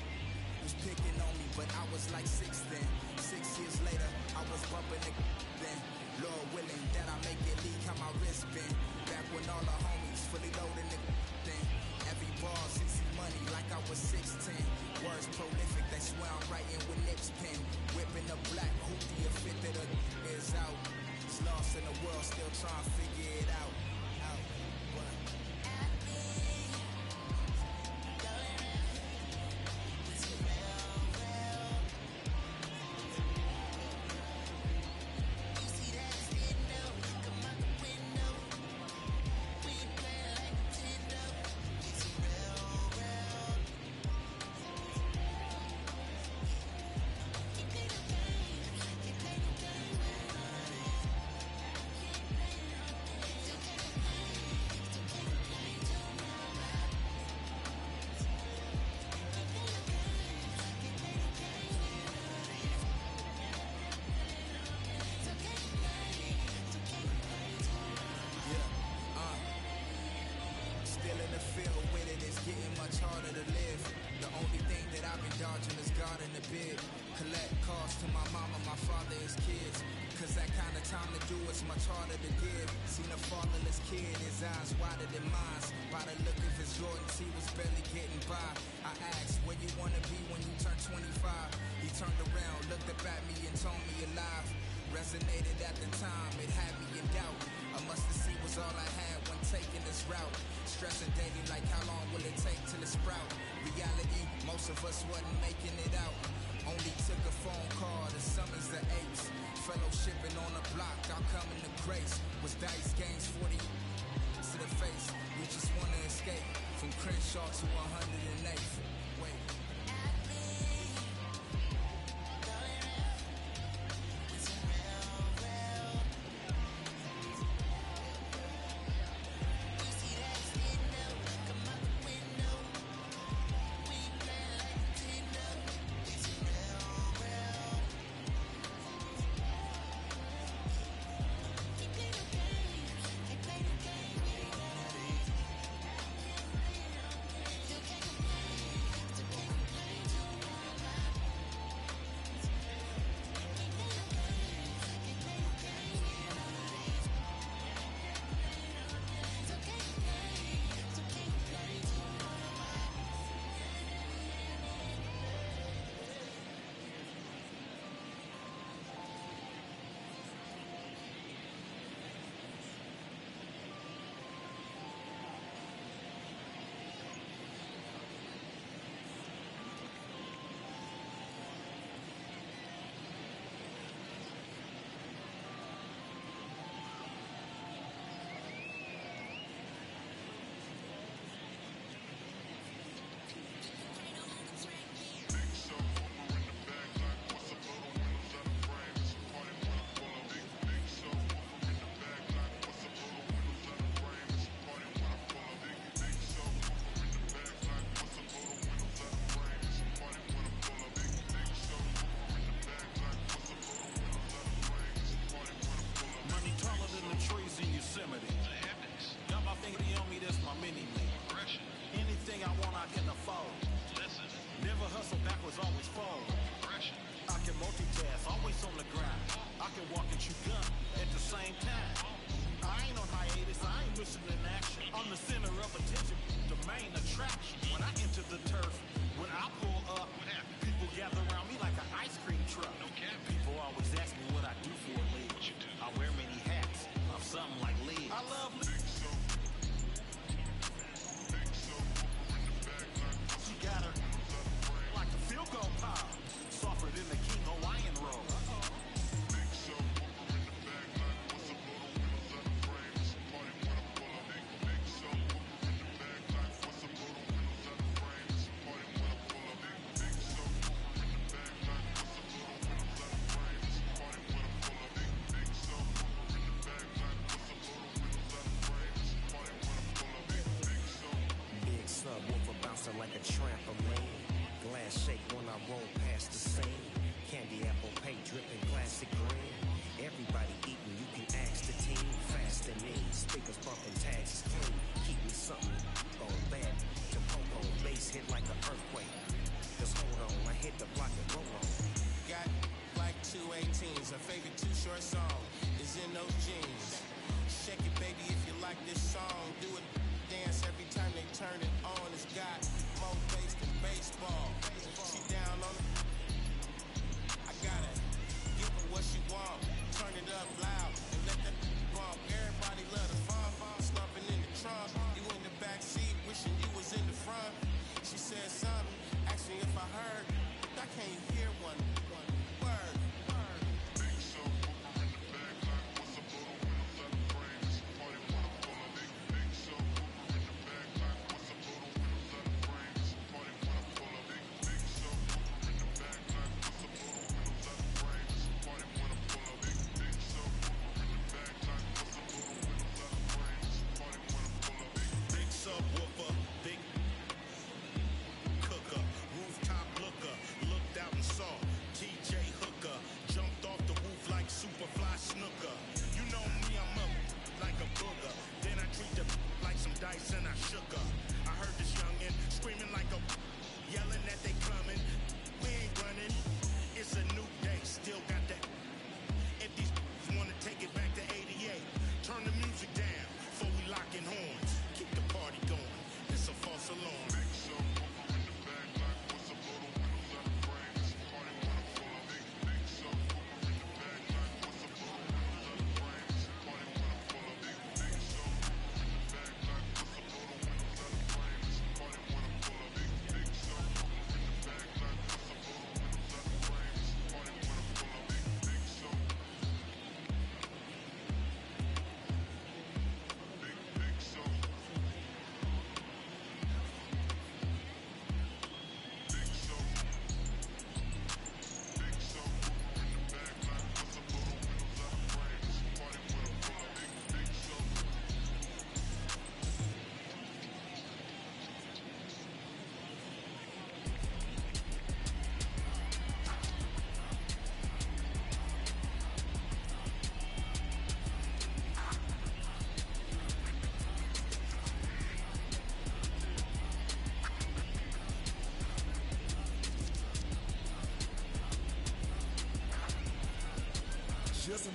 Was picking on me, but I was like 6 then. 6 years later, I was bumping the then. Lord willing that I make it leak how my wrist been. Back when all the homies fully loading the thing. Every ball's easy money like I was 6'10". Words prolific, they swear I'm writing with Nips pen. Whipping the black hoopty, a fit that is out. It's lost in the world, still trying to figure it out. What? Resonated at the time, it had me in doubt. I must have seen was all I had when taking this route. Stressing daily like how long will it take till it sprout? Reality, most of us wasn't making it out. Only took a phone call to summons the apes. Fellowshipping on the block, I'll come into grace. Was dice games 40 to the face. We just wanna escape from Crenshaw to 108th. Wait. roll past the scene. Candy apple pay dripping classic green. Everybody eating, you can ask the team. Fast and mean, speakers bumping, tags is clean. Keep me something going bad. The popo bass hit like an earthquake. Just hold on, I hit the block and roll on. Got like 218s, her favorite Too Short song is In Those Jeans. Shake it, baby, if you like this song. Do it, dance every time they turn it on. It's got more bass than baseball. She down on it. I gotta give her what she want. Turn it up loud and let that bump. Everybody love the fun. Slumping in the trunk. You in the back seat, wishing you was in the front. She said something, asked me if I heard. I can't hear one word. Big show, in the back like what's up, little wheels out the frames. Party when I pull up. Big show, in the back like what's up, little wheels out the frames. Party when I pull up. Big show, in the back like what's up, little wheels out the frames. Party when I pull up. Big show, in the back like what's up, little wheels out the frames. Party when I pull up. Big subwoofer, big cooker, rooftop looker, looked out and saw TJ Hooker, jumped off the roof like Superfly Snooker. You know me, I'm up like a booger. Then I treat the like some dice and I shook her. I heard this youngin' screaming like a yelling that they coming. We ain't running, it's a new day, still got that. If these wanna take it back to 88, turn the music down before we locking horns. Keep the party going, it's a false alarm. Big show, in the back like what's up, little wheels out the frames. Party when I pull up. Big show, in the back like what's up, little wheels out the frames. Party when I pull up. Big show, in the back like what's up, little wheels out the frames. Party when I pull up. Big show, in the back like what's up, little wheels out the frames. Party when I pull up. Big show. Big show. Big show. Big show. In the back like what's up, little wheels out the frames. Party when I pull up. Big show. Just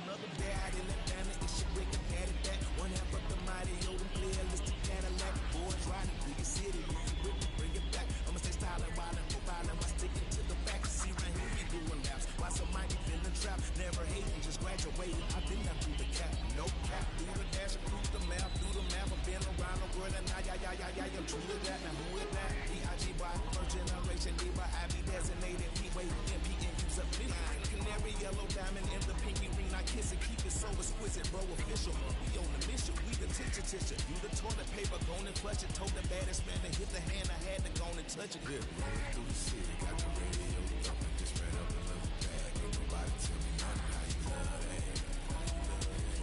another day out in Atlanta. It's your Rick and Patty back. One half of the mighty old playlist Cadillac. Boys riding through your city. Rick, bring it back. I'ma stay styling, wildin', profiling while sticking to the facts. See right here we doing laps. Why somebody feeling trapped? Never hating, just graduated. I've been down through the cap, no cap. Through the dash, through the map, I've been around the world and I'm true to that. Now who is that? B.I.G. by first generation, D by I be designated. P-Way, MP, and use up midnight. Canary yellow diamond in the pinky ring. I kiss it, keep it so exquisite, bro. Official, we on the mission. We the teacher. You the toilet paper, gone and flush it. Told the baddest man to hit the hand. I had to go and touch it. Good. Rolling through the city, got the radio thumping. Just ran up another bag. Ain't nobody tell me nothing. How you love that?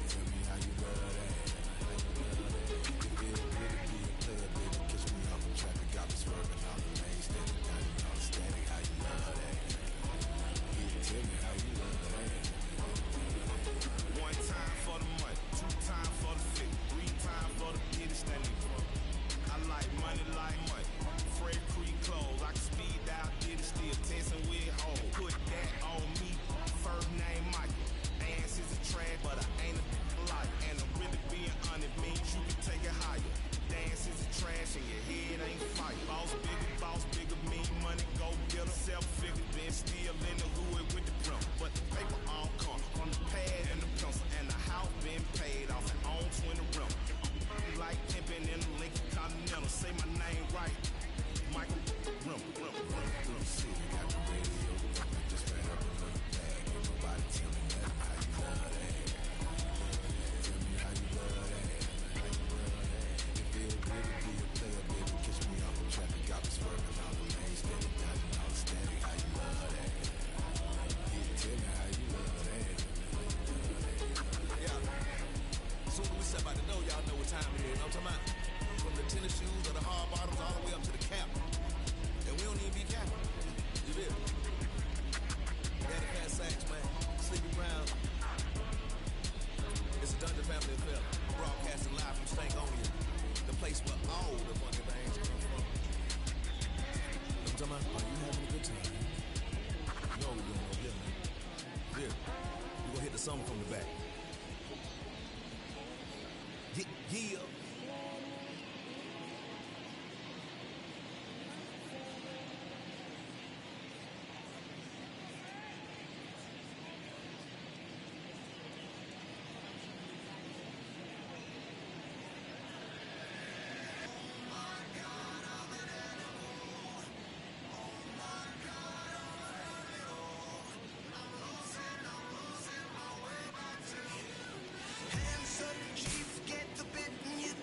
Tell me how you love that. It feel good to be a player, baby. Catch me off the traffic, got me swerving all the lanes. Standing down and all the static. How you love that? Tell me how you love that. One time for the money, two times for the fit, three times for the business standing for. I like money like money. Fred Creek clothes, I can speed out, did it still testing with hoes. Put that on me, first name Michael. Ass is a trash, but I ain't a liar. And I'm really being honest, means you can take it higher. Dance is a trash and your head ain't fire. Boss bigger, mean money, go get a self-figure. Been still in the hood with the drum, but the paper all come from the pad and the pencil. And the house been paid off and on 20 rim. Like pimping in the Lincoln Continental, say my name right. Michael Rim. City, got the radio thumping. Just ran up another bag. Ain't nobody tell me nothing. How you love that? Tell me how you love that. It feel good to be a player, baby. Catch me off the traffic, got me swerving all the lanes. Standing down and all the static. How you love that? Tell me how you love that. Yeah. Soon as we step out the door, y'all know what time it is. I'm talking about from the tennis shoes or the hard bottoms all the way up to the cap. And we don't even be capping. something from the back. Yeah. Hands up, chief, get the bit and you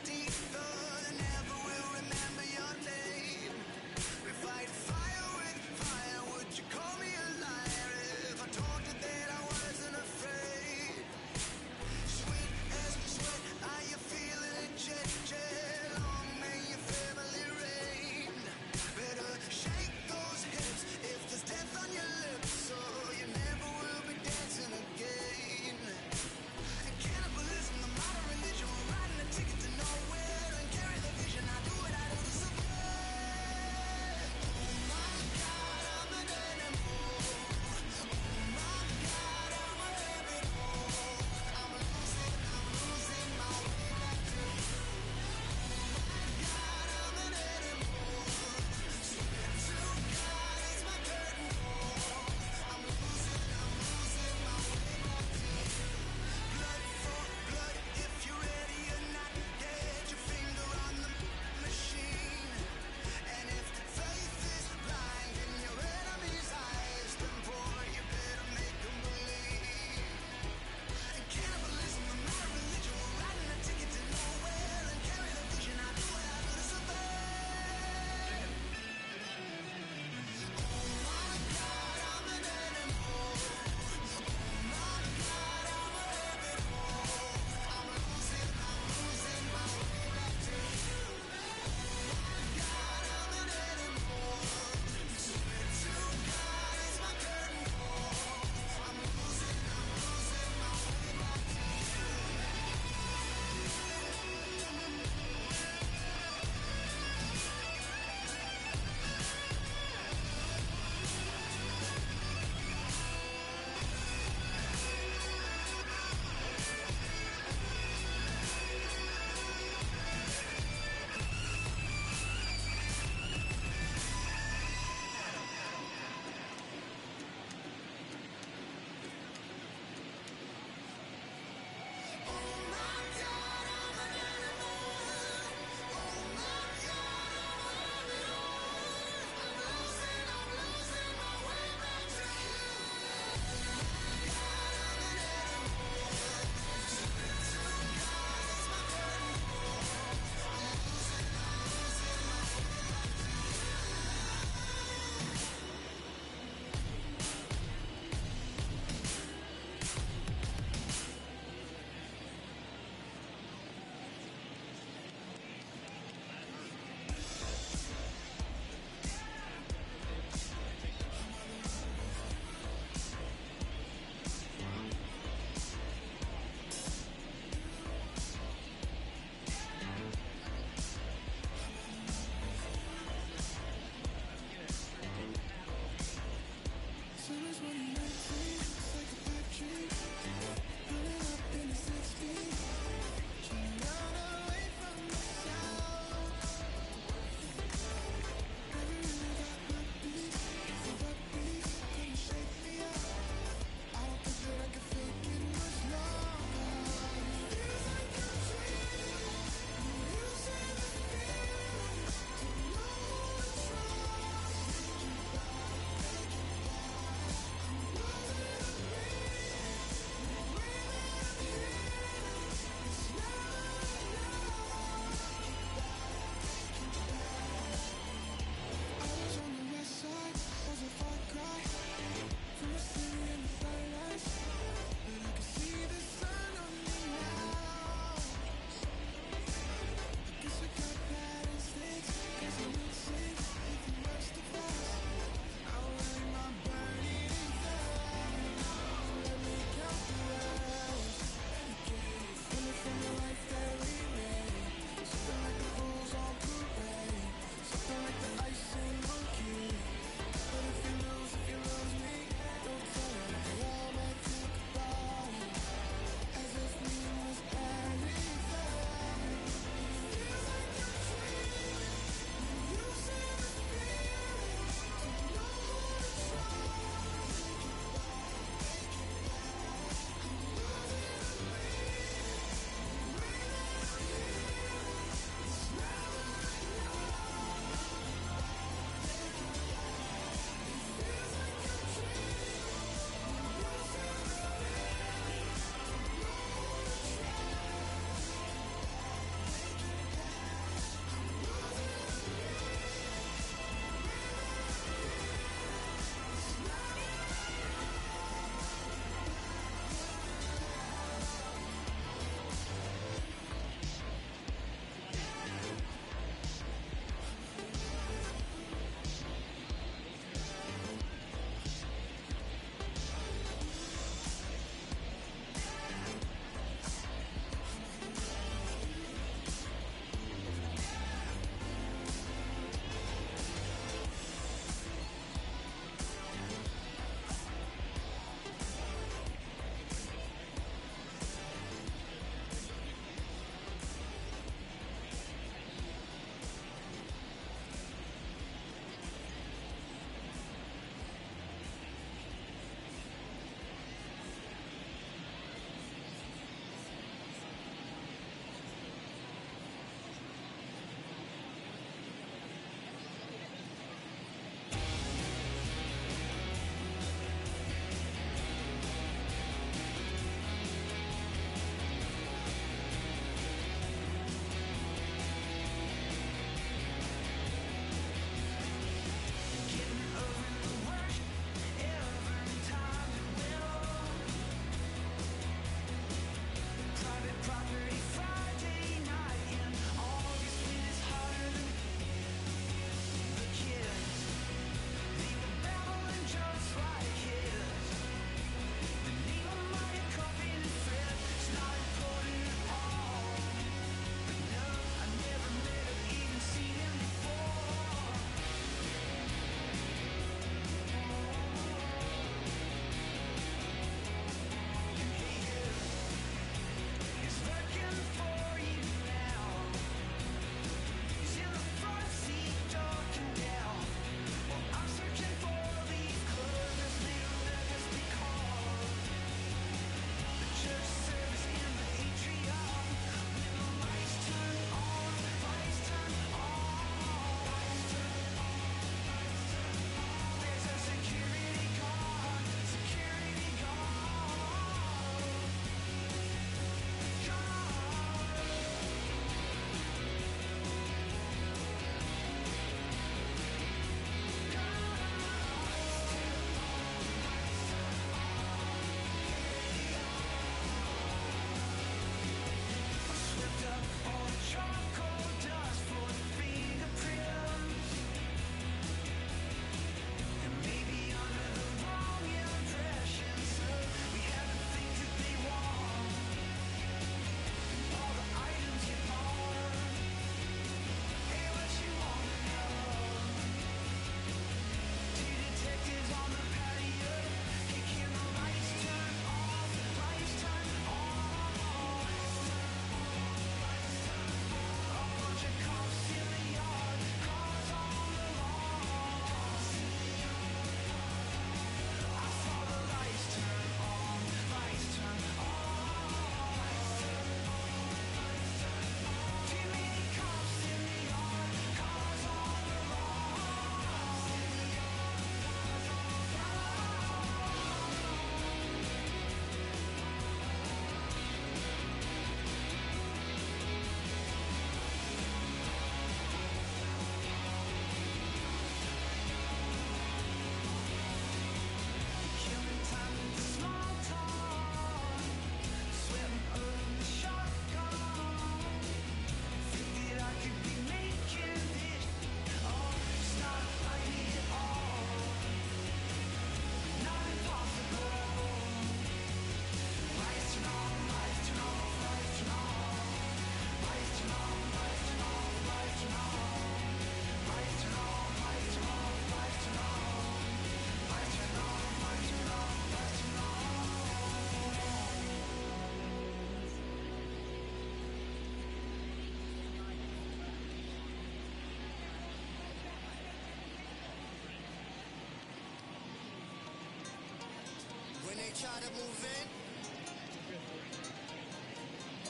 try to move in,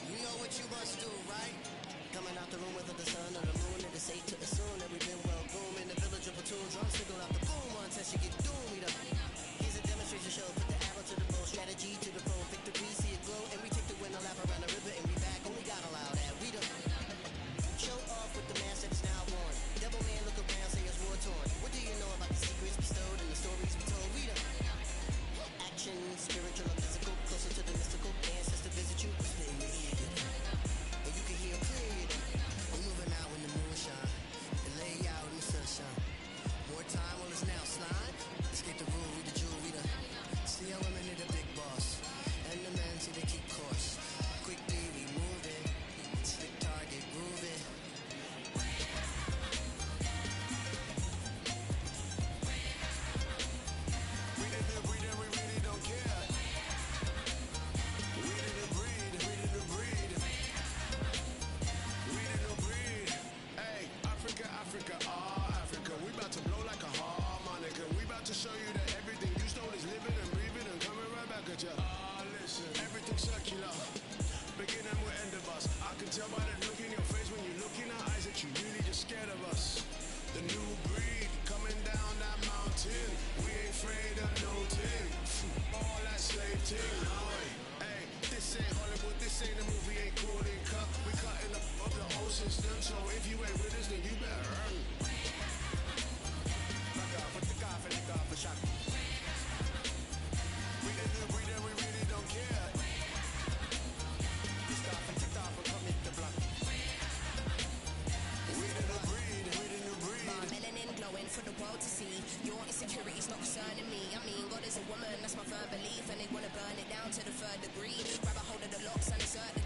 you know what you must do, right? Coming out the room whether the sun or the moon, it is safe to assume that we've been well groomed in the village of platoon. Drums signal out the boom until you get doomed. Here's a demonstration show, put the arrow to the bow, strategy to the pro, victory, see it glow, and we take the win, a lap around the river, and we back, only God allow that. We the show off with the mask that is now worn. Devil man look around, say it's war torn. What do you know about the secrets bestowed and the stories we told? We the action, spiritual or physical, closer to the mystical. Ancestor visit you, whisper in your ear, and you can hear clear. We're moving out when the moon shine, and lay out in the sunshine. More time, well it's now slide. Escape the rule, we the jewel, we the see how women are the big boss, and the men see they keep course. Quickly we moving, slick target grooving. We didn't breed and we really don't care. We didn't breed, we didn't breed. We didn't breed. Hey, Africa, Africa, Africa. We about to blow like a harmonica. We about to show you that everything you stole is living and breathing and coming right back at you. Listen, everything's circular. Beginning will end of us. I can tell by the look in your face when you look in our eyes that you really just scared of us. The new breed coming down that mountain. We ain't afraid of no thing. All that slave thing, boy. Hey, this ain't Hollywood, this ain't a movie, ain't cool, ain't cut. We cutting up the whole system, so if you ain't with us, then you better run. Back off with the cough and the cough and shot. We didn't breed and we really don't care. Pissed off and ticked off and come hit the block. We didn't breed, we didn't breed. My melanin glowing for the world to see. Your insecurities not concerning me. I mean, God is a woman, that's my firm belief. And they wanna burn it down to the third degree. Grab a hold of the locks and insert the